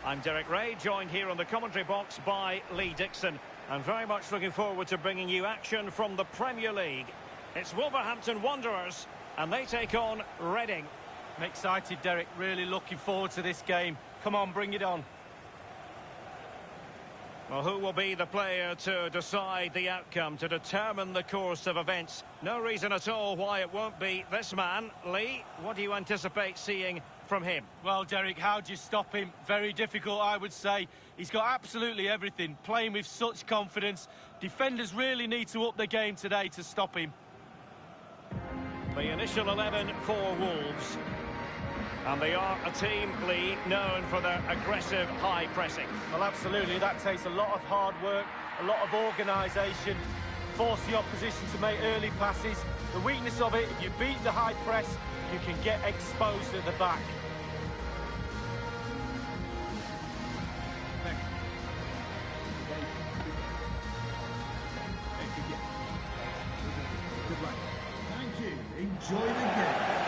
I'm Derek Ray, joined here on the commentary box by Lee Dixon. And very much looking forward to bringing you action from the Premier League. It's Wolverhampton Wanderers, and they take on Reading. I'm excited, Derek. Really looking forward to this game. Come on, bring it on. Well, who will be the player to decide the outcome, to determine the course of events? No reason at all why it won't be this man. Lee, what do you anticipate seeing from him? Well, Derek, how do you stop him? Very difficult, I would say. He's got absolutely everything, playing with such confidence. Defenders really need to up the game today to stop him. The initial 11 for Wolves. And they are a team, Lee, known for their aggressive high pressing. Well, absolutely. That takes a lot of hard work, a lot of organisation, force the opposition to make early passes. The weakness of it, if you beat the high press, you can get exposed at the back. Good luck. Thank you. Enjoy the game.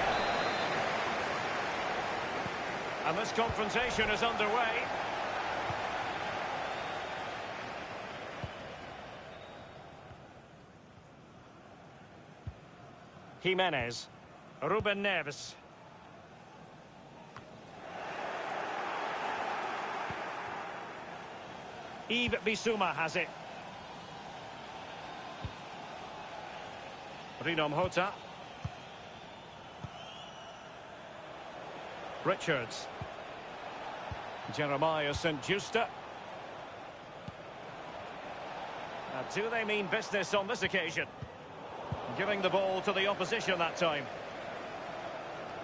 And this confrontation is underway. Jimenez. Ruben Neves. Yves Bissouma has it. Rino Mhota. Richards. Jeremiah St. Justa. Now, do they mean business on this occasion? Giving the ball to the opposition that time.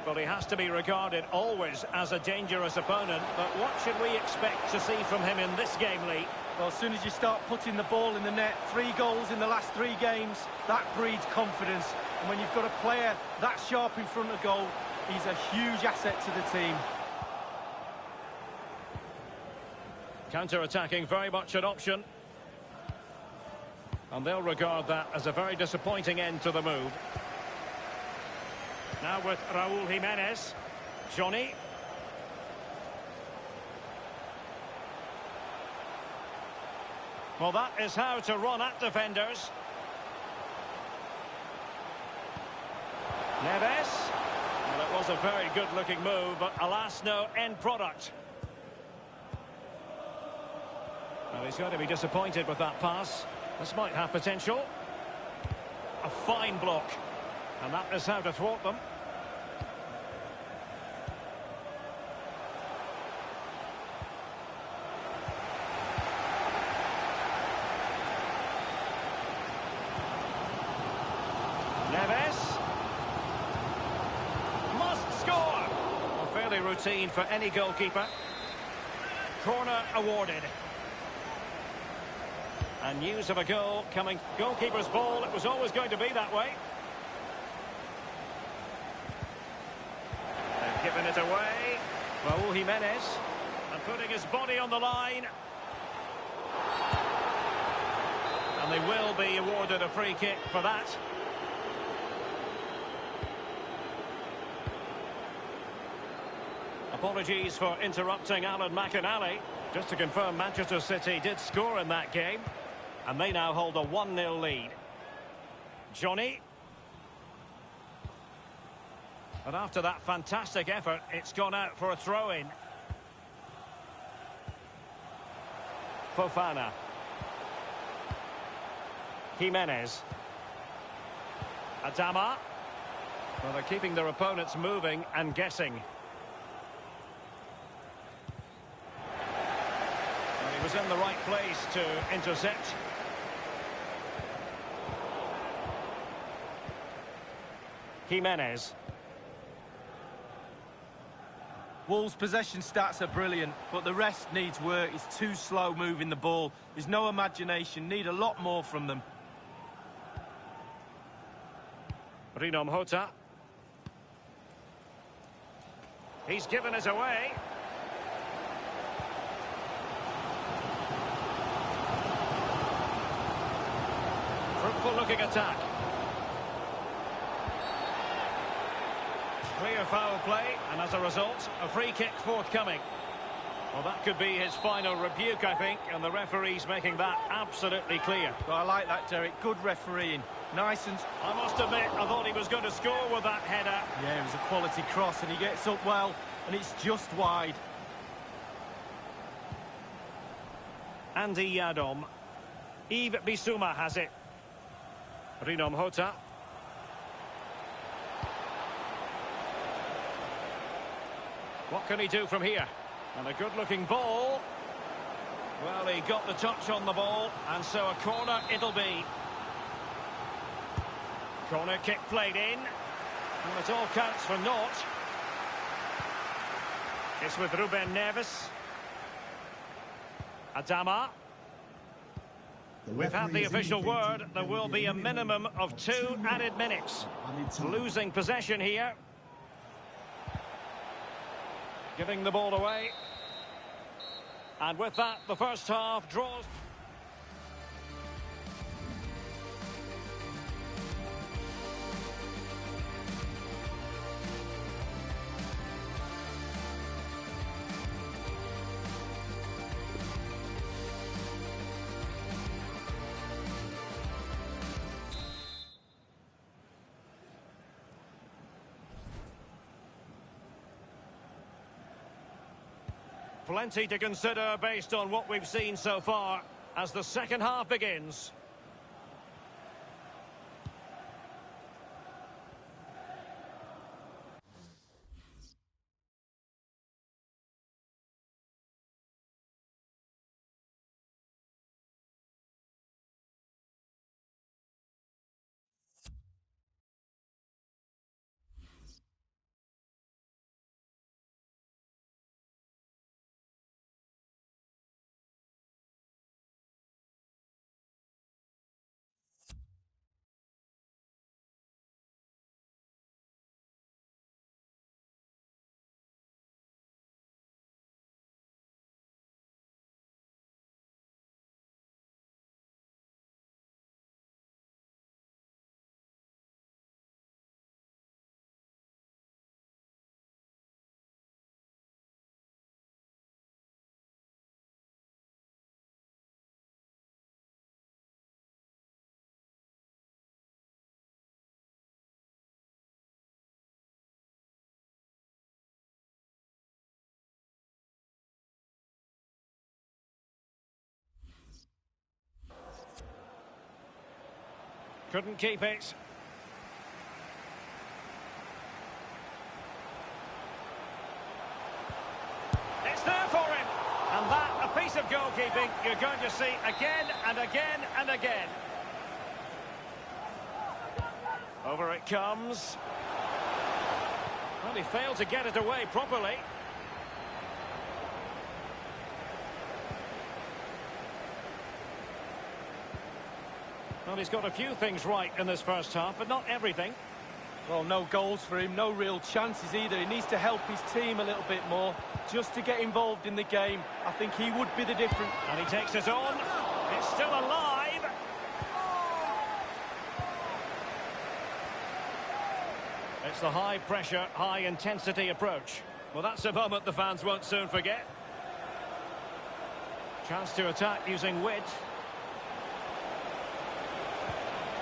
But he has to be regarded always as a dangerous opponent. But what should we expect to see from him in this game, Lee? Well, as soon as you start putting the ball in the net, 3 goals in the last 3 games, that breeds confidence. And when you've got a player that sharp in front of goal, he's a huge asset to the team. Counter-attacking, very much an option. And they'll regard that as a very disappointing end to the move. Now with Raúl Jiménez. Johnny. Well, that is how to run at defenders. Neves. Well, it was a very good-looking move, but alas, no end product. Well, he's going to be disappointed with that pass. This might have potential. A fine block. And that is how to thwart them. Neves. Must score. Well, fairly routine for any goalkeeper. Corner awarded. And news of a goal coming. Goalkeeper's ball. It was always going to be that way. They've given it away. Raúl Jiménez. And putting his body on the line. And they will be awarded a free kick for that. Apologies for interrupting Alan McInally. Just to confirm, Manchester City did score in that game. And they now hold a 1-0 lead. Johnny. And after that fantastic effort, it's gone out for a throw-in. Fofana. Jimenez. Adama. Well, they're keeping their opponents moving and guessing. Well, he was in the right place to intercept. Jimenez. Wolves' possession stats are brilliant, but the rest needs work. It's too slow moving the ball. There's no imagination. Need a lot more from them. Rino Mhota. He's given it away. Fruitful looking attack. Clear foul play, and as a result, a free kick forthcoming. Well, that could be his final rebuke, I think, and the referee's making that absolutely clear. Well, I like that, Derek. Good refereeing. Nice and... I must admit, I thought he was going to score with that header. Yeah, it was a quality cross, and he gets up well, and it's just wide. Andy Yadom. Yves Bissouma has it. Rino Mhota. What can he do from here? And a good-looking ball. Well, he got the touch on the ball, and so a corner it'll be. Corner kick played in. And it all counts for naught. It's with Ruben Neves. Adama. We've had the official word. There will be a minimum of 2 added minutes. Losing possession here. Giving the ball away. And with that, the first half draws. Plenty to consider based on what we've seen so far as the second half begins. Couldn't keep it. It's there for him. And that, a piece of goalkeeping you're going to see again and again and again. Over it comes. Well, he failed to get it away properly. Well, he's got a few things right in this first half, but not everything. Well, no goals for him, no real chances either. He needs to help his team a little bit more just to get involved in the game. I think he would be the difference. And he takes it on. It's still alive. It's the high-pressure, high-intensity approach. Well, that's a moment the fans won't soon forget. Chance to attack using wit.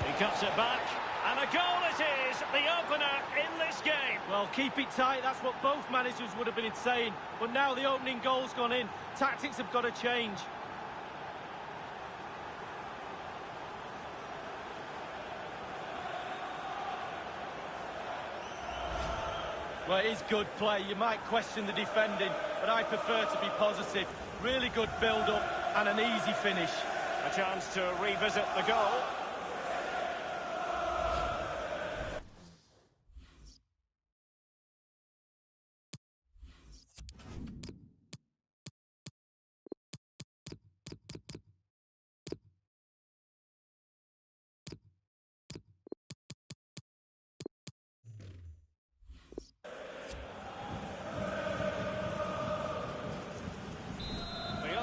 He cuts it back. And a goal it is, the opener in this game. Well, keep it tight, that's what both managers would have been saying. But now the opening goal's gone in. Tactics have got to change. Well, it is good play. You might question the defending, but I prefer to be positive. Really good build-up and an easy finish. A chance to revisit the goal.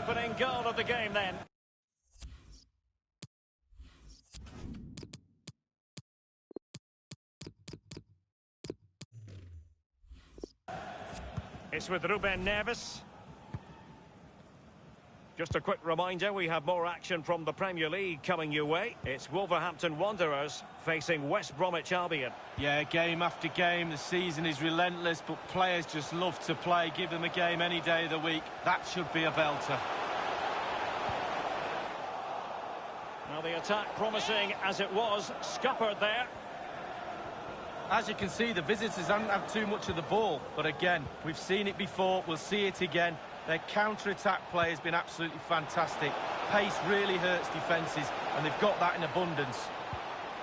Opening goal of the game then. It's with Ruben Neves. Just a quick reminder, we have more action from the Premier League coming your way. It's Wolverhampton Wanderers facing West Bromwich Albion. Yeah, game after game, the season is relentless, but players just love to play. Give them a game any day of the week. That should be a belter. Now the attack promising as it was, scuppered there. As you can see, the visitors haven't had too much of the ball. But again, we've seen it before, we'll see it again. Their counter-attack play has been absolutely fantastic. Pace really hurts defences, and they've got that in abundance.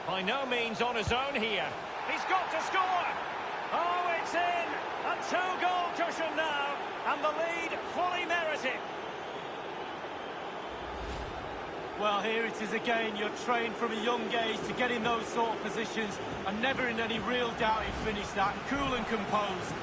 By no means on his own here. He's got to score! Oh, it's in! A two-goal cushion now, and the lead fully merited. Well, here it is again. You're trained from a young age to get in those sort of positions, and never in any real doubt he finished that. Cool and composed.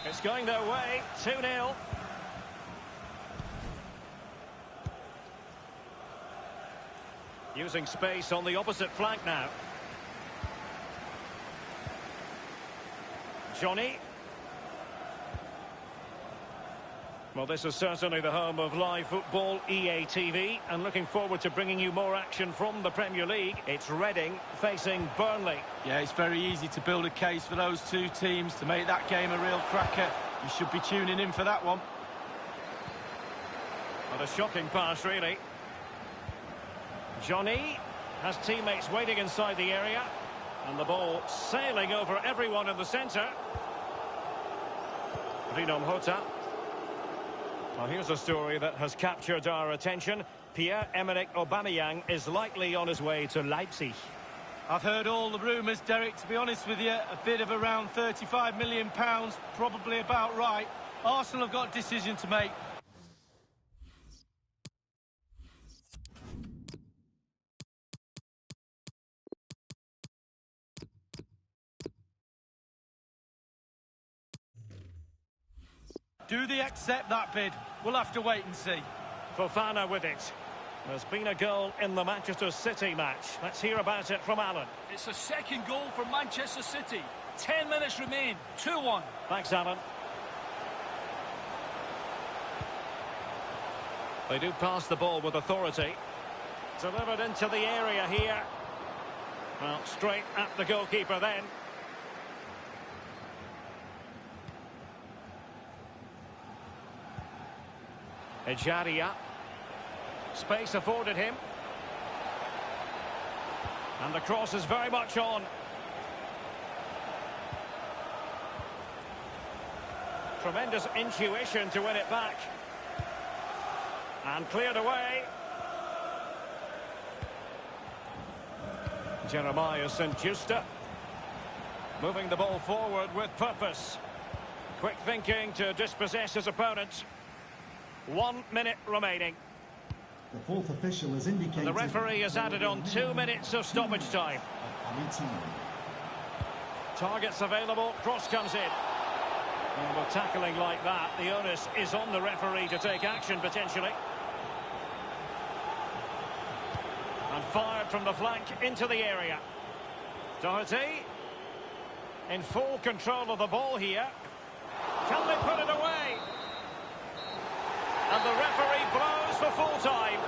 It's going their way, 2-0. Using space on the opposite flank now. Johnny. Well, this is certainly the home of live football, EA TV, and looking forward to bringing you more action from the Premier League. It's Reading facing Burnley. Yeah, it's very easy to build a case for those two teams to make that game a real cracker. You should be tuning in for that one. What a shocking pass, really. Johnny has teammates waiting inside the area, and the ball sailing over everyone in the centre. Rino Mhota. Well, here's a story that has captured our attention. Pierre-Emerick Aubameyang is likely on his way to Leipzig. I've heard all the rumours, Derek, to be honest with you. A bid of around £35 million, probably about right. Arsenal have got a decision to make. Do they accept that bid? We'll have to wait and see. Fofana with it. There's been a goal in the Manchester City match. Let's hear about it from Alan. It's a second goal for Manchester City. 10 minutes remain. 2-1. Thanks, Alan. They do pass the ball with authority. Delivered into the area here. Well, straight at the goalkeeper then. Ejaria. Space afforded him. And the cross is very much on. Tremendous intuition to win it back. And cleared away. Jeremiah St. Justa. Moving the ball forward with purpose. Quick thinking to dispossess his opponent. 1 minute remaining. The fourth official has indicated... The referee has added on 2 minutes of stoppage time. Targets available, cross comes in. And with tackling like that, the onus is on the referee to take action potentially. And fired from the flank into the area. Doherty in full control of the ball here. Can they put it away? And the referee blows for full time.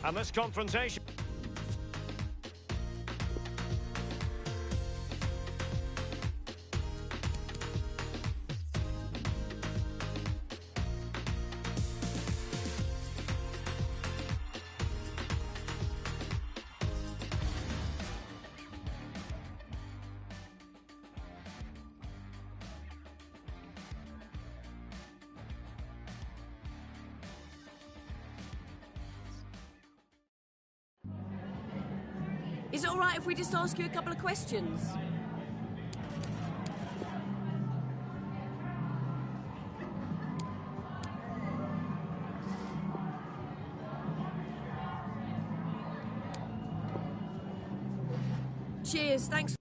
And this confrontation. Is it all right if we just ask you a couple of questions? Cheers, thanks.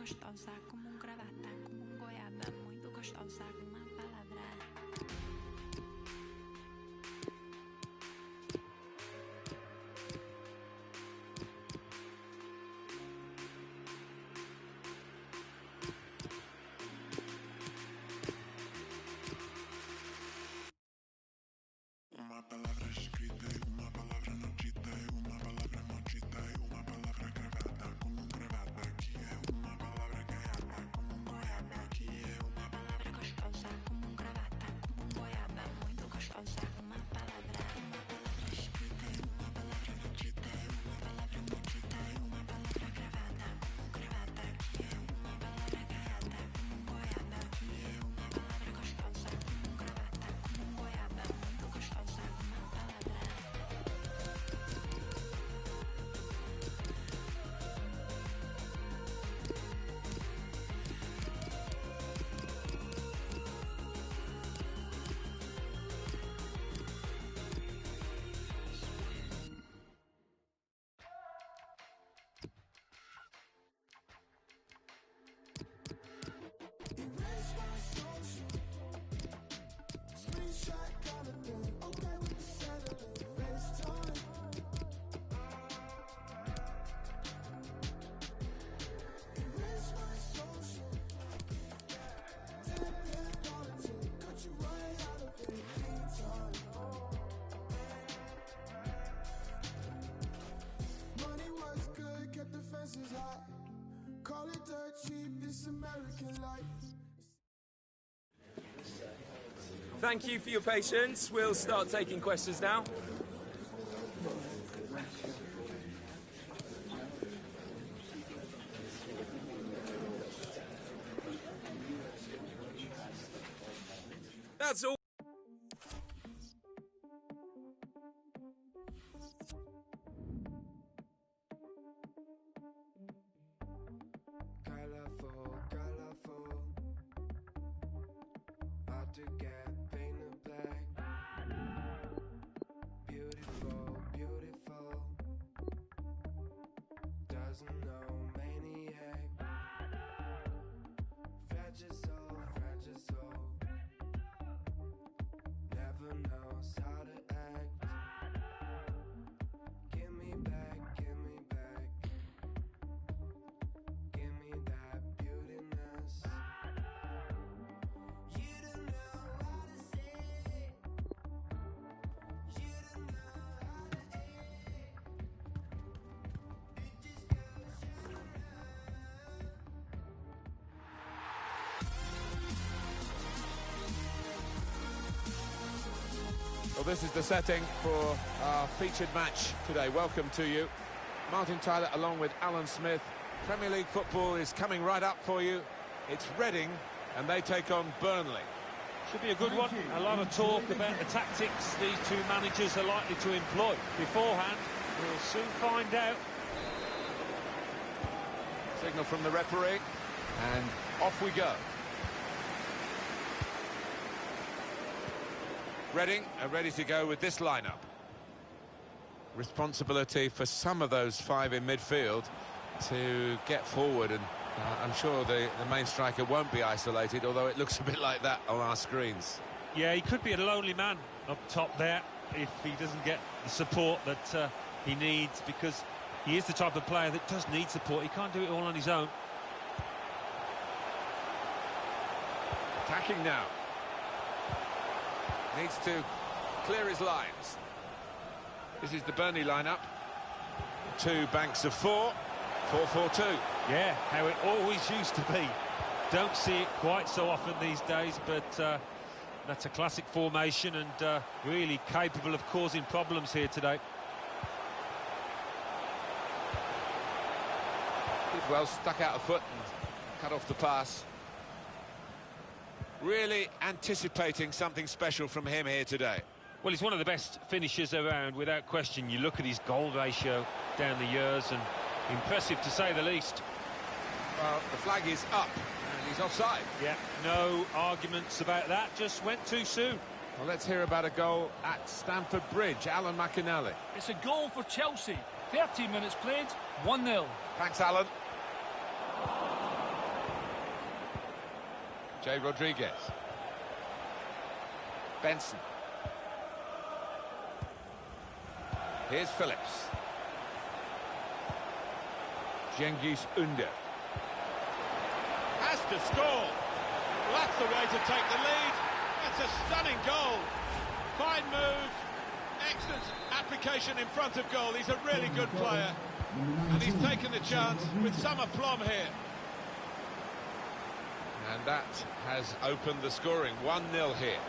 gostosa, como gravata, como goiaba, muito gostosa, uma palavra. Uma palavra escrita e uma palavra não dita, e uma palavra maldita e uma palavra gravada como gravata, que é uma palavra gaiata como goiaba, que é uma palavra gostosa. this American life. Thank you for your patience. We'll start taking questions now. That's all. Colorful, colorful. Hard to get painted black. Beautiful, beautiful. Doesn't know maniac. Fragile soul, fragile soul. Never knows how to act. Give me back, give me back. Give me that beautiness. You don't know how to say. You don't know how to act. It just goes Well, this is the setting for our featured match today. Welcome to you. Martin Tyler along with Alan Smith. Premier League football is coming right up for you. It's Reading and they take on Burnley. Should be a good one. A lot of talk about the tactics these two managers are likely to employ beforehand. We'll soon find out. Signal from the referee and off we go. Reading are ready to go with this lineup. Responsibility for some of those five in midfield to get forward, and I'm sure the main striker won't be isolated, although it looks a bit like that on our screens. Yeah, he could be a lonely man up top there if he doesn't get the support that he needs, because he is the type of player that does need support. He can't do it all on his own. Attacking now. Needs to clear his lines. This is the Burnley lineup. Two banks of four. 4-4-2. Yeah, how it always used to be. Don't see it quite so often these days, but that's a classic formation and really capable of causing problems here today. Did well, stuck out a foot and cut off the pass. Really anticipating something special from him here today. Well, he's one of the best finishers around, without question. You look at his goal ratio down the years, and impressive to say the least. Well, the flag is up, and he's offside. Yeah, no arguments about that, just went too soon. Well, let's hear about a goal at Stamford Bridge. Alan McInally. It's a goal for Chelsea. 13 minutes played, 1-0. Thanks, Alan. Jay Rodriguez. Benson. Here's Phillips. Cengiz Ünder. Has to score. Well, that's the way to take the lead. That's a stunning goal. Fine move. Excellent application in front of goal. He's a really good player. And he's taken the chance with some aplomb here. And that has opened the scoring. 1-0 here.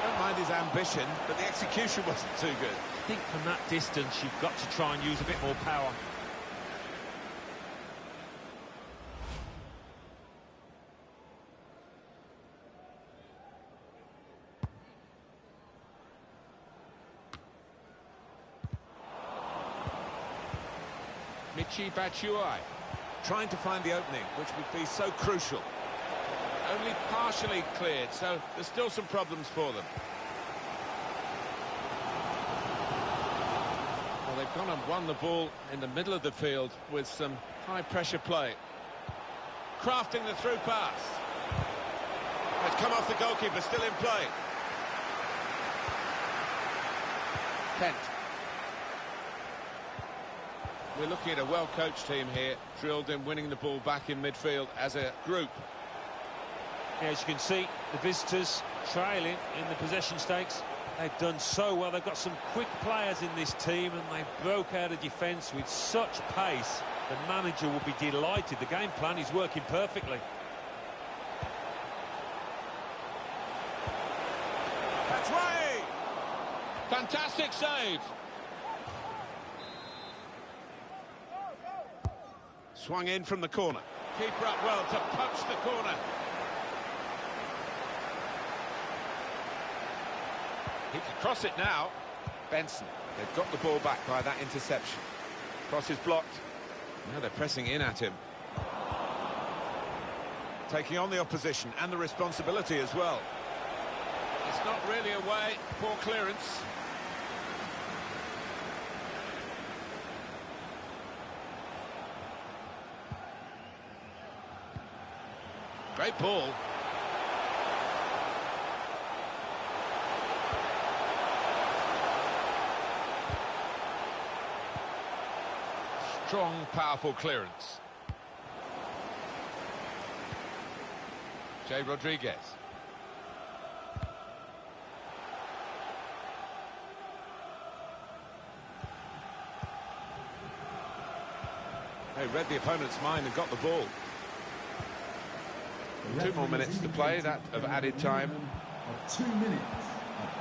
Don't mind his ambition, but the execution wasn't too good. I think from that distance, you've got to try and use a bit more power. Michy Batshuayi trying to find the opening, which would be so crucial. Only partially cleared, so there's still some problems for them. Well, they've gone and won the ball in the middle of the field with some high-pressure play. Crafting the through pass. It's come off the goalkeeper, still in play. Kent. We're looking at a well-coached team here, drilled in winning the ball back in midfield as a group. Yeah, as you can see, the visitors trailing in the possession stakes. They've done so well. They've got some quick players in this team, and they broke out of defence with such pace. The manager will be delighted. The game plan is working perfectly. That's right! Fantastic save. Swung in from the corner. Keeper up well to punch the corner. He can cross it now. Benson, they've got the ball back by that interception. Cross is blocked. Now they're pressing in at him. Taking on the opposition and the responsibility as well. It's not really away. Poor clearance. Great ball. Strong, powerful clearance. Jay Rodriguez. They read the opponent's mind and got the ball. 2 more minutes to play, that of added time. 2 minutes.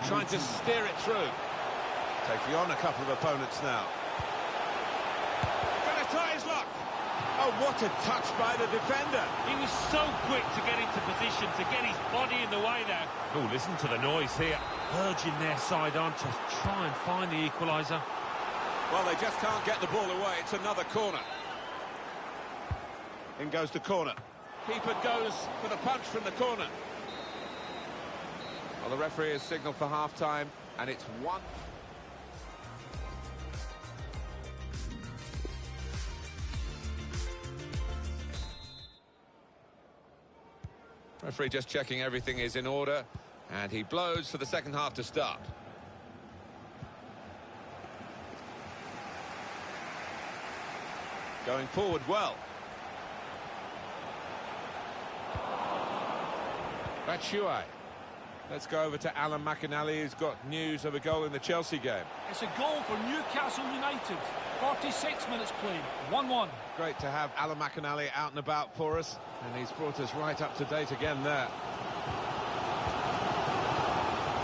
Trying to steer it through. Taking on a couple of opponents now. Gonna tie his luck. Oh, what a touch by the defender. He was so quick to get into position, to get his body in the way there. Oh, listen to the noise here. Urging their side on to try and find the equaliser. Well, they just can't get the ball away. It's another corner. In goes the corner. Keeper goes for the punch from the corner. Well, the referee has signalled for half-time, and it's 1. Referee just checking everything is in order, and he blows for the second half to start. Going forward well. Batshuayi. Let's go over to Alan McInally, who's got news of a goal in the Chelsea game. It's a goal for Newcastle United. 46 minutes played, 1-1. Great to have Alan McInally out and about for us, and he's brought us right up to date again there.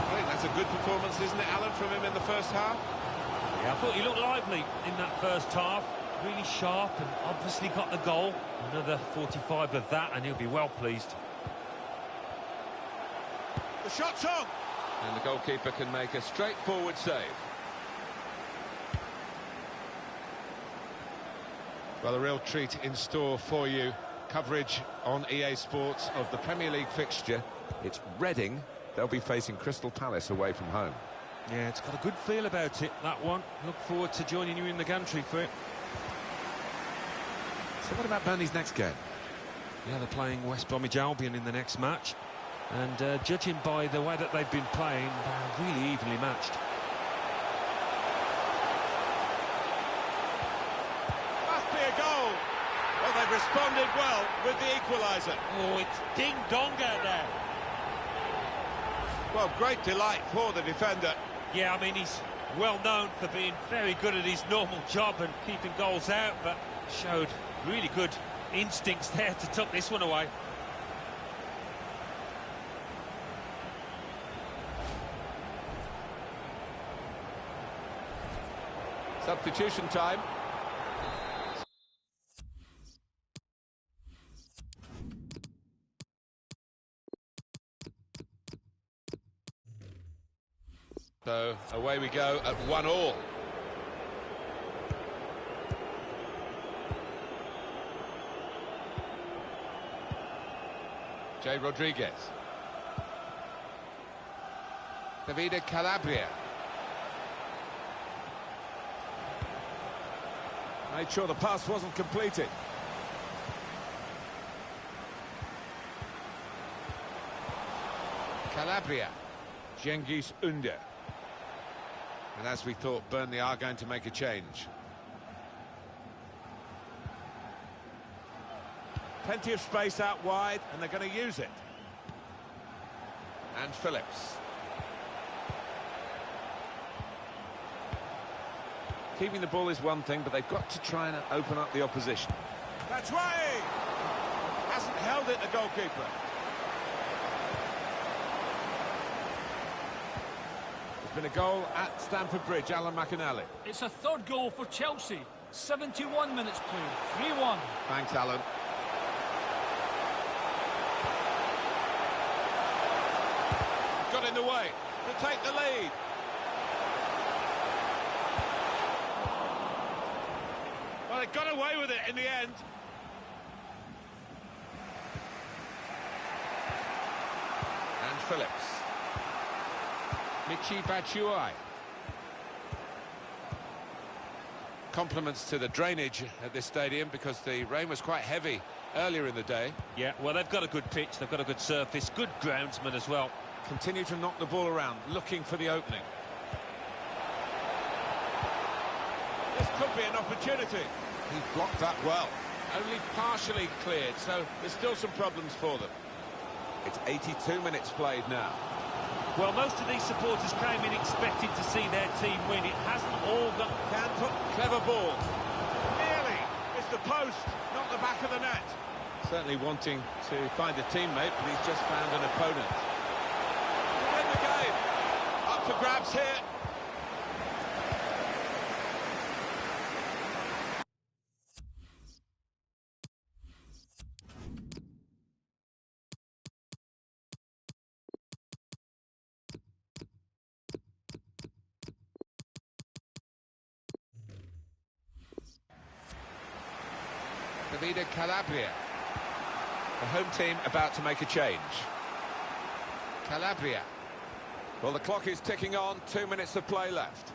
I think that's a good performance, isn't it, Alan, from him in the first half? Yeah, I thought he looked lively in that first half. Really sharp, and obviously got the goal. Another 45 of that, and he'll be well pleased. The shot's on! And the goalkeeper can make a straightforward save. Well, a real treat in store for you. Coverage on EA Sports of the Premier League fixture. It's Reading. They'll be facing Crystal Palace away from home. Yeah, it's got a good feel about it, that one. Look forward to joining you in the gantry for it. So what about Burnley's next game? Yeah, they're playing West Bromwich Albion in the next match. And judging by the way that they've been playing, they're really evenly matched. Must be a goal. Well, they've responded well with the equaliser. Oh, it's ding-dong out there. Well, great delight for the defender. Yeah, I mean, he's well known for being very good at his normal job and keeping goals out, but showed really good instincts there to tuck this one away. Substitution time. So away we go at 1-1. Jay Rodriguez. Davide Calabria. Made sure the pass wasn't completed. Calabria. Cengiz Ünder. And as we thought, Burnley are going to make a change. Plenty of space out wide, and they're going to use it. And Phillips. Keeping the ball is one thing, but they've got to try and open up the opposition. That's right! Hasn't held it, the goalkeeper. There's been a goal at Stamford Bridge, Alan McInally. It's a third goal for Chelsea. 71 minutes played, 3-1. Thanks, Alan. Got in the way to take the lead. Well, they got away with it in the end. And Phillips. Michi Batshuayi. Compliments to the drainage at this stadium because the rain was quite heavy earlier in the day. Yeah, well, they've got a good pitch, they've got a good surface, good groundsman as well. Continue to knock the ball around, looking for the opening. This could be an opportunity. He's blocked that well. Only partially cleared, so there's still some problems for them. It's 82 minutes played now. Well, most of these supporters came in expecting to see their team win. It hasn't all gone... Can put clever ball. Nearly. It's the post, not the back of the net. Certainly wanting to find a teammate, but he's just found an opponent. To win the game. Up for grabs here. Davide Calabria. The home team about to make a change. Calabria. Well, the clock is ticking on, 2 minutes of play left.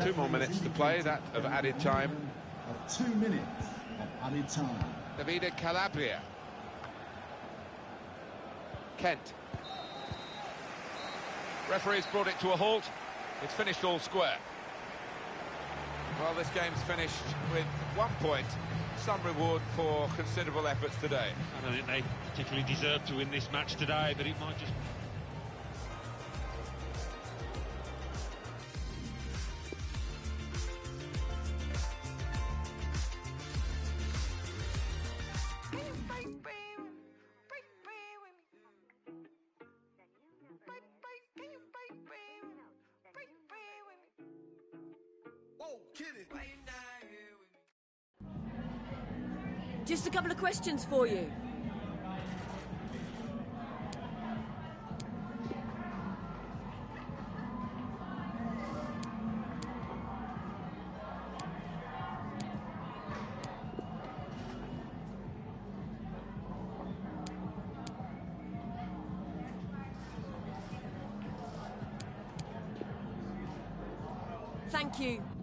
Two more minutes to play, that of added time. Of 2 minutes of added time. Davide Calabria. Kent. Referee's brought it to a halt. It's finished all square. Well, this game's finished with 1 point. Some reward for considerable efforts today. I don't think they particularly deserve to win this match today, but it might just... Just a couple of questions for you. Thank you.